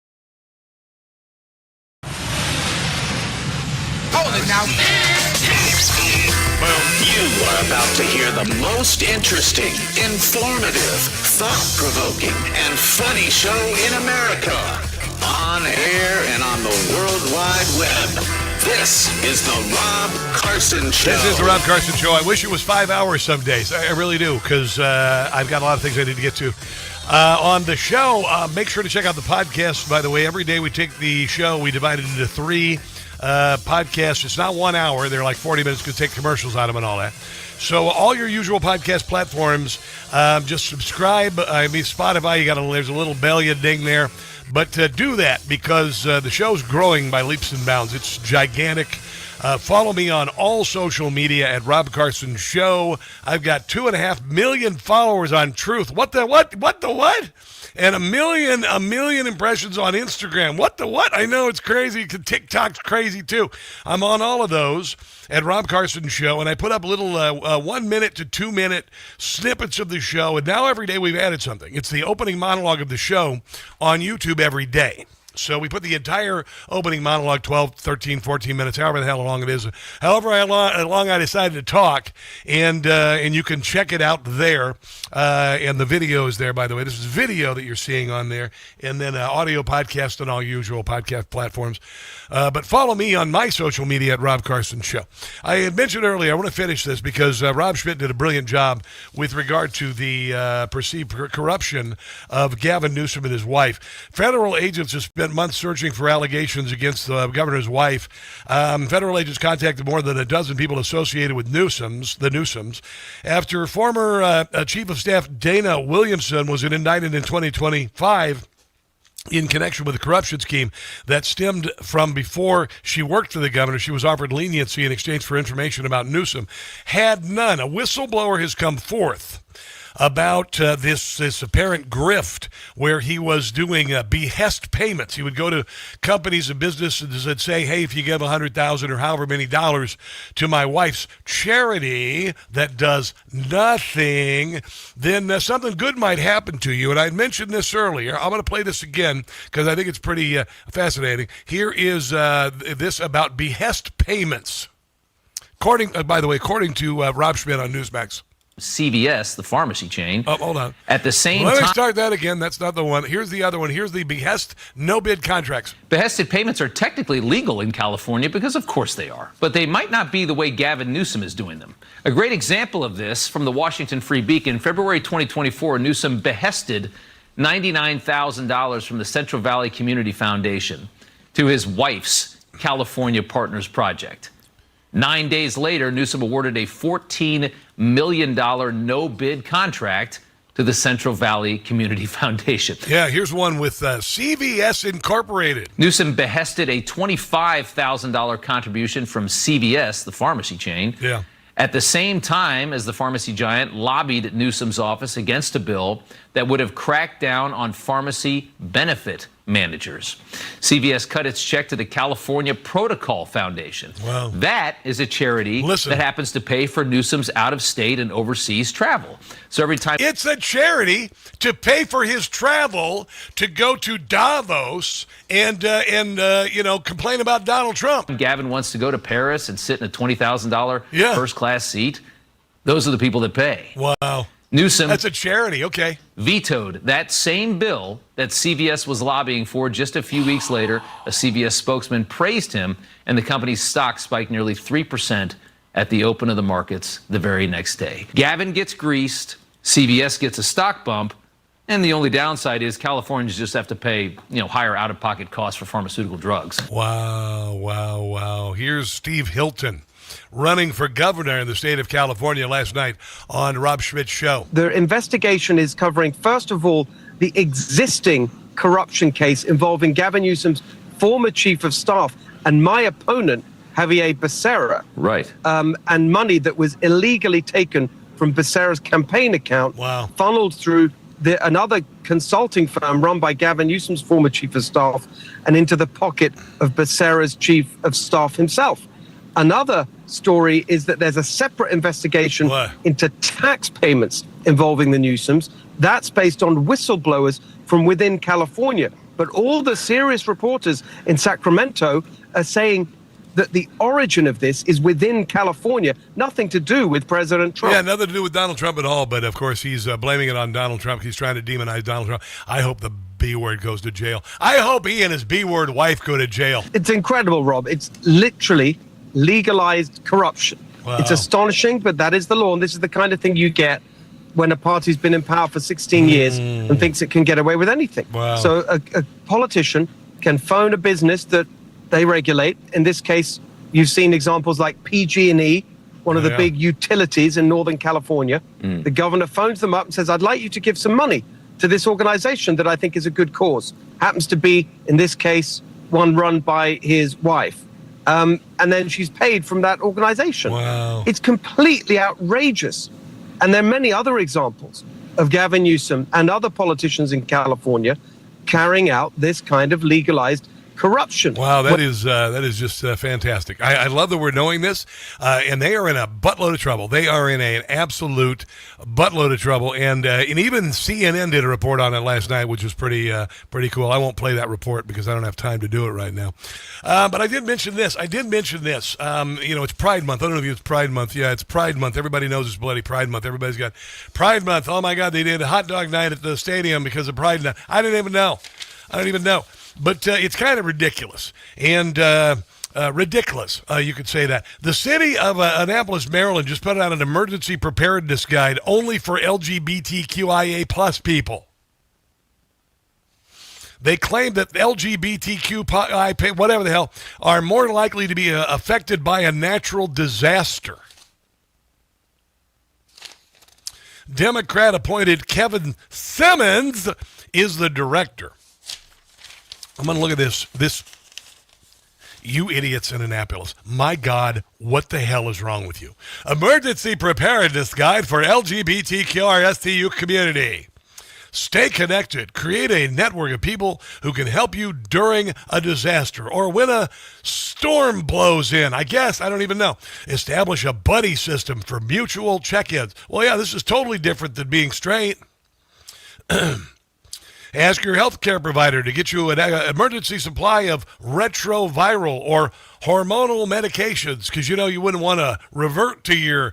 Hold it now. You are about to hear the most interesting, informative, thought-provoking, and funny show in America. On air and on the World Wide Web. This is the Rob Carson Show. This is the Rob Carson Show. I wish it was 5 hours some days. I really do, because I've got a lot of things I need to get to. On the show, make sure to check out the podcast, by the way. Every day we take the show, we divide it into 3 podcasts. It's not 1 hour. They're like 40 minutes. Could take commercials out of them and all that. So all your usual podcast platforms, just subscribe. I mean, Spotify, there's a little bell you ding there. But do that, because the show's growing by leaps and bounds. It's gigantic. Follow me on all social media at Rob Carson Show. I've got 2.5 million followers on Truth. What the what? And a million impressions on Instagram. What the what? I know it's crazy. TikTok's crazy too. I'm on all of those at Rob Carson Show, and I put up little 1 minute to 2 minute snippets of the show, and now every day we've added something. It's the opening monologue of the show on YouTube every day. So we put the entire opening monologue, 12, 13, 14 minutes, however the hell long it is, however long I decided to talk, and you can check it out there. And the video is there, by the way. This is video that you're seeing on there, and then audio podcast on all usual podcast platforms. But follow me on my social media at Rob Carson Show. I had mentioned earlier, I want to finish this because Rob Schmidt did a brilliant job with regard to the perceived corruption of Gavin Newsom and his wife. Federal agents have spent months searching for allegations against the governor's wife. Federal agents contacted more than a dozen people associated with the Newsoms, after former Chief of Staff Dana Williamson was indicted in 2025 in connection with a corruption scheme that stemmed from before she worked for the governor. She was offered leniency in exchange for information about Newsom. Had none. A whistleblower has come forth about this apparent grift where he was doing behest payments. He would go to companies and businesses and say, hey, if you give $100,000 or however many dollars to my wife's charity that does nothing, then something good might happen to you. And I mentioned this earlier. I'm going to play this again because I think it's pretty fascinating. Here is this about behest payments. According to Rob Schmidt on Newsmax. CVS, the pharmacy chain. Oh, hold on. At the same time... Let me start that again. That's not the one. Here's the other one. Here's the behest no-bid contracts. Behested payments are technically legal in California because, of course, they are. But they might not be the way Gavin Newsom is doing them. A great example of this from the Washington Free Beacon, February 2024, Newsom behested $99,000 from the Central Valley Community Foundation to his wife's California Partners Project. 9 days later, Newsom awarded a $14 million no-bid contract to the Central Valley Community Foundation. Yeah, here's one with CVS Incorporated. Newsom behested a $25,000 contribution from CVS, the pharmacy chain. Yeah. At the same time as the pharmacy giant lobbied Newsom's office against a bill that would have cracked down on pharmacy benefit managers. CVS cut its check to the California Protocol Foundation. Wow. That is a charity that happens to pay for Newsom's out-of-state and overseas travel. So every time... It's a charity to pay for his travel to go to Davos and complain about Donald Trump. Gavin wants to go to Paris and sit in a $20,000 first-class seat. Those are the people that pay. Wow. Newsom... That's a charity, okay. ...vetoed that same bill that CVS was lobbying for. Just a few weeks later, a CVS spokesman praised him, and the company's stock spiked nearly 3% at the open of the markets the very next day. Gavin gets greased, CVS gets a stock bump, and the only downside is Californians just have to pay, higher out-of-pocket costs for pharmaceutical drugs. Wow. Here's Steve Hilton running for governor in the state of California last night on Rob Schmidt's show. The investigation is covering, first of all, the existing corruption case involving Gavin Newsom's former chief of staff and my opponent, Javier Becerra. Right. And money that was illegally taken from Becerra's campaign account, funneled through another consulting firm run by Gavin Newsom's former chief of staff and into the pocket of Becerra's chief of staff himself. Another story is that there's a separate investigation into tax payments involving the Newsoms. That's based on whistleblowers from within California. But all the serious reporters in Sacramento are saying that the origin of this is within California, nothing to do with President Trump. Yeah, nothing to do with Donald Trump at all, but of course he's blaming it on Donald Trump. He's trying to demonize Donald Trump. I hope the B-word goes to jail. I hope he and his B-word wife go to jail. It's incredible, Rob. It's literally legalized corruption. Wow. It's astonishing, but that is the law, and this is the kind of thing you get when a party's been in power for 16 years and thinks it can get away with anything. Wow. So a politician can phone a business that they regulate. In this case, you've seen examples like PG&E, one of the big utilities in Northern California. The governor phones them up and says, I'd like you to give some money to this organization that I think is a good cause. Happens to be, in this case, one run by his wife. And then she's paid from that organization. Wow. It's completely outrageous. And there are many other examples of Gavin Newsom and other politicians in California carrying out this kind of legalized corruption. Wow, that is just fantastic. I love that we're knowing this, and they are in a buttload of trouble. They are in an absolute buttload of trouble, and even CNN did a report on it last night, which was pretty cool. I won't play that report because I don't have time to do it right now. But I did mention this. It's Pride Month. I don't know if it's Pride Month. Yeah, it's Pride Month. Everybody knows it's bloody Pride Month. Everybody's got Pride Month. Oh my God, they did a hot dog night at the stadium because of Pride Night. I don't even know. But it's kind of ridiculous. And ridiculous, you could say that. The city of Annapolis, Maryland, just put out an emergency preparedness guide only for LGBTQIA plus people. They claim that LGBTQIA, whatever the hell, are more likely to be affected by a natural disaster. Democrat-appointed Kevin Simmons is the director. I'm going to look at this. You idiots in Annapolis. My God, what the hell is wrong with you? Emergency preparedness guide for LGBTQRSTU community. Stay connected. Create a network of people who can help you during a disaster or when a storm blows in. I don't even know. Establish a buddy system for mutual check-ins. Well, yeah, this is totally different than being straight. Ask your healthcare provider to get you an emergency supply of retroviral or hormonal medications because, you wouldn't want to revert to your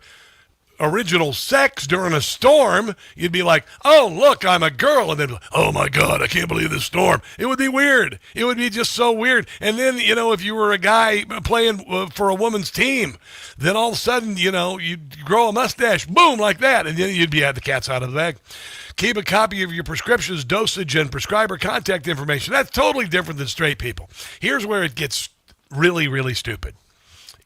original sex during a storm. You'd be like, oh, look, I'm a girl. And then, oh, my God, I can't believe this storm. It would be weird. It would be just so weird. And then, if you were a guy playing for a woman's team, then all of a sudden, you'd grow a mustache, boom, like that. And then you'd be the cat's out of the bag. Keep a copy of your prescriptions, dosage, and prescriber contact information. That's totally different than straight people. Here's where it gets really, really stupid.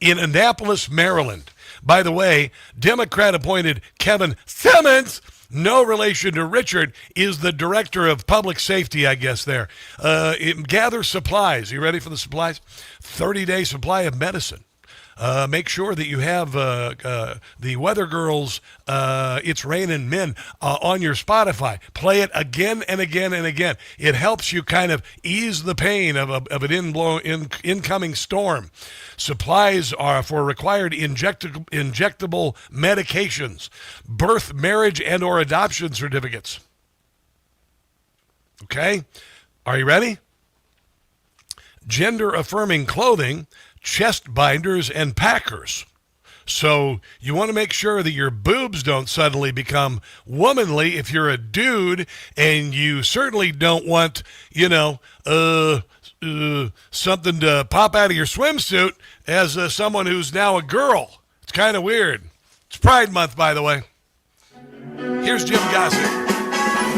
In Annapolis, Maryland, by the way, Democrat-appointed Kevin Simmons, no relation to Richard, is the director of public safety, I guess, there. Gather supplies. You ready for the supplies? 30-day supply of medicine. Make sure that you have the Weather Girls, It's Raining Men on your Spotify. Play it again and again and again. It helps you kind of ease the pain of an incoming storm. Supplies are for required injectable medications, birth, marriage, and or adoption certificates. Okay? Are you ready? Gender-affirming clothing, chest binders, and packers. So you want to make sure that your boobs don't suddenly become womanly if you're a dude, and you certainly don't want, something to pop out of your swimsuit as someone who's now a girl. It's kind of weird. It's Pride Month, by the way. Here's Jim Gossett.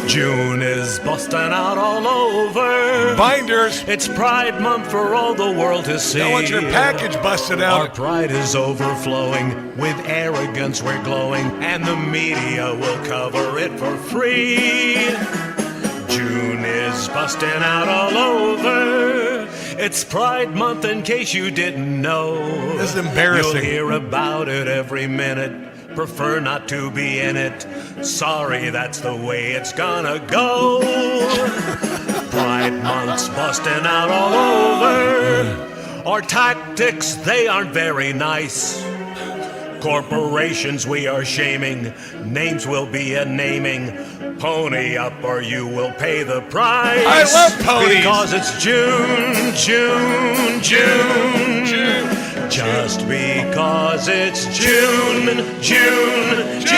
June is busting out all over. Binders. It's Pride Month for all the world to see. Don't want your package busted out. Our pride is overflowing. With arrogance we're glowing. And the media will cover it for free. June is busting out all over. It's Pride Month in case you didn't know. This is embarrassing. You'll hear about it every minute. Prefer not to be in it. Sorry, that's the way it's gonna go. Pride Month's busting out all over. Our tactics tactics, they aren't very nice. Corporations we are shaming, names will be a naming. Pony up or you will pay the price. I love ponies. Because it's June, June, June, June. Just because it's June, June, June.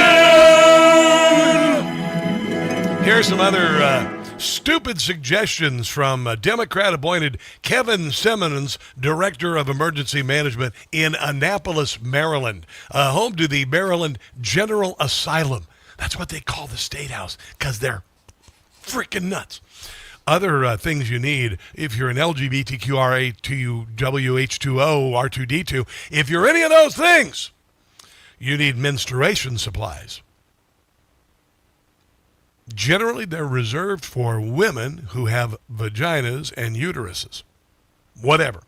Here's some other stupid suggestions from Democrat-appointed Kevin Simmons, Director of Emergency Management in Annapolis, Maryland, home to the Maryland General Asylum. That's what they call the State House because they're freaking nuts. Other things you need if you're an LGBTQRA2WH2O R2D2, if you're any of those things, you need menstruation supplies. Generally, they're reserved for women who have vaginas and uteruses. Whatever.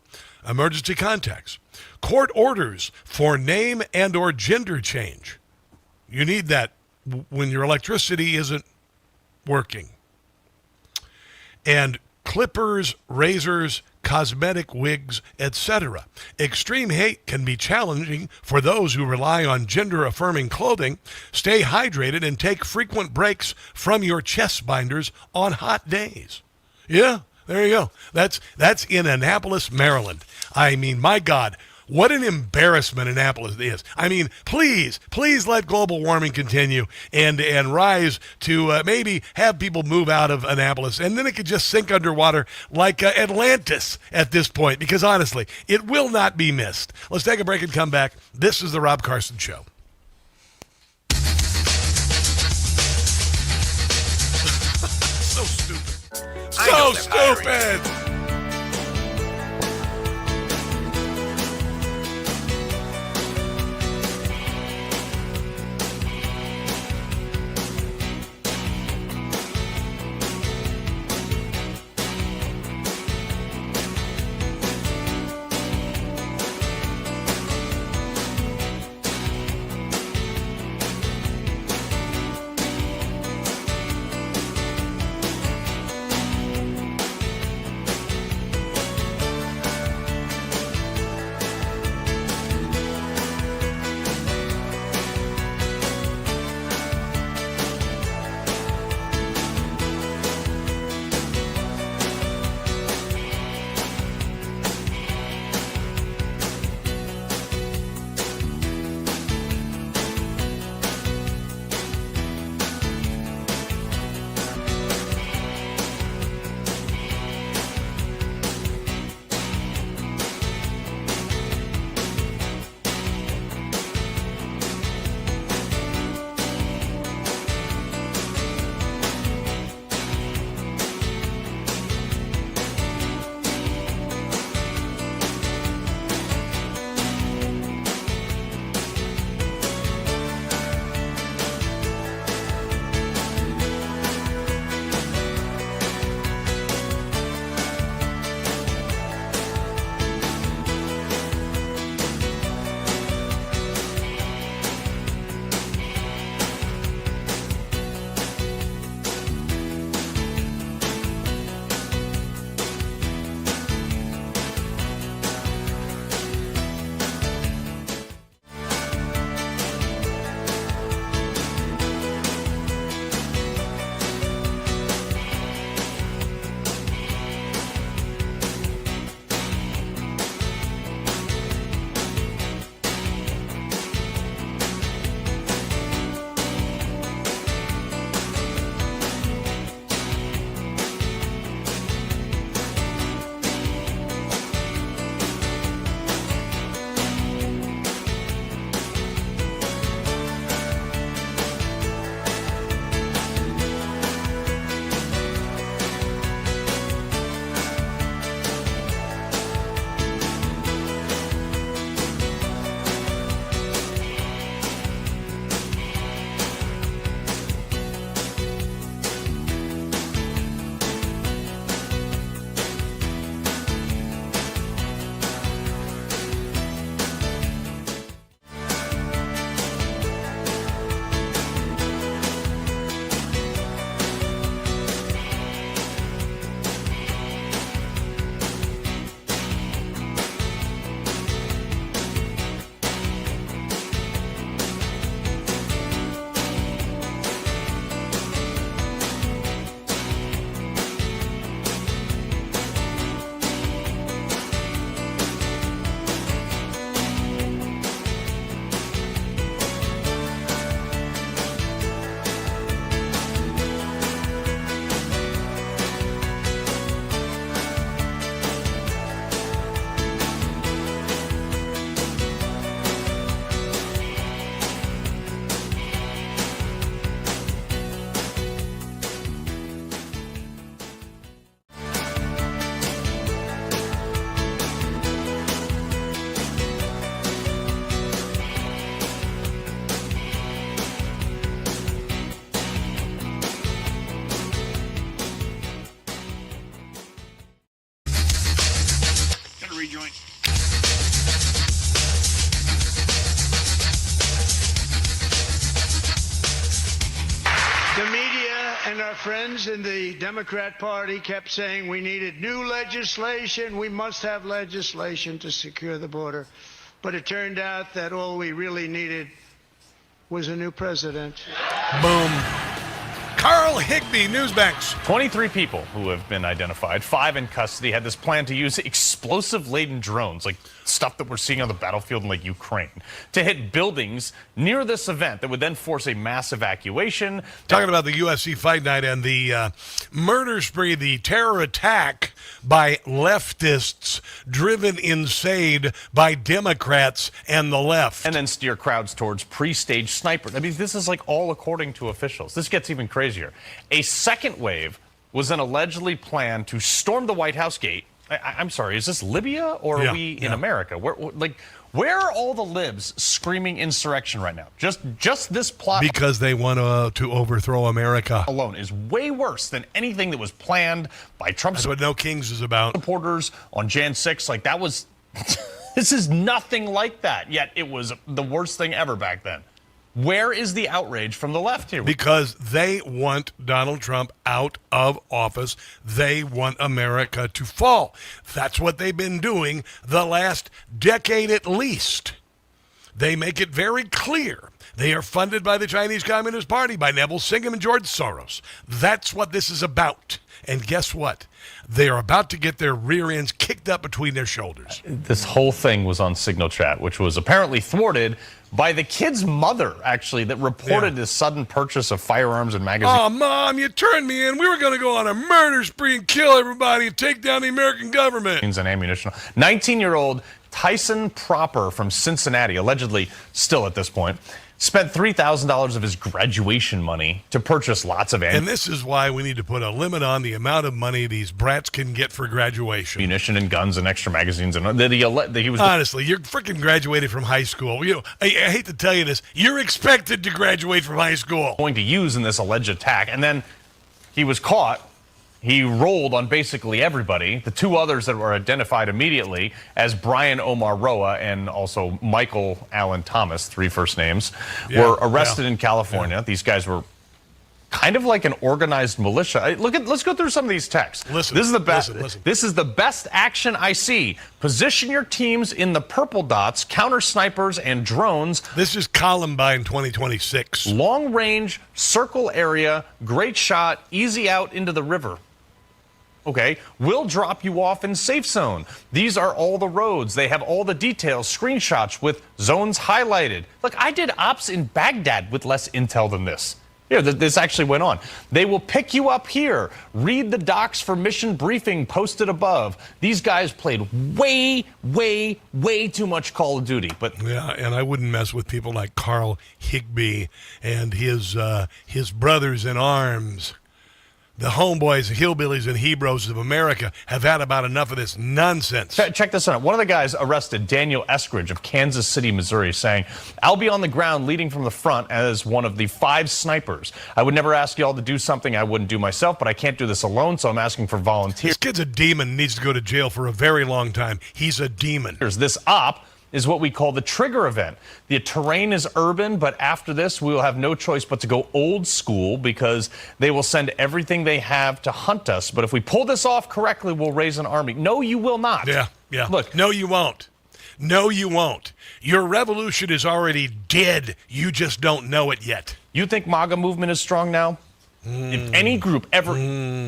Emergency contacts. Court orders for name and or gender change. You need that when your electricity isn't working. And clippers, razors, cosmetic wigs, etc. Extreme hate can be challenging for those who rely on gender-affirming clothing. Stay hydrated and take frequent breaks from your chest binders on hot days. Yeah, there you go. That's in Annapolis, Maryland. I mean, my God, what an embarrassment Annapolis is. I mean, please let global warming continue and rise to maybe have people move out of Annapolis, and then it could just sink underwater like Atlantis at this point, because honestly, it will not be missed. Let's take a break and come back. This is the Rob Carson Show. So stupid. So stupid. And our friends in the Democrat Party kept saying we needed new legislation. We must have legislation to secure the border. But it turned out that all we really needed was a new president. Boom. Carl Higbie, Newsmax. 23 people who have been identified, 5 in custody, had this plan to use explosive-laden drones, like stuff that we're seeing on the battlefield in like Ukraine, to hit buildings near this event that would then force a mass evacuation. Talking about the UFC Fight Night and the murder spree, the terror attack by leftists driven insane by Democrats and the left. And then steer crowds towards pre-staged snipers. I mean, this is like all according to officials. This gets even crazier. A second wave was an allegedly planned to storm the White House gate. I'm sorry, is this Libya or are we in America? Where are all the libs screaming insurrection right now? Just this plot. Because they want to overthrow America. Alone is way worse than anything that was planned by Trump. That's what No Kings is about. Supporters on Jan 6, like that was, this is nothing like that. Yet it was the worst thing ever back then. Where is the outrage from the left here? Because they want Donald Trump out of office. They want America to fall. That's what they've been doing the last decade at least. They make it very clear. They are funded by the Chinese Communist Party, by Neville Singham and George Soros. That's what this is about. And guess what? They are about to get their rear ends kicked up between their shoulders. This whole thing was on Signal Chat, which was apparently thwarted by the kid's mother, actually, that reported this sudden purchase of firearms and magazines. Oh, Mom, you turned me in. We were going to go on a murder spree and kill everybody and take down the American government. And ammunition. 19-year-old Tyson Proper from Cincinnati, allegedly still at this point, spent $3,000 of his graduation money to purchase lots of And this is why we need to put a limit on the amount of money these brats can get for graduation. Ammunition and guns and extra magazines. And that he was honestly, you're freaking graduated from high school. You know, I hate to tell you this. You're expected to graduate from high school. Going to use in this alleged attack. And then he was caught. He rolled on basically everybody. The 2 others that were identified immediately as Brian Omar Roa and also Michael Allen Thomas, 3 first names, were arrested in California. These guys were kind of like an organized militia. Let's go through some of these texts. Listen, this is the best. Listen. This is the best action I see. Position your teams in the purple dots, counter snipers and drones. This is Columbine 2026. Long range, circle area, great shot, easy out into the river. Okay, we'll drop you off in safe zone. These are all the roads. They have all the details, screenshots with zones highlighted. Look, I did ops in Baghdad with less intel than this. Here, this actually went on. They will pick you up here. Read the docs for mission briefing posted above. These guys played way, way, way too much Call of Duty. But yeah, and I wouldn't mess with people like Carl Higbie and his brothers in arms. The homeboys, the hillbillies, and Hebrews of America have had about enough of this nonsense. Check this out. One of the guys arrested, Daniel Eskridge of Kansas City, Missouri, saying, I'll be on the ground leading from the front as one of the 5 snipers. I would never ask y'all to do something I wouldn't do myself, but I can't do this alone, so I'm asking for volunteers. This kid's a demon, needs to go to jail for a very long time. He's a demon. This op is what we call the trigger event. The terrain is urban, but after this, we will have no choice but to go old school because they will send everything they have to hunt us. But if we pull this off correctly, we'll raise an army. No, you will not. Yeah. Look. No, you won't. No, you won't. Your revolution is already dead. You just don't know it yet. You think MAGA movement is strong now? If any group ever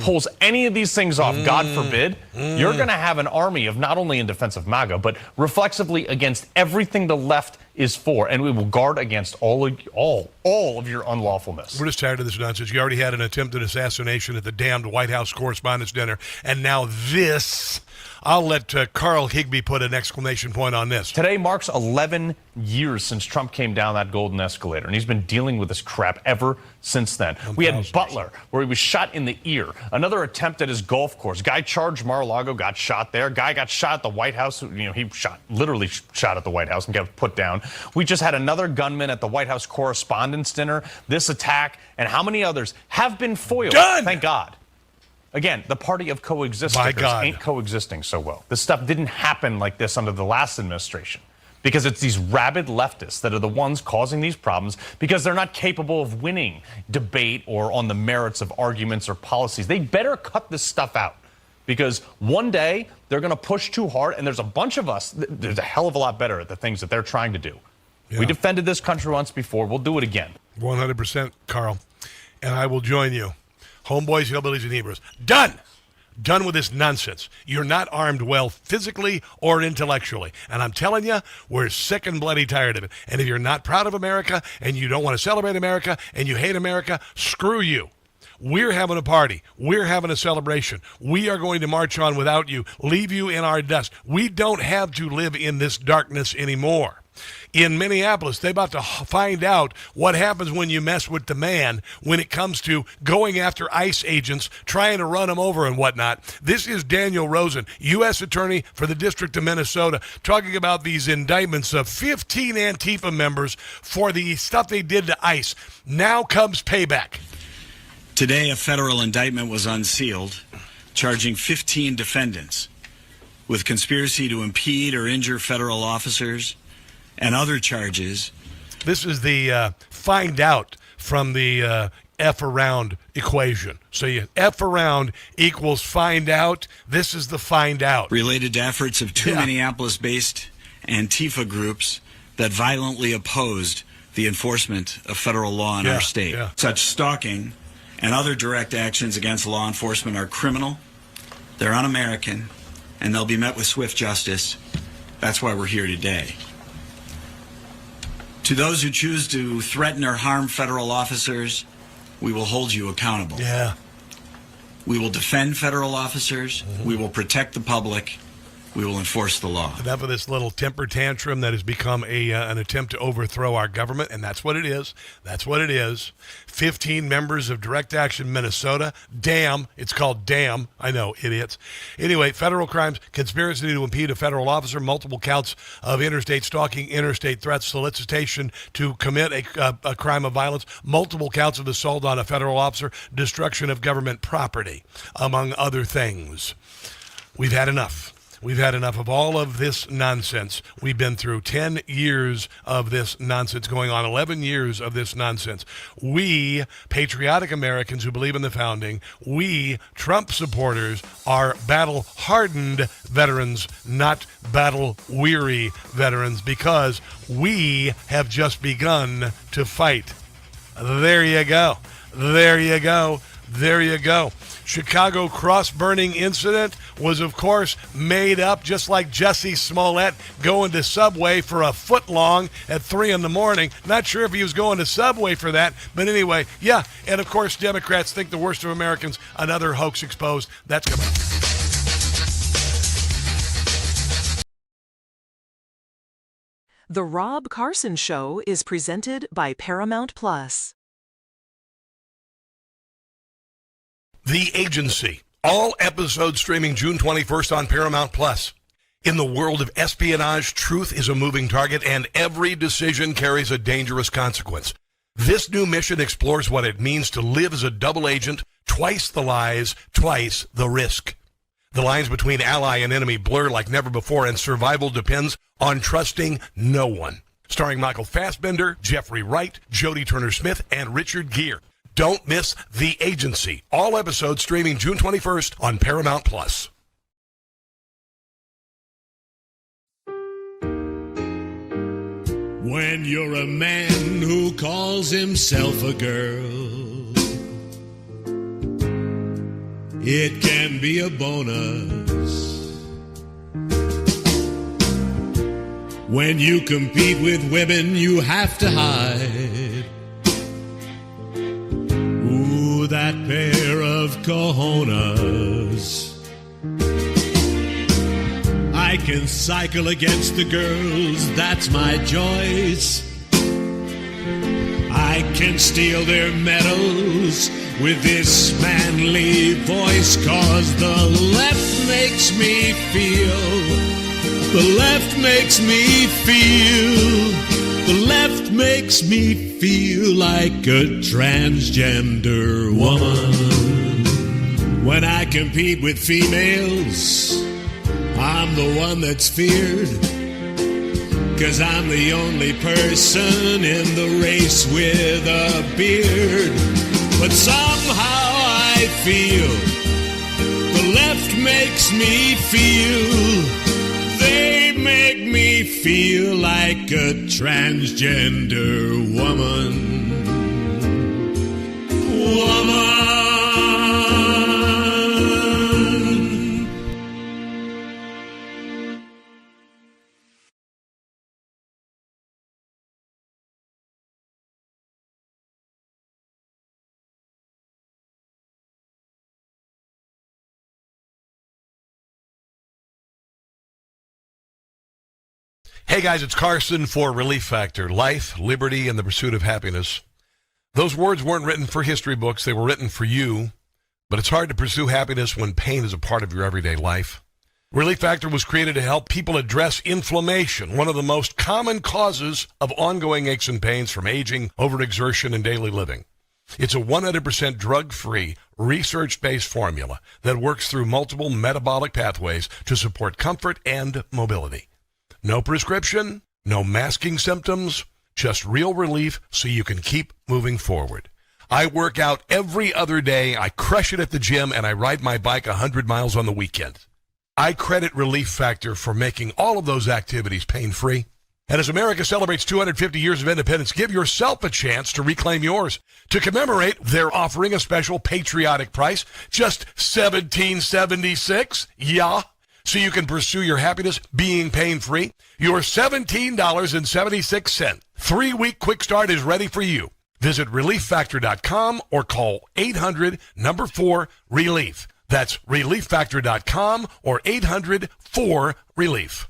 pulls any of these things off, God forbid, you're going to have an army of not only in defense of MAGA, but reflexively against everything the left is for, and we will guard against all of your unlawfulness. We're just tired of this nonsense. You already had an attempted assassination at the damned White House Correspondents' Dinner, and now this. I'll let Carl Higbie put an exclamation point on this. Today marks 11 years since Trump came down that golden escalator, and he's been dealing with this crap ever since then. We had Butler, where he was shot in the ear. Another attempt at his golf course. Guy charged Mar-a-Lago, got shot there. Guy got shot at the White House. He literally shot at the White House and got put down. We just had another gunman at the White House Correspondents' Dinner. This attack and how many others have been foiled. Done! Thank God. Again, the party of coexisters ain't coexisting so well. This stuff didn't happen like this under the last administration. because it's these rabid leftists that are the ones causing these problems because they're not capable of winning debate or on the merits of arguments or policies. They better cut this stuff out because one day they're going to push too hard, and there's a bunch of us, there's a hell of a lot better at the things that they're trying to do. Yeah. We defended this country once before. We'll do it again. 100%, Carl. And I will join you. Homeboys, hillbillies, and Hebrews. Done! Done with this nonsense. You're not armed well physically or intellectually. And I'm telling you, we're sick and bloody tired of it. And if you're not proud of America and you don't want to celebrate America and you hate America, screw you. We're having a party. We're having a celebration. We are going to march on without you, leave you in our dust. We don't have to live in this darkness anymore. In Minneapolis, they're about to find out what happens when you mess with the man when it comes to going after ICE agents, trying to run them over and whatnot. This is Daniel Rosen, U.S. Attorney for the District of Minnesota, talking about these indictments of 15 Antifa members for the stuff they did to ICE. Now comes payback. Today, a federal indictment was unsealed, charging 15 defendants with conspiracy to impede or injure federal officers and other charges. This is the find out from the F around equation. So you F around equals find out. This is the find out. Related to efforts of two Minneapolis-based Antifa groups that violently opposed the enforcement of federal law in our state. Such stalking and other direct actions against law enforcement are criminal, they're un-American, and they'll be met with swift justice. That's why we're here today. To those who choose to threaten or harm federal officers, we will hold you accountable. We will defend federal officers. We will protect the public. We will enforce the law. Enough of this little temper tantrum that has become an attempt to overthrow our government, and that's what it is. That's what it is. 15 members of Direct Action Minnesota. Damn. It's called DAM. I know, idiots. Anyway, federal crimes, conspiracy to impede a federal officer, multiple counts of interstate stalking, interstate threats, solicitation to commit a crime of violence, multiple counts of assault on a federal officer, destruction of government property, among other things. We've had enough. We've had enough of all of this nonsense. We've been through 10 years of this nonsense, going on 11 years of this nonsense. We, patriotic Americans who believe in the founding, we, Trump supporters, are battle-hardened veterans, not battle-weary veterans, because we have just begun to fight. There you go. There you go. There you go. Chicago cross-burning incident was, of course, made up, just like Jussie Smollett going to Subway for a foot long at 3 in the morning. Not sure if he was going to Subway for that, but anyway, yeah. And, of course, Democrats think the worst of Americans. Another hoax exposed. That's coming up. The Rob Carson Show is presented by Paramount Plus. The Agency. All episodes streaming June 21st on Paramount Plus. In the world of espionage, truth is a moving target, and every decision carries a dangerous consequence. This new mission explores what it means to live as a double agent, twice the lies, twice the risk. The lines between ally and enemy blur like never before, and survival depends on trusting no one. Starring Michael Fassbender, Jeffrey Wright, Jodie Turner-Smith, and Richard Gere. Don't miss The Agency. All episodes streaming June 21st on Paramount Plus. When you're a man who calls himself a girl, it can be a bonus. When you compete with women, you have to hide. Ooh, that pair of cojones. I can cycle against the girls, that's my choice. I can steal their medals with this manly voice, 'cause the left makes me feel, the left makes me feel, the left makes me feel like a transgender woman. When I compete with females, I'm the one that's feared. 'cause I'm the only person in the race with a beard. But somehow I feel the left makes me feel, they make me feel like a transgender woman. Hey guys, it's Carson for Relief Factor. Life, liberty, and the pursuit of happiness. Those words weren't written for history books. They were written for you. But it's hard to pursue happiness when pain is a part of your everyday life. Relief Factor was created to help people address inflammation, one of the most common causes of ongoing aches and pains from aging, overexertion, and daily living. It's a 100% drug-free, research-based formula that works through multiple metabolic pathways to support comfort and mobility. No prescription, no masking symptoms, just real relief so you can keep moving forward. I work out every other day, I crush it at the gym, and I ride my bike 100 miles on the weekend. I credit Relief Factor for making all of those activities pain-free. And as America celebrates 250 years of independence, give yourself a chance to reclaim yours. To commemorate, they're offering a special patriotic price, just $17.76. Yeah. So you can pursue your happiness being pain-free. Your $17.76 3-week quick start is ready for you. Visit ReliefFactor.com or call 800-4-RELIEF. That's ReliefFactor.com or 800-4-RELIEF.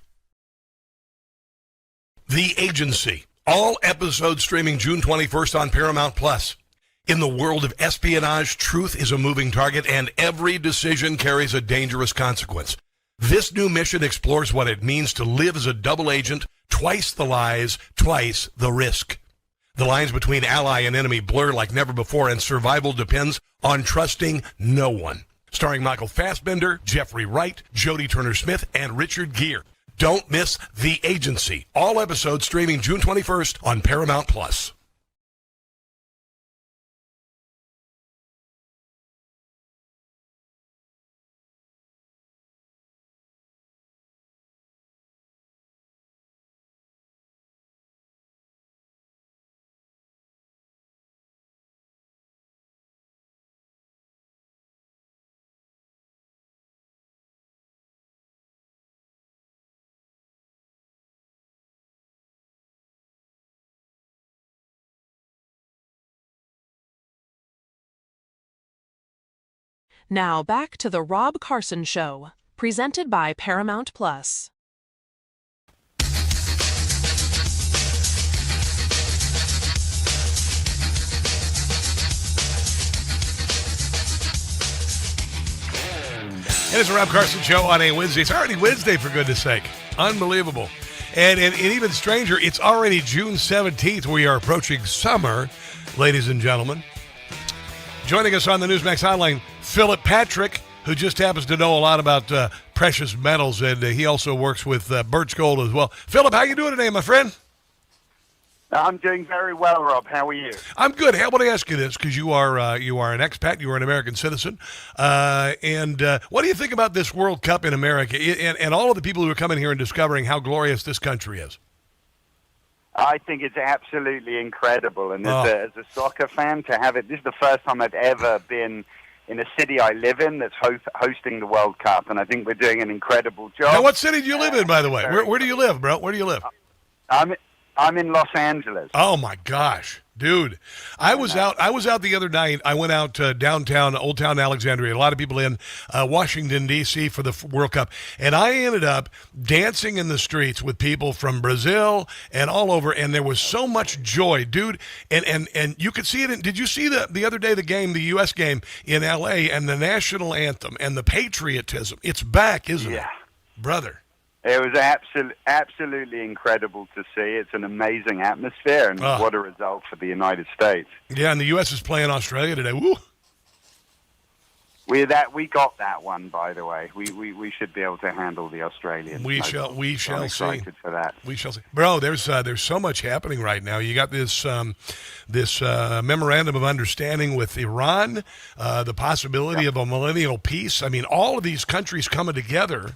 The Agency. All episodes streaming June 21st on Paramount+. In the world of espionage, truth is a moving target, and every decision carries a dangerous consequence. This new mission explores what it means to live as a double agent, twice the lies, twice the risk. The lines between ally and enemy blur like never before, and survival depends on trusting no one. Starring Michael Fassbender, Jeffrey Wright, Jodie Turner-Smith, and Richard Gere. Don't miss The Agency. All episodes streaming June 21st on Paramount+. Now back to the Rob Carson Show, presented by Paramount+. It is the Rob Carson Show on a Wednesday. It's already Wednesday, for goodness sake. Unbelievable. And even stranger, it's already June 17th. We are approaching summer, ladies and gentlemen. Joining us on the Newsmax hotline, Philip Patrick, who just happens to know a lot about precious metals, and he also works with Birch Gold as well. Philip, how you doing today, my friend? I'm doing very well, Rob. How are you? I'm good. Hey, I want to ask you this, because you are an expat, you are an American citizen, and what do you think about this World Cup in America and all of the people who are coming here and discovering how glorious this country is? I think it's absolutely incredible, and as a soccer fan, to have it, this is the first time I've ever been in a city I live in that's hosting the World Cup, and I think we're doing an incredible job. Now, what city do you live in, by the way? Where do you live, bro? Where do you live? I'm in Los Angeles. Oh my gosh, dude! I was out the other night. I went out to downtown, Old Town Alexandria. A lot of people in Washington D.C. for the World Cup, and I ended up dancing in the streets with people from Brazil and all over. And there was so much joy, dude. And you could see it. Did you see the other day the U.S. game in L.A. and the national anthem and the patriotism? It's back, isn't it, brother? It was absolutely incredible to see. It's an amazing atmosphere, and what a result for the United States. Yeah, and the U.S. is playing Australia today. Woo! We got that one, by the way. We should be able to handle the Australians. We shall I'm see. excited for that. We shall see, bro. There's so much happening right now. You got this memorandum of understanding with Iran, the possibility of a millennial peace. I mean, all of these countries coming together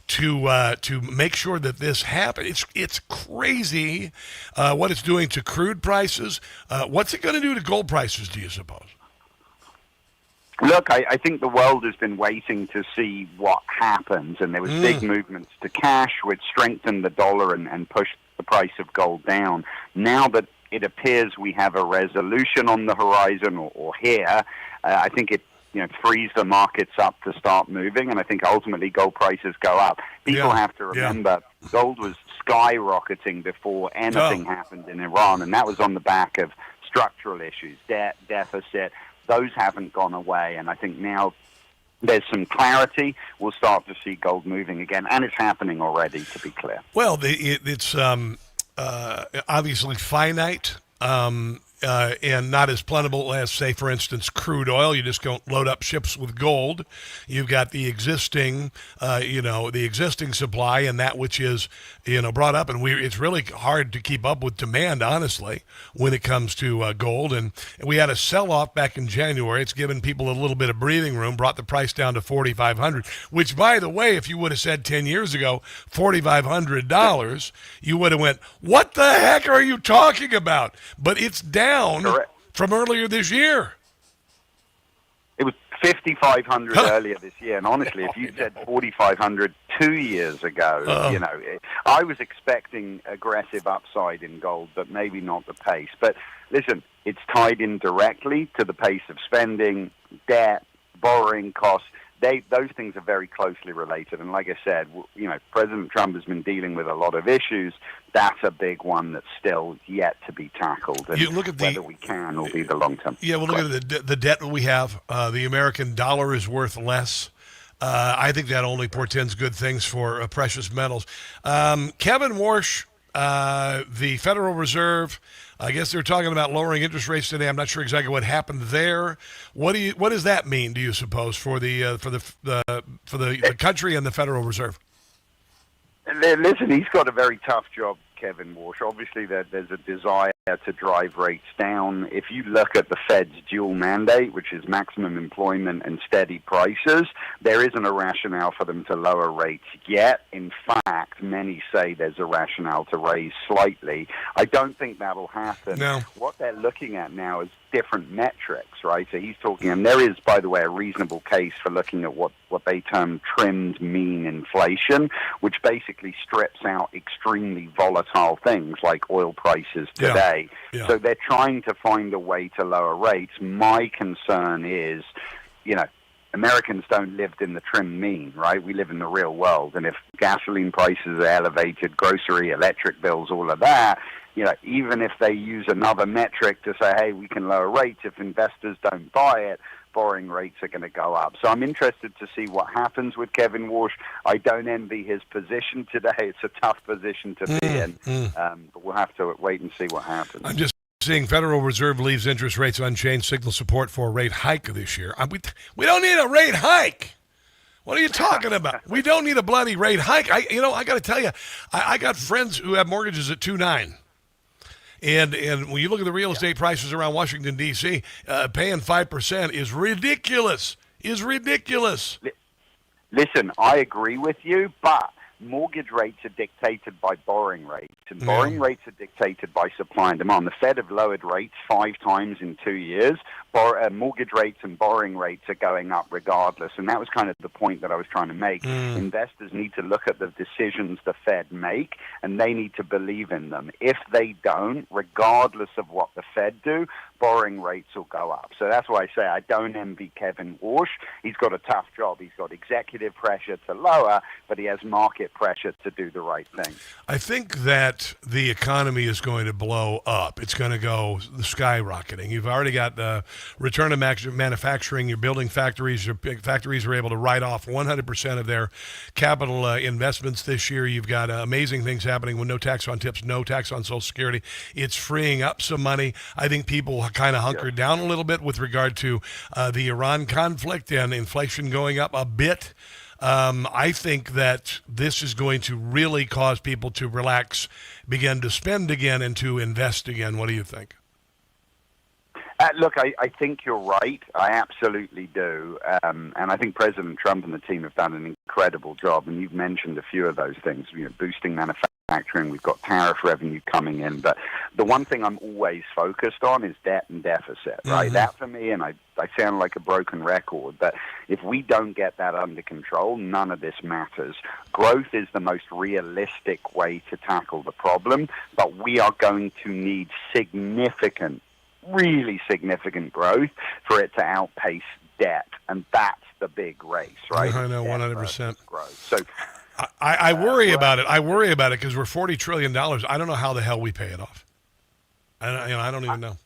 to make sure that this happens. It's crazy what it's doing to crude prices. What's it going to do to gold prices, do you suppose? Look, I think the world has been waiting to see what happens, and there was big movements to cash, which strengthened the dollar and pushed the price of gold down. Now that it appears we have a resolution on the horizon or here, I think it frees the markets up to start moving, and I think ultimately gold prices go up. People have to remember gold was skyrocketing before anything happened in Iran, and that was on the back of structural issues, debt, deficit. Those haven't gone away, and I think now there's some clarity. We'll start to see gold moving again, and it's happening already, to be clear. Well, it's obviously finite and not as plentiful as, say, for instance, crude oil. You just don't load up ships with gold. You've got the existing, the existing supply and that which is, brought up. And it's really hard to keep up with demand, honestly, when it comes to gold. And we had a sell-off back in January. It's given people a little bit of breathing room, brought the price down to $4,500, which, by the way, if you would have said 10 years ago, $4,500, you would have went, what the heck are you talking about? But it's down from earlier this year. It was 5,500 earlier this year, and honestly, if you said 4,500 2 years ago, I was expecting aggressive upside in gold, but maybe not the pace. But listen, it's tied in directly to the pace of spending, debt, borrowing costs. Those things are very closely related. And like I said, President Trump has been dealing with a lot of issues. That's a big one that's still yet to be tackled. And you look at whether we can will be the long term. Yeah, well, look at the debt that we have. The American dollar is worth less. I think that only portends good things for precious metals. Kevin Warsh, the Federal Reserve, I guess they're talking about lowering interest rates today. I'm not sure exactly what happened there. What does that mean, do you suppose, for the country and the Federal Reserve? Listen, he's got a very tough job, Kevin Warsh. Obviously, there's a desire to drive rates down. If you look at the Fed's dual mandate, which is maximum employment and steady prices, there isn't a rationale for them to lower rates yet. In fact, many say there's a rationale to raise slightly. I don't think that'll happen. No. What they're looking at now is different metrics, right? So he's talking, and there is, by the way, a reasonable case for looking at what they term trimmed mean inflation, which basically strips out extremely volatile things like oil prices today. Yeah. So they're trying to find a way to lower rates. My concern is, Americans don't live in the trim mean, right? We live in the real world. And if gasoline prices are elevated, grocery, electric bills, all of that, even if they use another metric to say, hey, we can lower rates, if investors don't buy it, borrowing rates are going to go up. So I'm interested to see what happens with Kevin Warsh. I don't envy his position today. It's a tough position to be in, but we'll have to wait and see what happens. I'm just seeing Federal Reserve leaves interest rates unchanged, signal support for a rate hike this year. We don't need a rate hike. What are you talking about? We don't need a bloody rate hike. I got to tell you, I got friends who have mortgages at 2.9. And when you look at the real estate prices around Washington, D.C., paying 5% is ridiculous. Listen, I agree with you, but mortgage rates are dictated by borrowing rates, and borrowing rates are dictated by supply and demand. The Fed have lowered rates 5 times in 2 years. Mortgage rates and borrowing rates are going up regardless, and that was kind of the point that I was trying to make. Investors need to look at the decisions the Fed make, and they need to believe in them. If they don't, regardless of what the Fed do, borrowing rates will go up. So that's why I say I don't envy Kevin Warsh. He's got a tough job. He's got executive pressure to lower, but he has market pressure to do the right thing. I think that the economy is going to blow up. It's going to go skyrocketing. You've already got the return of manufacturing. You're building factories. Your factories are able to write off 100% of their capital investments this year. You've got amazing things happening with no tax on tips, no tax on Social Security. It's freeing up some money. I think people kind of hunkered down a little bit with regard to the Iran conflict and inflation going up a bit. I think that this is going to really cause people to relax, begin to spend again, and to invest again. What do you think? Look, I think you're right. I absolutely do. And I think President Trump and the team have done an incredible job. And you've mentioned a few of those things, boosting manufacturing. We've got tariff revenue coming in. But the one thing I'm always focused on is debt and deficit, right? Mm-hmm. That for me, and I sound like a broken record, but if we don't get that under control, none of this matters. Growth is the most realistic way to tackle the problem, but we are going to need really significant growth for it to outpace debt, and that's the big race, right? I know, 100%. Growth. So I worry about it. I worry about it because we're $40 trillion. I don't know how the hell we pay it off. I don't even know.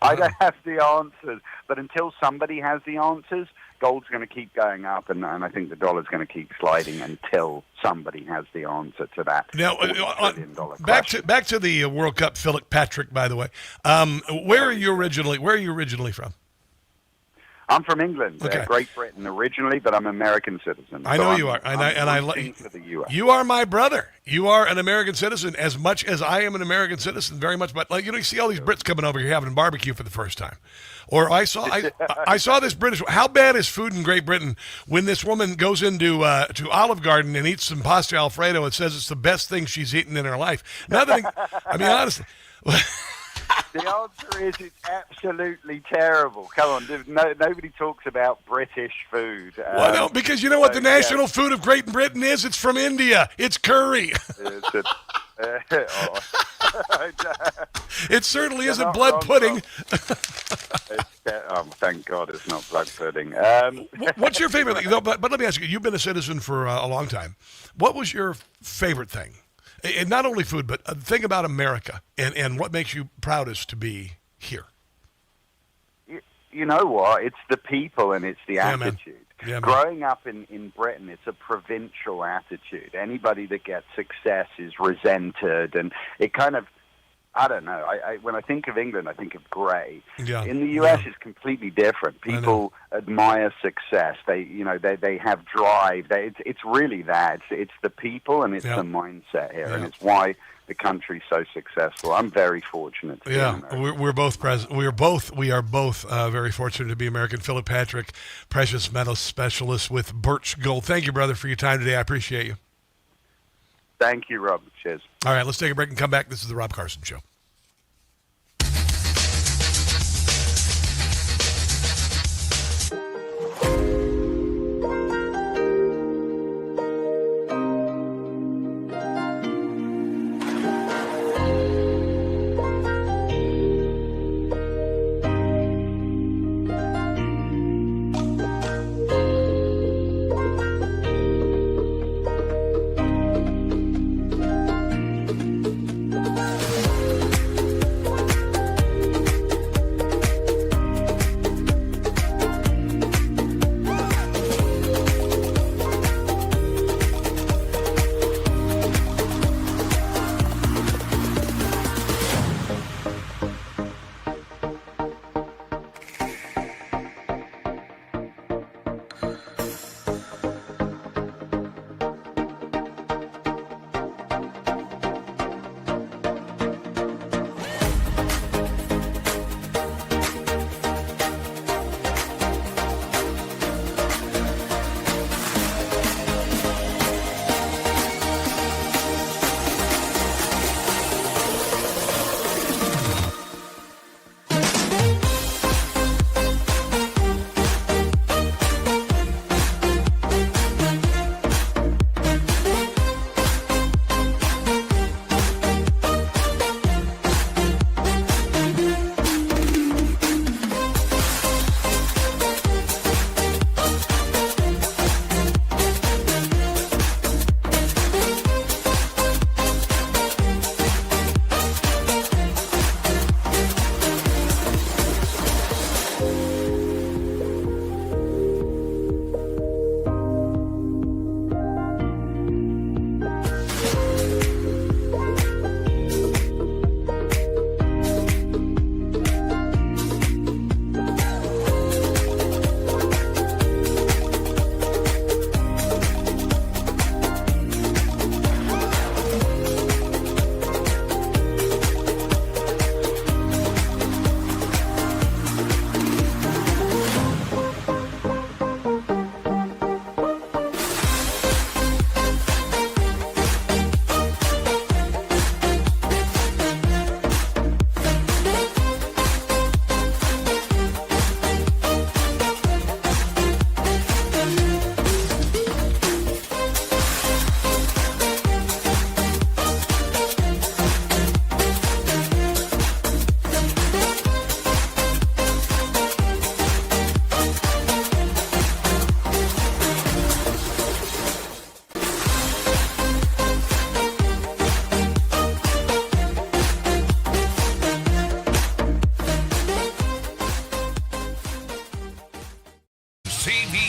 I don't have the answers, but until somebody has the answers, gold's going to keep going up, and I think the dollar's going to keep sliding until somebody has the answer to that. Now, back to the World Cup, Philip Patrick. By the way, where are you originally from? I'm from England, Great Britain originally, but I'm an American citizen. I know you are, and I for the US. You are my brother. You are an American citizen as much as I am an American citizen. Very much, but you see all these Brits coming over here having barbecue for the first time. Or I saw this British. How bad is food in Great Britain when this woman goes into to Olive Garden and eats some pasta Alfredo and says it's the best thing she's eaten in her life? Honestly. The answer is it's absolutely terrible. Come on, nobody talks about British food. Well, no, because you know what the national food of Great Britain is? It's from India. It's curry. It certainly isn't blood pudding. Thank God it's not blood pudding. What's your favorite thing? But let me ask you, you've been a citizen for a long time. What was your favorite thing? And not only food, but think about America and what makes you proudest to be here. You know what? It's the people and it's the attitude. Yeah, growing up in Britain, it's a provincial attitude. Anybody that gets success is resented, and it kind of, I don't know. When I think of England, I think of grey. Yeah. In the US, it's completely different. People admire success. They have drive. It's really that. It's the people and it's the mindset here, and it's why the country's so successful. I'm very fortunate to be American. We're both present. We are both very fortunate to be American. Philip Patrick, precious metal specialist with Birch Gold. Thank you, brother, for your time today. I appreciate you. Thank you, Rob. Cheers. All right, let's take a break and come back. This is the Rob Carson Show.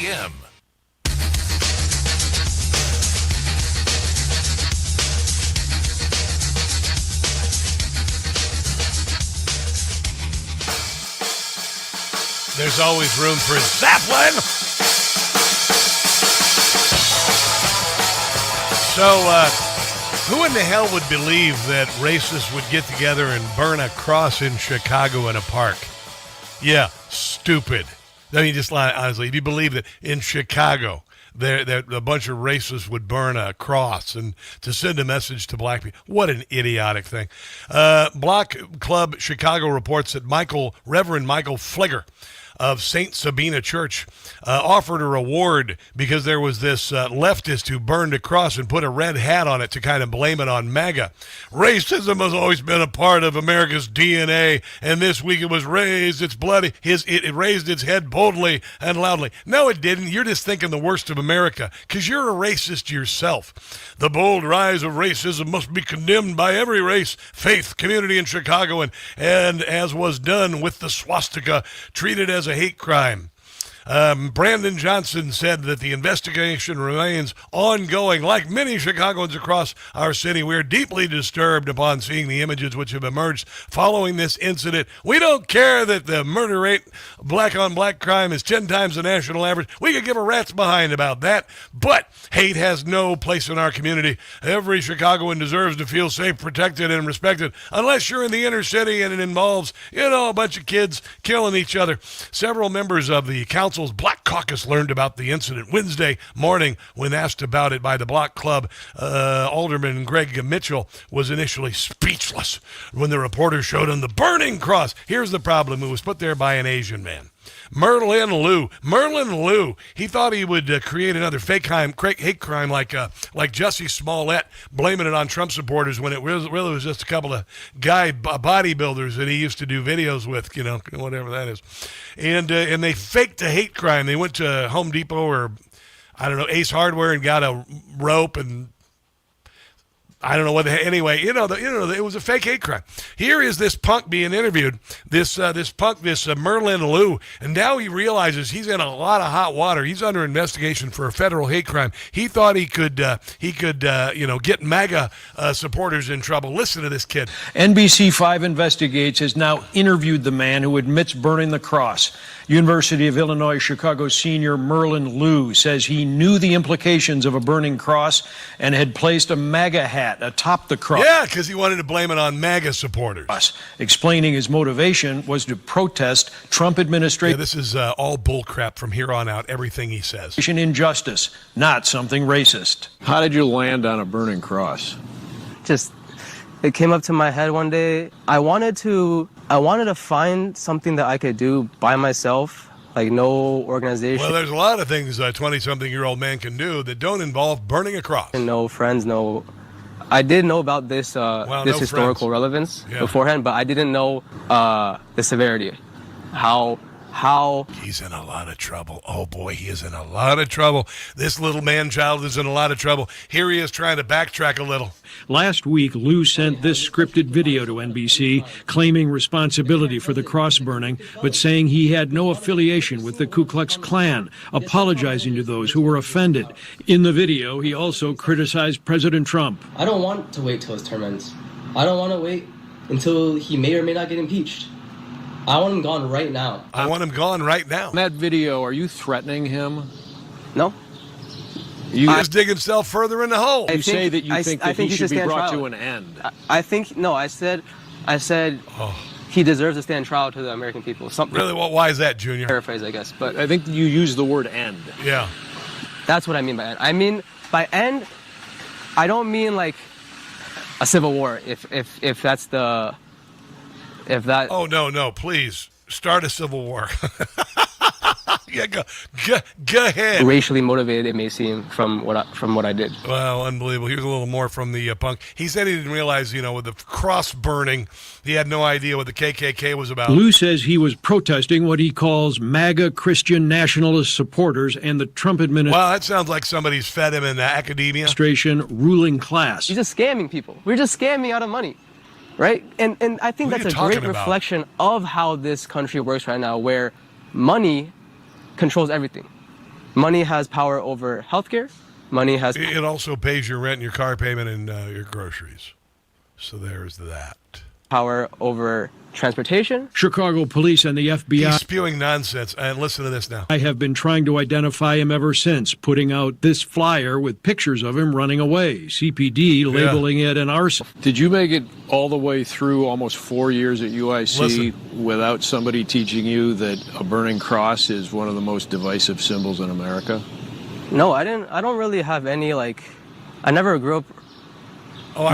WCVM. There's always room for Zeppelin. So, who in the hell would believe that racists would get together and burn a cross in Chicago in a park? Yeah, stupid. I mean, just honestly, if you believe that in Chicago, a bunch of racists would burn a cross and to send a message to black people. What an idiotic thing. Block Club Chicago reports that Reverend Michael Fligger of St. Sabina Church offered a reward because there was this leftist who burned a cross and put a red hat on it to kind of blame it on MAGA. Racism has always been a part of America's DNA, and this week it was raised its bloody, it raised its head boldly and loudly. No, it didn't. You're just thinking the worst of America because you're a racist yourself. The bold rise of racism must be condemned by every race, faith, community in Chicago, and as was done with the swastika, treated as a hate crime. Brandon Johnson said that the investigation remains ongoing. Like many Chicagoans across our city, we are deeply disturbed upon seeing the images which have emerged following this incident. We don't care that the murder rate, black-on-black crime, is 10 times the national average. We could give a rat's behind about that, but hate has no place in our community. Every Chicagoan deserves to feel safe, protected, and respected, unless you're in the inner city and it involves, a bunch of kids killing each other. Several members of the council's Black Caucus learned about the incident Wednesday morning when asked about it by the Block Club. Alderman Greg Mitchell was initially speechless when the reporter showed him the burning cross. Here's the problem. It was put there by an Asian man. Merlin Liu. He thought he would create another hate crime like Jussie Smollett, blaming it on Trump supporters when it really was just a couple of bodybuilders that he used to do videos with, whatever that is. And they faked a hate crime. They went to Home Depot or, Ace Hardware and got a rope and I don't know what. Anyway, it was a fake hate crime. Here is this punk being interviewed. This Merlin Liu, and now he realizes he's in a lot of hot water. He's under investigation for a federal hate crime. He thought he could get MAGA supporters in trouble. Listen to this kid. NBC5 Investigates has now interviewed the man who admits burning the cross. University of Illinois Chicago senior Merlin Liu says he knew the implications of a burning cross and had placed a MAGA hat atop the cross. Yeah, because he wanted to blame it on MAGA supporters. Explaining his motivation was to protest Trump administration. Yeah, this is all bullcrap from here on out, everything he says. Injustice, not something racist. How did you land on a burning cross? It came up to my head one day. I wanted to find something that I could do by myself, like no organization. Well, there's a lot of things a 20-something-year-old man can do that don't involve burning a cross. And no friends, no. I did know about this historical relevance beforehand, but I didn't know the severity. How he's in a lot of trouble. Oh boy, he is in a lot of trouble. This little man-child is in a lot of trouble. Here he is trying to backtrack a little. Last week, Liu sent this scripted video to NBC, claiming responsibility for the cross burning, but saying he had no affiliation with the Ku Klux Klan, apologizing to those who were offended. In the video, he also criticized President Trump. I don't want to wait till his term ends. I don't want to wait until he may or may not get impeached. I want him gone right now. I want him gone right now. In that video, are you threatening him? No. You just dig himself further in the hole. You say that you think that he should be brought to an end. I said he deserves to stand trial to the American people. Really? Well, why is that, Junior? Paraphrase, I guess. But I think you use the word end. Yeah. That's what I mean by end. I mean by end, I don't mean like a civil war. If that's the... If that... Oh, no, please. Start a civil war. Yeah, go ahead. Racially motivated, it may seem, from what I did. Well, unbelievable. Here's a little more from the punk. He said he didn't realize, with the cross burning, he had no idea what the KKK was about. Liu says he was protesting what he calls MAGA Christian nationalist supporters and the Trump administration. Well, that sounds like somebody's fed him in academia. Ruling class. He's just scamming people. We're just scamming out of money. Right? And I think that's a great reflection of how this country works right now, where money controls everything. Money has power over healthcare. Money has. It also pays your rent and your car payment and your groceries. So there's that. Power over transportation. Chicago police and the FBI. He's spewing nonsense. And listen to this now. I have been trying to identify him ever since, putting out this flyer with pictures of him running away. CPD labeling it an arson. Did you make it all the way through almost 4 years at UIC without somebody teaching you that a burning cross is one of the most divisive symbols in America? No, I didn't. I don't really have any, like, I never grew up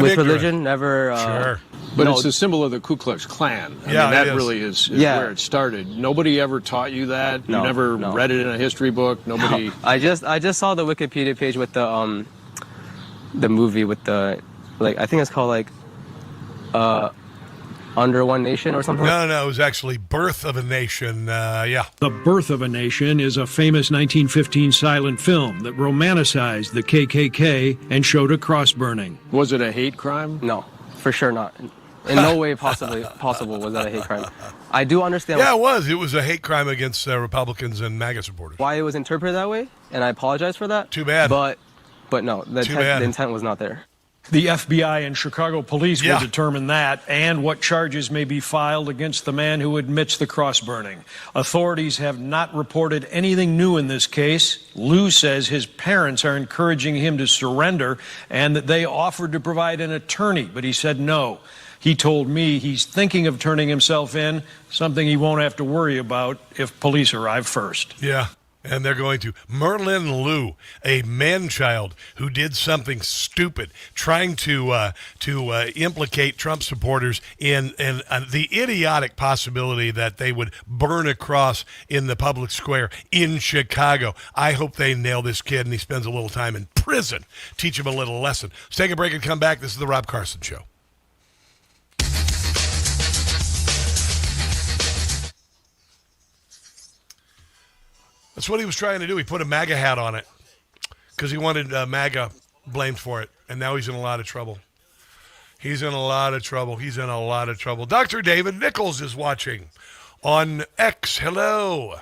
with religion, never. Sure. But it's a symbol of the Ku Klux Klan. I mean, that really is where it started. Nobody ever taught you that. You never read it in a history book. Nobody. No. I just saw the Wikipedia page with the movie with the, like, I think it's called like Under One Nation or something. No, it was actually Birth of a Nation. The Birth of a Nation is a famous 1915 silent film that romanticized the KKK and showed a cross burning. Was it a hate crime? No, for sure not. In no way possible was that a hate crime. I do understand. Yeah, it was. It was a hate crime against Republicans and MAGA supporters. Why it was interpreted that way, and I apologize for that. Too bad. But no, the intent was not there. The FBI and Chicago police will determine that and what charges may be filed against the man who admits the cross burning. Authorities have not reported anything new in this case. Lou says his parents are encouraging him to surrender and that they offered to provide an attorney, but he said no. He told me he's thinking of turning himself in, something he won't have to worry about if police arrive first. Yeah. And they're going to. Merlin Lou, a man-child who did something stupid, trying to implicate Trump supporters in the idiotic possibility that they would burn a cross in the public square in Chicago. I hope they nail this kid and he spends a little time in prison. Teach him a little lesson. Let's take a break and come back. This is the Rob Carson Show. That's what he was trying to do. He put a MAGA hat on it because he wanted MAGA blamed for it. And now he's in a lot of trouble. He's in a lot of trouble. Dr. David Nichols is watching on X. Hello.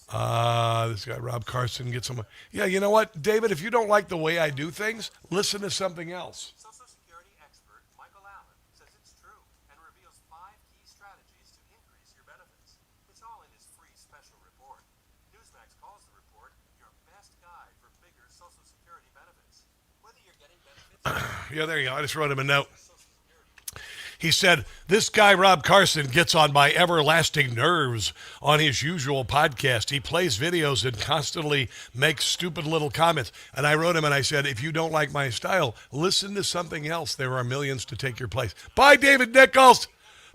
This guy, Rob Carson, gets some. Yeah, you know what, David? If you don't like the way I do things, listen to something else. Social Security expert Michael Allen says it's true and reveals 5 key strategies to increase your benefits. It's all in his free special report. Newsmax calls the report your best guide for bigger Social Security benefits. Whether you're getting benefits... Yeah, there you go. I just wrote him a note. He said, this guy, Rob Carson, gets on my everlasting nerves on his usual podcast. He plays videos and constantly makes stupid little comments. And I wrote him and I said, if you don't like my style, listen to something else. There are millions to take your place. Bye, David Nichols.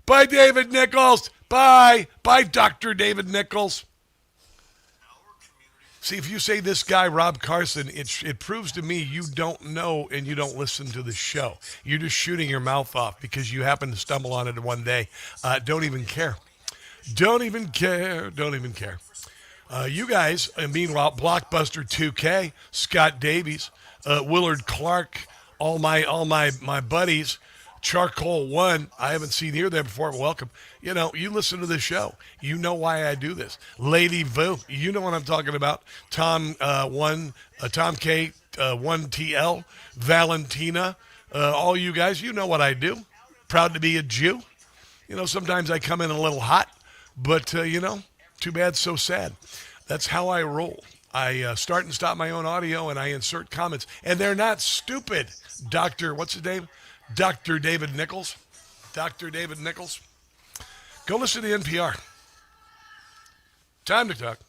Bye, David Nichols. Bye. Bye, Dr. David Nichols. See, if you say this guy, Rob Carson, it proves to me you don't know and you don't listen to the show. You're just shooting your mouth off because you happen to stumble on it one day. Don't even care. Don't even care. You guys, meanwhile, Blockbuster 2K, Scott Davies, Willard Clark, all my buddies, Charcoal One, I haven't seen you there before. Welcome. You know, you listen to the show. You know why I do this. Lady Vu, you know what I'm talking about. Tom K, 1TL, Valentina, all you guys, you know what I do. Proud to be a Jew. You know, sometimes I come in a little hot, but, you know, too bad, so sad. That's how I roll. I start and stop my own audio, and I insert comments. And they're not stupid. What's his name? Dr. David Nichols. Dr. David Nichols. Go listen to NPR. Time to talk.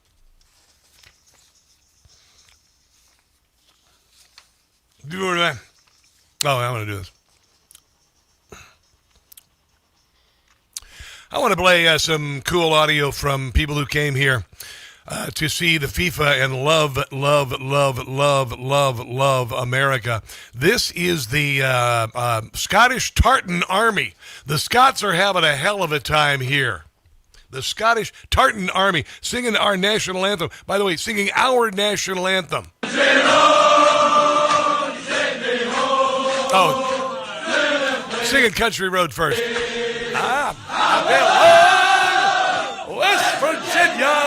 Do it, man. Oh, I'm going to do this. I want to play some cool audio from people who came here to see the FIFA and love America. This is the Scottish Tartan Army. The Scots are having a hell of a time here. The Scottish Tartan Army singing our national anthem. By the way, singing our national anthem. Oh, singing Country Road first. I belong West Virginia.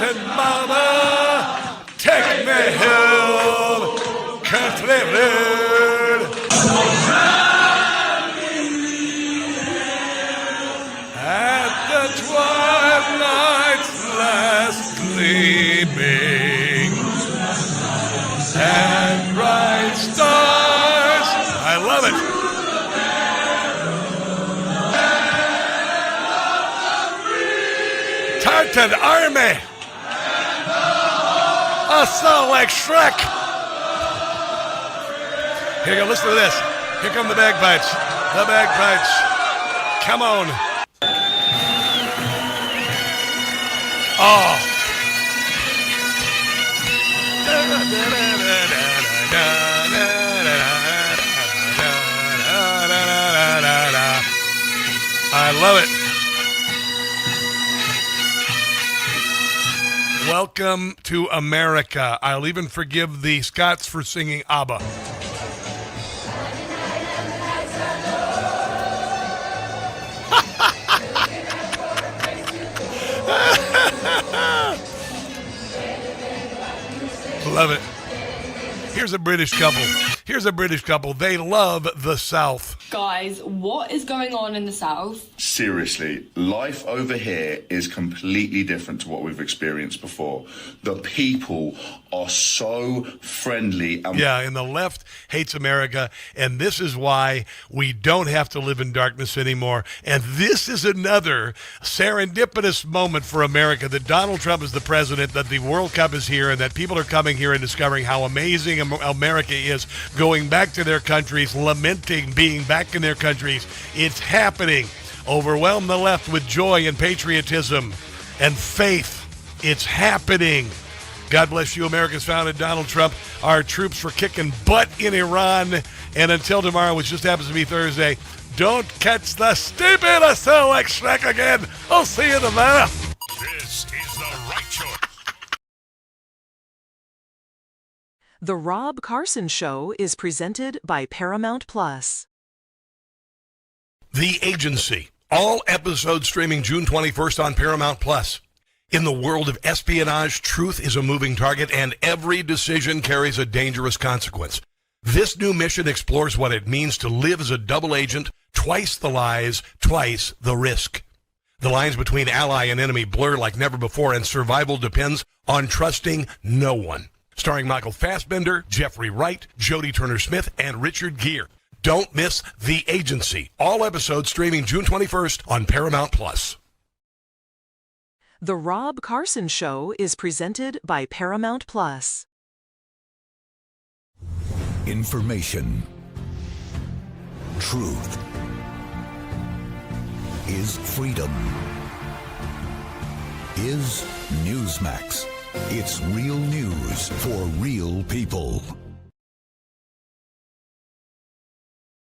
mountain mama, take me home, country road. At the twilight's last gleaming and bright stars. I love it. Tartan Army. I sound like Shrek. Here you go, listen to this. Here come the bagpipes. The bagpipes. Come on. Oh. I love it. Welcome to America. I'll even forgive the Scots for singing ABBA. Love it. Here's a British couple. They love the South. Guys, what is going on in the South? Seriously, life over here is completely different to what we've experienced before. The people are so friendly. And the left hates America, and this is why we don't have to live in darkness anymore. And this is another serendipitous moment for America, that Donald Trump is the president, that the World Cup is here, and that people are coming here and discovering how amazing America is, going back to their countries, lamenting being back in their countries. It's happening. Overwhelm the left with joy and patriotism and faith. It's happening. God bless you, America's founded Donald Trump. Our troops for kicking butt in Iran. And until tomorrow, which just happens to be Thursday, don't catch the stupid. I sound like Shrek again. I'll see you tomorrow. This is the right choice. The Rob Carson Show is presented by Paramount Plus. The Agency. All episodes streaming June 21st on Paramount Plus. In the world of espionage, truth is a moving target, and every decision carries a dangerous consequence. This new mission explores what it means to live as a double agent, twice the lies, twice the risk. The lines between ally and enemy blur like never before, and survival depends on trusting no one. Starring Michael Fassbender, Jeffrey Wright, Jodie Turner-Smith, and Richard Gere. Don't miss The Agency. All episodes streaming June 21st on Paramount Plus. The Rob Carson Show is presented by Paramount Plus. Information. Truth. Is freedom. Is Newsmax. It's real news for real people.